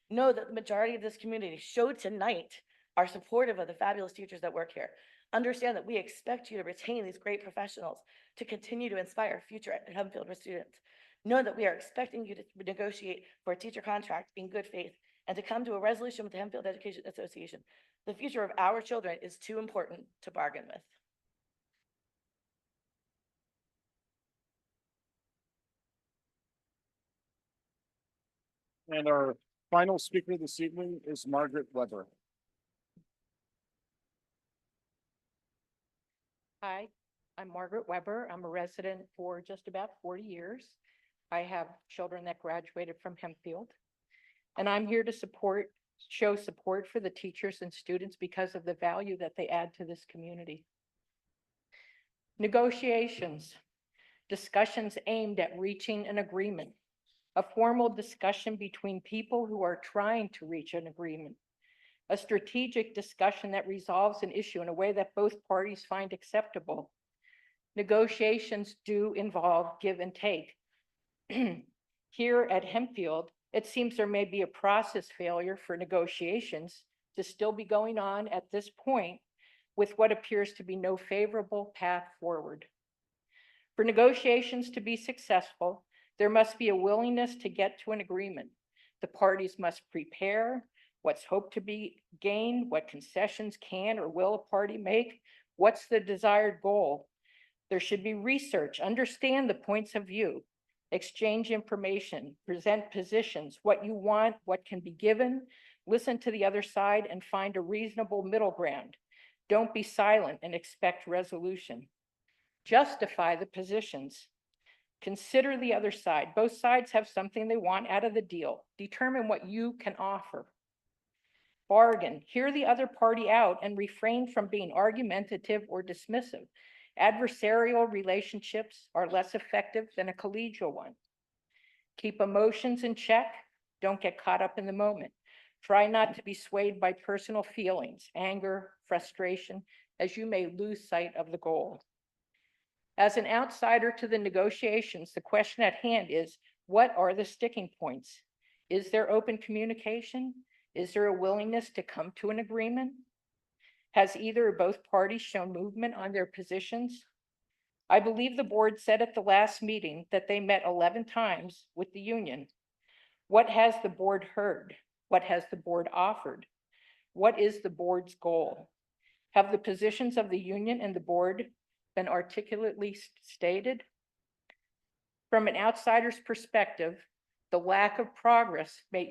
Know that the majority of this community showed tonight are supportive of the fabulous teachers that work here. Understand that we expect you to retain these great professionals to continue to inspire future Hempfield students. Know that we are expecting you to negotiate for a teacher contract in good faith and to come to a resolution with the Hempfield Education Association. The future of our children is too important to bargain with. And our final speaker this evening is Margaret Weber. Hi, I'm Margaret Weber. I'm a resident for just about 40 years. I have children that graduated from Hempfield. And I'm here to show support for the teachers and students because of the value that they add to this community. Negotiations, discussions aimed at reaching an agreement, a formal discussion between people who are trying to reach an agreement, a strategic discussion that resolves an issue in a way that both parties find acceptable. Negotiations do involve give and take. Here at Hempfield, it seems there may be a process failure for negotiations to still be going on at this point with what appears to be no favorable path forward. For negotiations to be successful, there must be a willingness to get to an agreement. The parties must prepare what's hoped to be gained, what concessions can or will a party make, what's the desired goal. There should be research, understand the points of view, exchange information, present positions, what you want, what can be given, listen to the other side and find a reasonable middle ground. Don't be silent and expect resolution. Justify the positions. Consider the other side. Both sides have something they want out of the deal. Determine what you can offer. Bargain. Hear the other party out and refrain from being argumentative or dismissive. Adversarial relationships are less effective than a collegial one. Keep emotions in check. Don't get caught up in the moment. Try not to be swayed by personal feelings, anger, frustration, as you may lose sight of the goal. As an outsider to the negotiations, the question at hand is, what are the sticking points? Is there open communication? Is there a willingness to come to an agreement? Has either or both parties shown movement on their positions? I believe the board said at the last meeting that they met 11 times with the union. What has the board heard? What has the board offered? What is the board's goal? Have the positions of the union and the board been articulately stated? From an outsider's perspective, the lack of progress may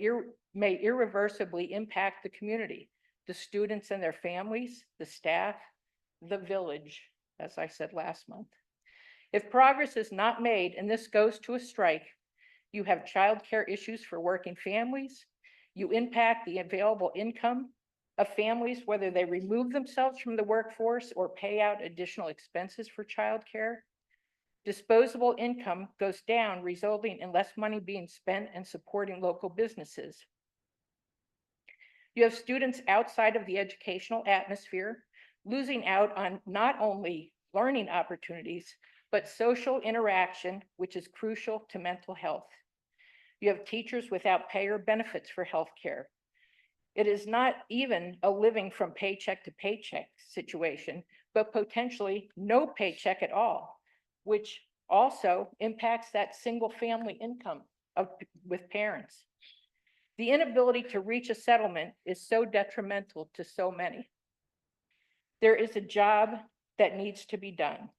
irreversibly impact the community, the students and their families, the staff, the village, as I said last month. If progress is not made and this goes to a strike, you have childcare issues for working families, you impact the available income of families, whether they remove themselves from the workforce or pay out additional expenses for childcare. Disposable income goes down, resulting in less money being spent and supporting local businesses. You have students outside of the educational atmosphere losing out on not only learning opportunities, but social interaction, which is crucial to mental health. You have teachers without pay or benefits for healthcare. It is not even a living from paycheck to paycheck situation, but potentially no paycheck at all, which also impacts that single family income with parents. The inability to reach a settlement is so detrimental to so many. There is a job that needs to be done.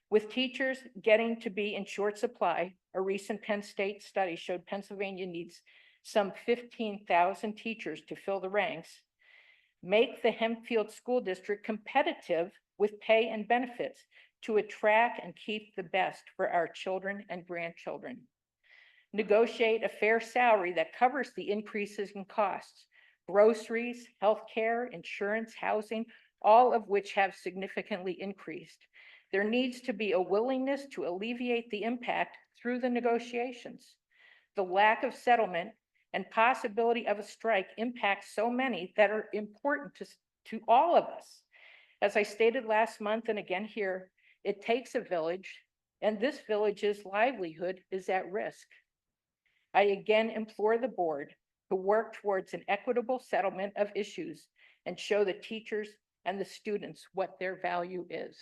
With teachers getting to be in short supply, a recent Penn State study showed Pennsylvania needs some 15,000 teachers to fill the ranks. Make the Hempfield School District competitive with pay and benefits to attract and keep the best for our children and grandchildren. negotiate a fair salary that covers the increases in costs, groceries, healthcare, insurance, housing, all of which have significantly increased. There needs to be a willingness to alleviate the impact through the negotiations. The lack of settlement and possibility of a strike impacts so many that are important to all of us. As I stated last month and again here, it takes a village, and this village's livelihood is at risk. I again implore the board to work towards an equitable settlement of issues and show the teachers and the students what their value is.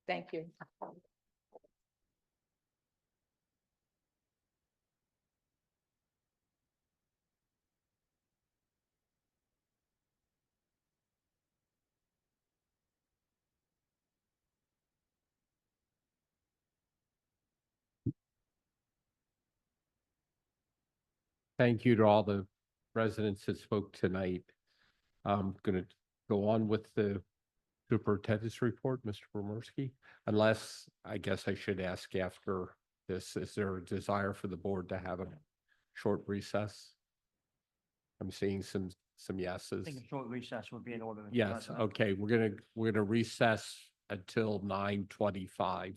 Thank you. Thank you to all the residents that spoke tonight. I'm going to go on with the superintendent's report, Mr. Pomorski, unless I guess I should ask after this, is there a desire for the board to have a short recess? I'm seeing some I yeses. think a short recess would be in order. Mr. Yes, President. okay, we're gonna recess until 9:25.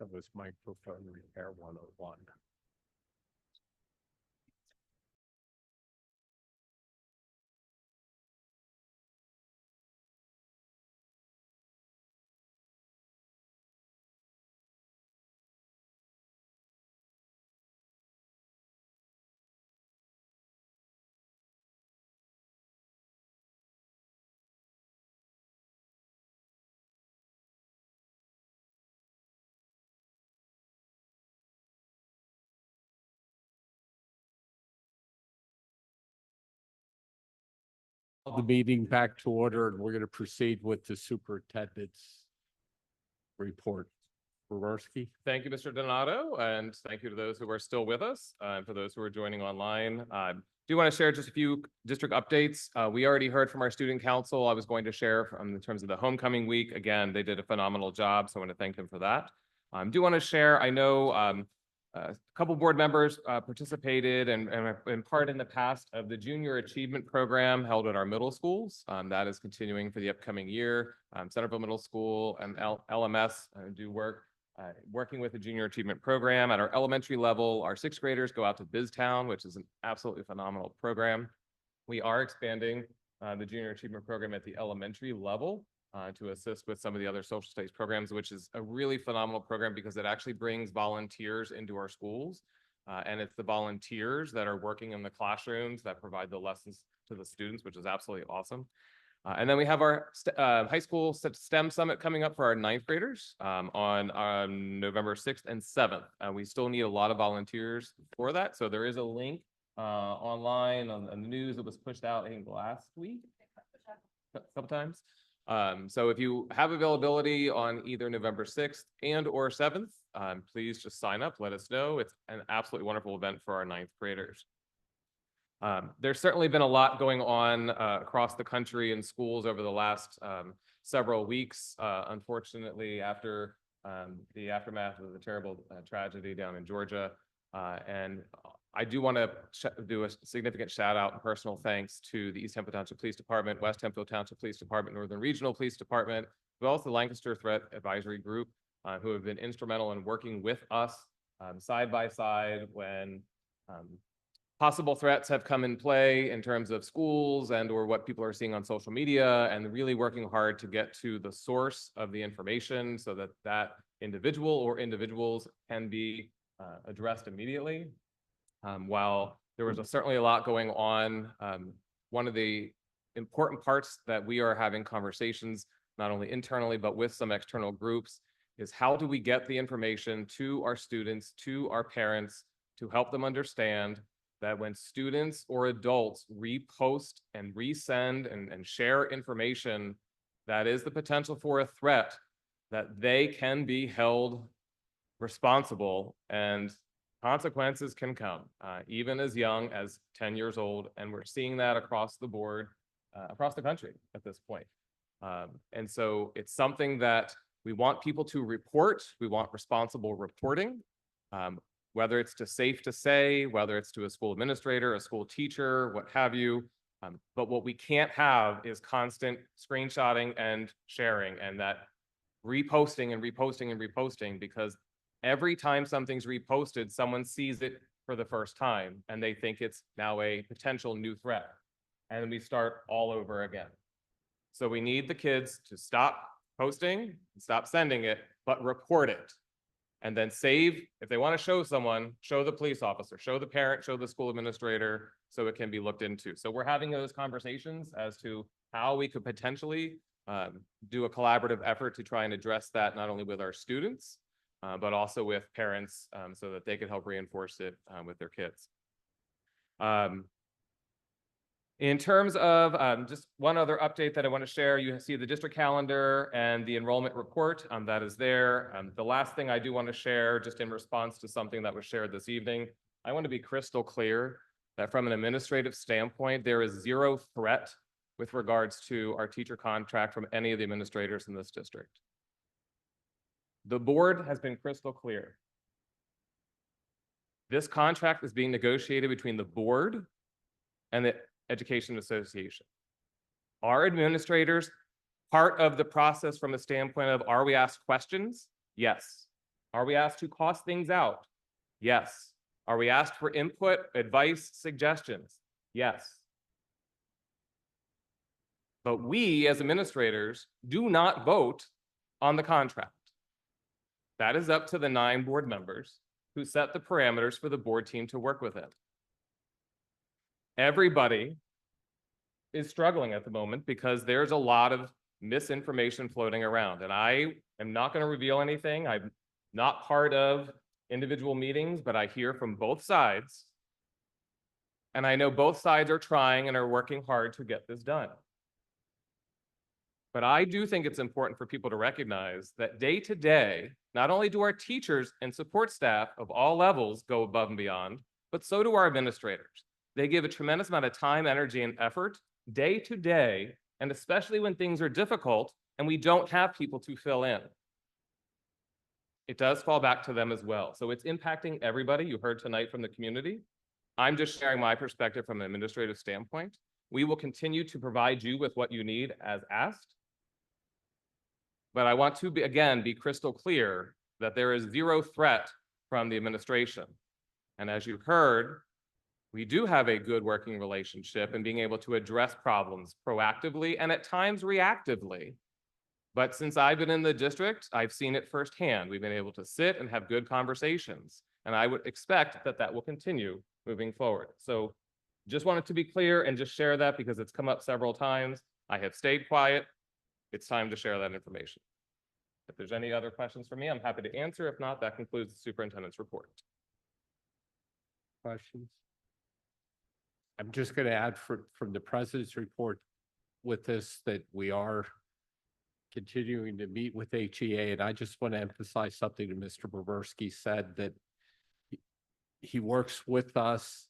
That was microphone repair 101. The meeting back to order, and we're going to proceed with the superintendent's report. Borowski. Thank you, Mr. Donato, and thank you to those who are still with us, and for those who are joining online. Do want to share just a few district updates. We already heard from our student council. I was going to share in terms of the homecoming week. Again, they did a phenomenal job, so I want to thank them for that. Do want to share, I know a couple board members participated and have been part in the past of the Junior Achievement Program held at our middle schools. That is continuing for the upcoming year. Centerville Middle School and LMS do work. Working with the Junior Achievement Program at our elementary level, our sixth graders go out to BizTown, which is an absolutely phenomenal program. We are expanding the Junior Achievement Program at the elementary level. to assist with some of the other social studies programs, which is a really phenomenal program because it actually brings volunteers into our schools. And it's the volunteers that are working in the classrooms that provide the lessons to the students, which is absolutely awesome. And then we have our high school STEM summit coming up for our 9th graders on November 6th and 7th. We still need a lot of volunteers for that. So there is a link online on the news that was pushed out, I think, last week, a couple times. So if you have availability on either November 6th and or 7th, please just sign up, let us know. It's an absolutely wonderful event for our 9th graders. There's certainly been a lot going on across the country in schools over the last several weeks. Unfortunately, after the aftermath of the terrible tragedy down in Georgia. And I do want to do a significant shout out and personal thanks to the East Hemphill Township Police Department, West Hemphill Township Police Department, Northern Regional Police Department, as well as the Lancaster Threat Advisory Group, who have been instrumental in working with us side by side when possible threats have come in play in terms of schools and or what people are seeing on social media, and really working hard to get to the source of the information so that that individual or individuals can be addressed immediately. While there was certainly a lot going on, one of the important parts that we are having conversations, not only internally, but with some external groups, is how do we get the information to our students, to our parents, to help them understand that when students or adults repost and resend and share information that is the potential for a threat, that they can be held responsible and consequences can come, even as young as 10 years old. And we're seeing that across the board, across the country at this point. And so it's something that we want people to report. We want responsible reporting. Whether it's to safe to say, whether it's to a school administrator, a school teacher, what have you. But what we can't have is constant screenshotting and sharing and that reposting and reposting and reposting, because every time something's reposted, someone sees it for the first time and they think it's now a potential new threat. And we start all over again. So we need the kids to stop posting, stop sending it, but report it. And then save, if they want to show someone, show the police officer, show the parent, show the school administrator, so it can be looked into. So we're having those conversations as to how we could potentially do a collaborative effort to try and address that, not only with our students, but also with parents, so that they can help reinforce it with their kids. In terms of just one other update that I want to share, you see the district calendar and the enrollment report that is there. The last thing I do want to share, just in response to something that was shared this evening, I want to be crystal clear that from an administrative standpoint, there is zero threat with regards to our teacher contract from any of the administrators in this district. The board has been crystal clear. This contract is being negotiated between the board and the Education Association. Our administrators, part of the process from a standpoint of, are we asked questions? Yes. Are we asked to cost things out? Yes. Are we asked for input, advice, suggestions? Yes. But we as administrators do not vote on the contract. That is up to the 9 board members who set the parameters for the board team to work within. Everybody is struggling at the moment because there's a lot of misinformation floating around. And I am not going to reveal anything. I'm not part of individual meetings, but I hear from both sides. And I know both sides are trying and are working hard to get this done. But I do think it's important for people to recognize that day to day, not only do our teachers and support staff of all levels go above and beyond, but so do our administrators. They give a tremendous amount of time, energy, and effort day to day, and especially when things are difficult and we don't have people to fill in. It does fall back to them as well. So it's impacting everybody. You heard tonight from the community. I'm just sharing my perspective from an administrative standpoint. We will continue to provide you with what you need as asked. But I want to, again, be crystal clear that there is zero threat from the administration. And as you heard, we do have a good working relationship in being able to address problems proactively and at times reactively But since I've been in the district, I've seen it firsthand. We've been able to sit and have good conversations. And I would expect that that will continue moving forward. So just wanted to be clear and just share that because it's come up several times. I have stayed quiet. It's time to share that information. If there's any other questions for me, I'm happy to answer. If not, that concludes the superintendent's report. Questions? I'm just going to add from the president's report with this that we are continuing to meet with HEA, and I just want to emphasize something that Mr. Boberski said, that he works with us,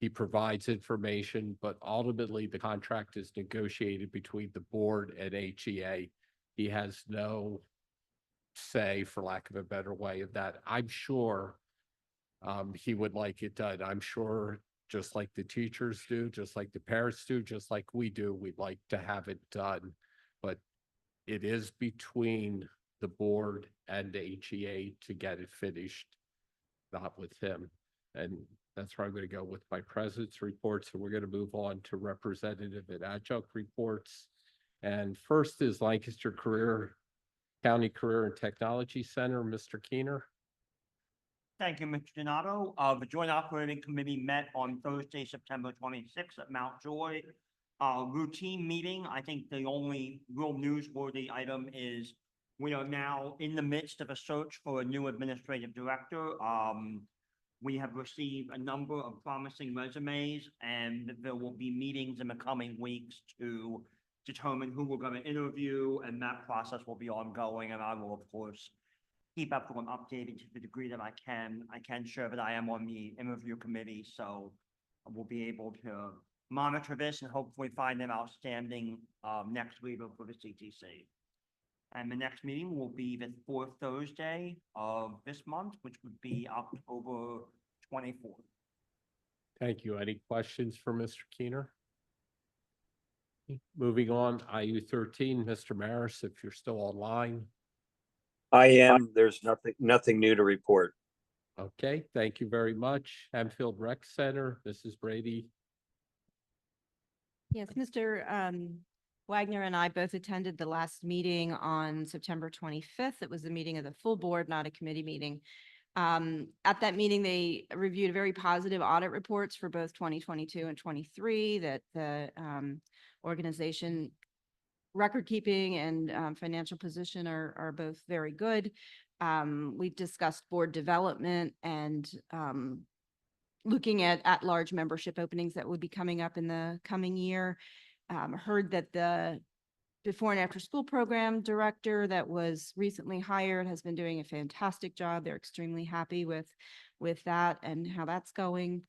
he provides information, but ultimately the contract is negotiated between the board and HEA. He has no say, for lack of a better way, of that. I'm sure he would like it done. I'm sure, just like the teachers do, just like the parents do, just like we do, we'd like to have it done. But it is between the board and HEA to get it finished, not with him. And that's where I'm going to go with my president's reports. And we're going to move on to representative and adjunct reports. And first is Lancaster County Career and Technology Center, Mr. Keener. Thank you, Mr. Donato. The Joint Operating Committee met on Thursday, September 26th at Mount Joy. Routine meeting. I think the only real newsworthy item is we are now in the midst of a search for a new administrative director. We have received a number of promising resumes, and there will be meetings in the coming weeks to determine who we're going to interview, and that process will be ongoing, and I will, of course, keep everyone updated to the degree that I can. I can share that I am on the interview committee, so we'll be able to monitor this and hopefully find an outstanding next leader for the CTC. And the next meeting will be the fourth Thursday of this month, which would be October 24th. Thank you. Any questions for Mr. Keener? Moving on, IU 13, Mr. Maris, if you're still online. I am. There's nothing new to report. Okay, thank you very much. Hempfield Rec Center, Mrs. Brady. Yes, Mr. Wagner and I both attended the last meeting on September 25th. It was a meeting of the full board, not a committee meeting. At that meeting, they reviewed very positive audit reports for both 2022 and 23, that the organization record keeping and financial position are both very good. We discussed board development and looking at large membership openings that would be coming up in the coming year. Heard that the before and after school program director that was recently hired has been doing a fantastic job. They're extremely happy with that and how that's going.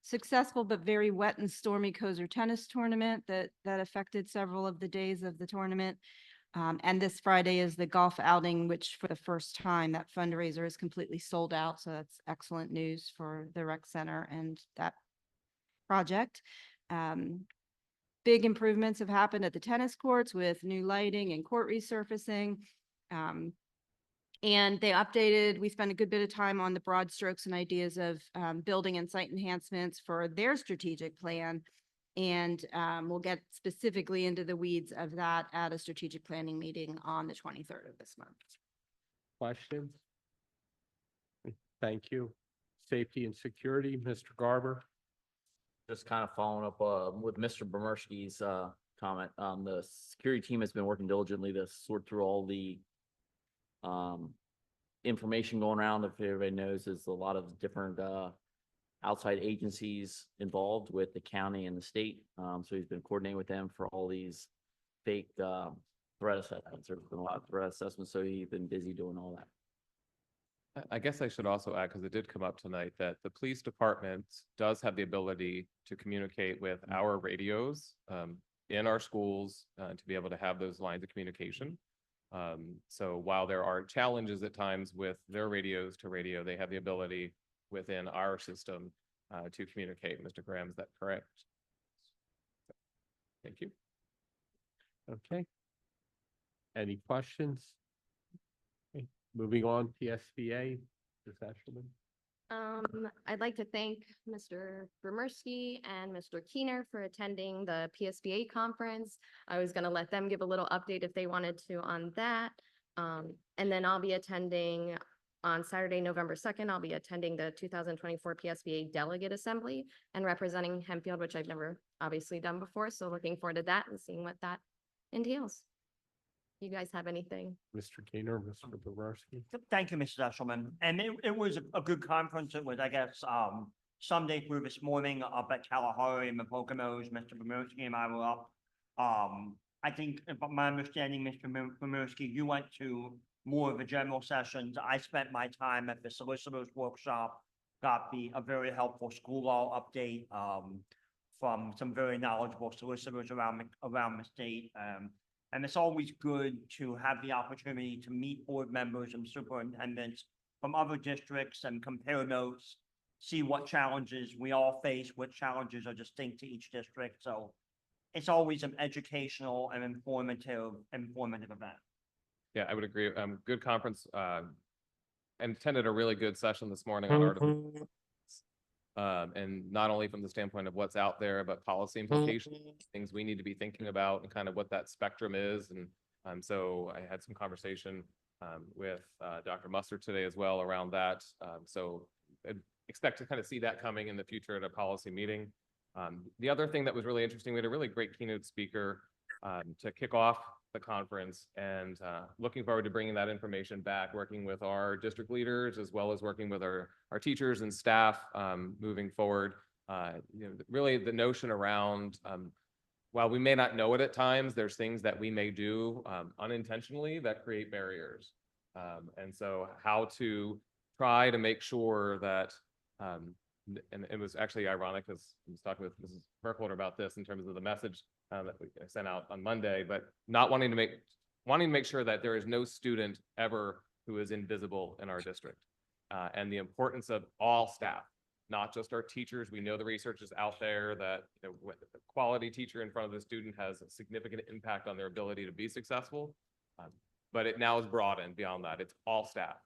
Successful but very wet and stormy Kozer tennis tournament that affected several of the days of the tournament. And this Friday is the golf outing, which for the first time that fundraiser is completely sold out. So that's excellent news for the rec center and that project. Big improvements have happened at the tennis courts with new lighting and court resurfacing. And they updated, we spent a good bit of time on the broad strokes and ideas of building and site enhancements for their strategic plan. And we'll get specifically into the weeds of that at a strategic planning meeting on the 23rd of this month. Questions? Thank you. Safety and security, Mr. Garber. Just kind of following up with Mr. Bomerski's comment. The security team has been working diligently to sort through all the information going around. If everybody knows, there's a lot of different outside agencies involved with the county and the state. So he's been coordinating with them for all these fake threat assessments. There's been a lot of threat assessments, so he's been busy doing all that. I guess I should also add, because it did come up tonight, that the police department does have the ability to communicate with our radios in our schools to be able to have those lines of communication. So while there are challenges at times with their radios to radio, they have the ability within our system to communicate. Mr. Graham, is that correct? Thank you. Okay. Any questions? Okay. Moving on, PSBA, Ms. Eshelman. I'd like to thank Mr. Bremersky and Mr. Keener for attending the PSBA conference. I was gonna let them give a little update if they wanted to on that. And then I'll be attending on Saturday, November 2nd, I'll be attending the 2024 PSBA Delegate Assembly and representing Hempfield, which I've never obviously done before. So looking forward to that and seeing what that entails. You guys have anything? Mr. Keener, Mr. Borarsky. Thank you, Mrs. Eshelman. And it was a good conference. It was, I guess, Sunday through this morning up at Kalahari and the Poconos. Mr. Bremersky and I were up. I think, if my understanding, Mr. Bremersky, you went to more of the general sessions. I spent my time at the solicitors workshop, got a very helpful school law update, from some very knowledgeable solicitors around the state. And it's always good to have the opportunity to meet board members and superintendents from other districts and compare notes, see what challenges we all face, what challenges are distinct to each district. So it's always an educational and informative event. Yeah, I would agree. Good conference, and attended a really good session this morning on artificial. And not only from the standpoint of what's out there, but policy implications, things we need to be thinking about and kind of what that spectrum is. And so I had some conversation with Dr. Mustard today as well around that. So I'd expect to kind of see that coming in the future at a policy meeting. The other thing that was really interesting, we had a really great keynote speaker to kick off the conference, and looking forward to bringing that information back, working with our district leaders as well as working with our teachers and staff moving forward. Really the notion around, while we may not know it at times, there's things that we may do unintentionally that create barriers. And so how to try to make sure that, and it was actually ironic because I was talking with Mrs. Burkholder about this in terms of the message that we sent out on Monday, but not wanting to make sure that there is no student ever who is invisible in our district, and the importance of all staff, not just our teachers. We know the research is out there that the quality teacher in front of the student has a significant impact on their ability to be successful, but it now is broadened beyond that. It's all staff,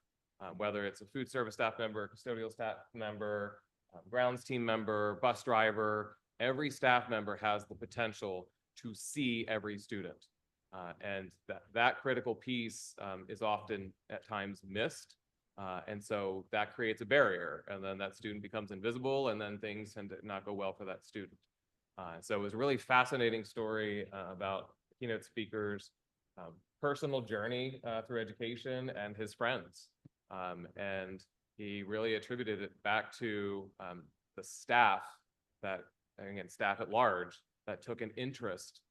whether it's a food service staff member, custodial staff member, grounds team member, bus driver. Every staff member has the potential to see every student. And that critical piece is often at times missed. And so that creates a barrier, and then that student becomes invisible, and then things tend to not go well for that student. So it was a really fascinating story about keynote speakers' personal journey through education and his friends. And he really attributed it back to the staff that, and again, staff at large, that took an interest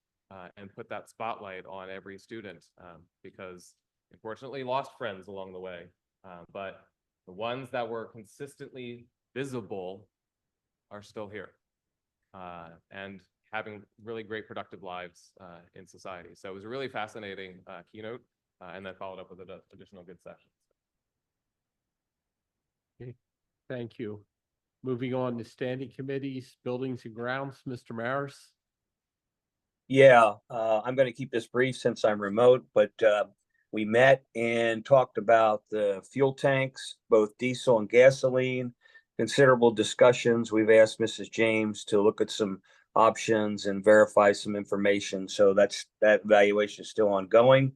and put that spotlight on every student, because unfortunately lost friends along the way. But the ones that were consistently visible are still here and having really great productive lives in society. So it was a really fascinating keynote, and then followed up with additional good sessions. Okay, thank you. Moving on to standing committees, buildings and grounds, Mr. Maris. Yeah, I'm going to keep this brief since I'm remote, but we met and talked about the fuel tanks, both diesel and gasoline, considerable discussions. We've asked Mrs. James to look at some options and verify some information. So that evaluation is still ongoing.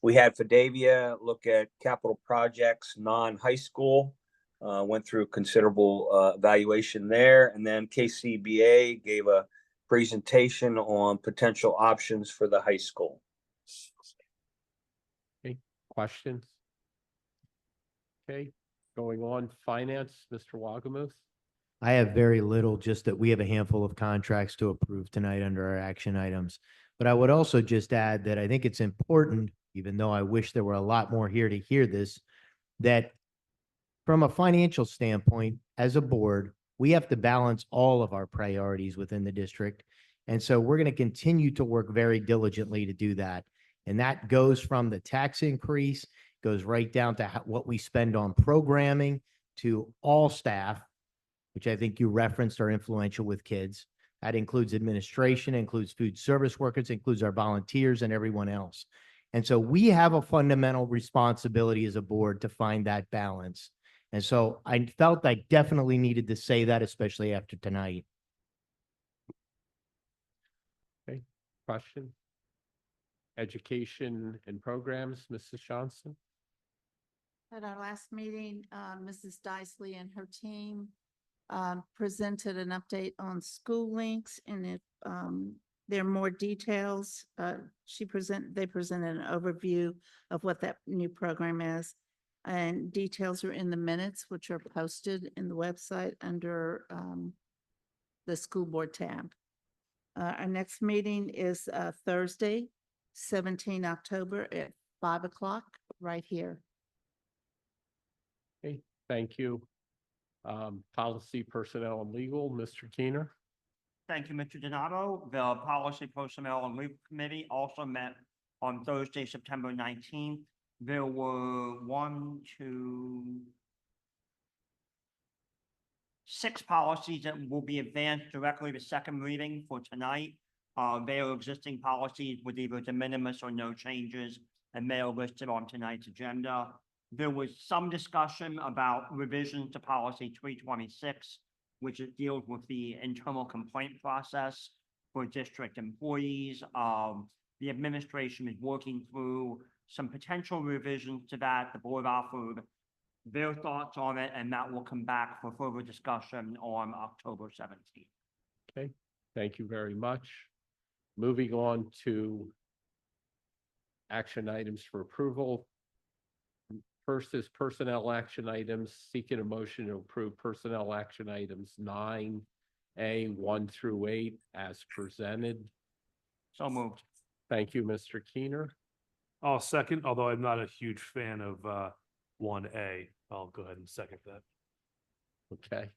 We had Fidavia look at capital projects, non-high school. Went through considerable evaluation there. And then KCBA gave a presentation on potential options for the high school. Okay, questions? Okay, going on, finance, Mr. Wagamuth. I have very little, just that we have a handful of contracts to approve tonight under our action items. But I would also just add that I think it's important, even though I wish there were a lot more here to hear this, that from a financial standpoint, as a board, we have to balance all of our priorities within the district. And so we're going to continue to work very diligently to do that. And that goes from the tax increase, goes right down to what we spend on programming, to all staff, which I think you referenced are influential with kids. That includes administration, includes food service workers, includes our volunteers and everyone else. And so we have a fundamental responsibility as a board to find that balance. And so I felt I definitely needed to say that, especially after tonight. Okay, question? Education and programs, Mrs. Johnson? At our last meeting, Mrs. Dicely and her team presented an update on school links, and if there are more details, they presented an overview of what that new program is. And details are in the minutes, which are posted in the website under the school board tab. Our next meeting is Thursday, 17 October at 5 o'clock, right here. Okay, thank you. Policy, personnel, and legal, Mr. Keener. Thank you, Mr. Donato. The Policy, Personnel, and Legal Committee also met on Thursday, September 19th. There were 6 policies that will be advanced directly to second reading for tonight. They are existing policies with either de minimis or no changes, and they are listed on tonight's agenda. There was some discussion about revisions to policy 326, which it deals with the internal complaint process for district employees. The administration is working through some potential revisions to that. The board offered their thoughts on it, and that will come back for further discussion on October 17th. Okay, thank you very much. Moving on to action items for approval. First is personnel action items, seeking a motion to approve personnel action items 9A 1 through 8 as presented. So moved. Thank you, Mr. Keener. I'll second, although I'm not a huge fan of 1A. I'll go ahead and second that. Okay,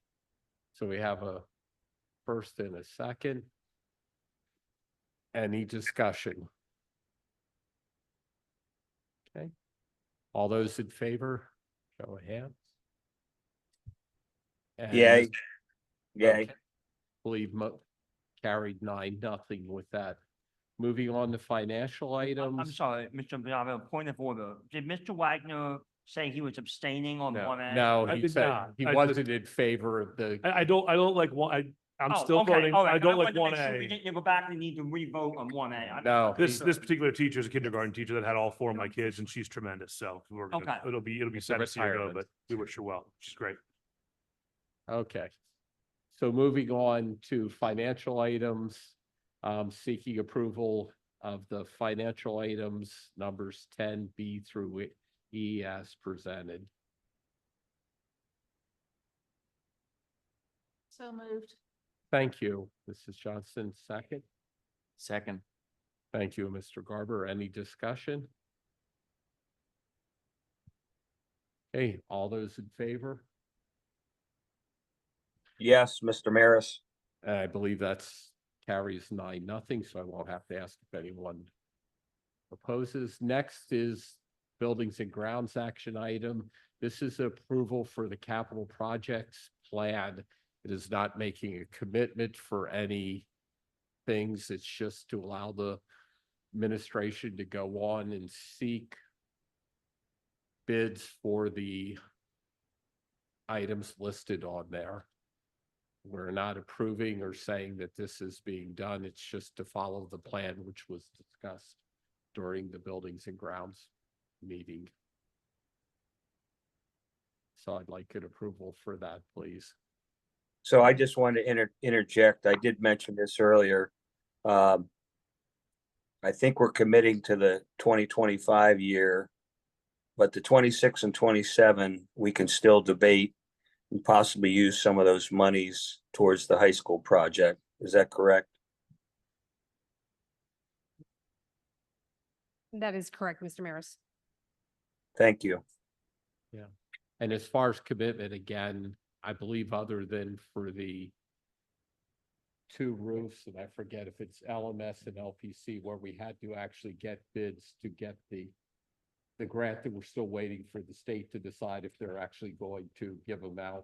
so we have a first and a second. Any discussion? Okay, all those in favor, show of hands. And Yay. Yay. okay, believe carried 9-0 with that. Moving on to financial items. I'm sorry, Mr. Donato, point of order. Did Mr. Wagner say he was abstaining on 1A? No, I he did said not. he I wasn't in favor of the. I don't like one, I'm Oh, still okay, voting, all right. I don't like wanted to make sure 1A. We didn't go back and need to re-vote on 1A. No, This particular teacher is a kindergarten teacher that had all 4 of my kids, and she's tremendous, so Okay. it'll be It's a sad to see her go, retirement. but we wish her well. She's great. Okay. So moving on to financial items, seeking approval of the financial items numbers 10B through E as presented. So moved. Thank you, Mrs. Johnson. Second. Second. Thank you, Mr. Garber. Any discussion? Hey, all those in favor? Yes, Mr. Maris. I believe that's carries 9-0, so I won't have to ask if anyone opposes. Next is buildings and grounds action item. This is approval for the capital projects plan. It is not making a commitment for any things. It's just to allow the administration to go on and seek bids for the items listed on there. We're not approving or saying that this is being done. It's just to follow the plan which was discussed during the buildings and grounds meeting. So I'd like an approval for that, please. So I just wanted to interject. I did mention this earlier. I think we're committing to the 2025 year, but the 26 and 27, we can still debate and possibly use some of those monies towards the high school project. Is that correct? That is correct, Mr. Maris. Thank you. Yeah. And as far as commitment, again, I believe other than for the 2 roofs, and I forget if it's LMS and LPC, where we had to actually get bids to get the grant, that we're still waiting for the state to decide if they're actually going to give them out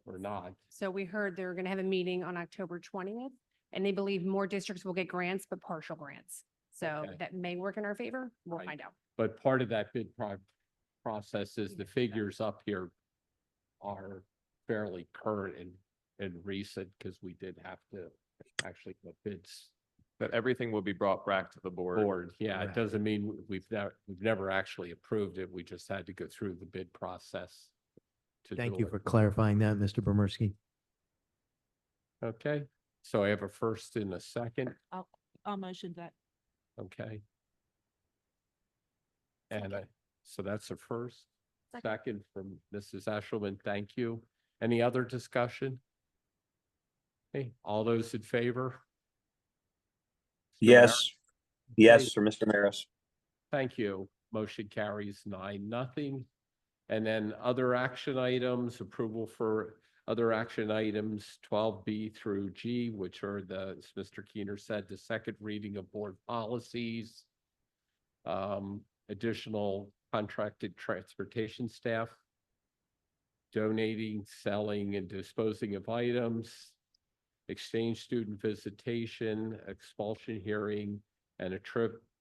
or not. So we heard they're going to have a meeting on October 20th, and they believe more districts will get grants, but partial grants. So Okay. that may work in our favor. We'll Right. find out. But part of that bid process is the figures up here are fairly current and recent because we did have to actually get bids. That everything will be brought back to the board. Yeah, it Correct. doesn't mean we've never actually approved it. We just had to go through the bid process. To Thank do you it. for clarifying that, Mr. Bomerski. Okay, so I have a first and a second, I'll motion that. okay? And so that's a first, second from Mrs. Eshelman, thank you. Any other discussion? Okay, all those in favor? Mr. Yes, Mayor? yes, for Mr. Maris. Thank you. Motion carries 9-0. And then other action items, approval for other action items 12B through G, which are as Mr. Keener said, the second reading of board policies. Additional contracted transportation staff. Donating, selling, and disposing of items. Exchange student visitation, expulsion hearing, and a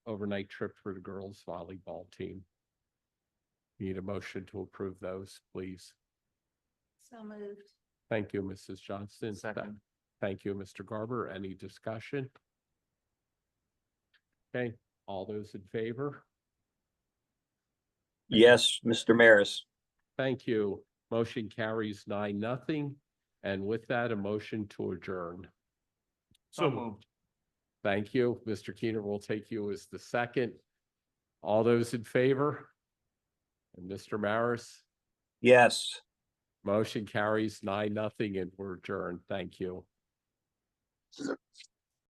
overnight trip for the girls volleyball team. Need a motion to approve those, please. So moved. Thank you, Mrs. Johnston. Second. Thank you, Mr. Garber. Any discussion? Okay, all those in favor? Yes, Mr. Maris. Thank you. Motion carries 9-0. And with that, a motion to adjourn. So moved. Thank you. Mr. Keener will take you as the second. All those in favor? And Mr. Maris? Yes. Motion carries 9-0 and we're adjourned. Thank you.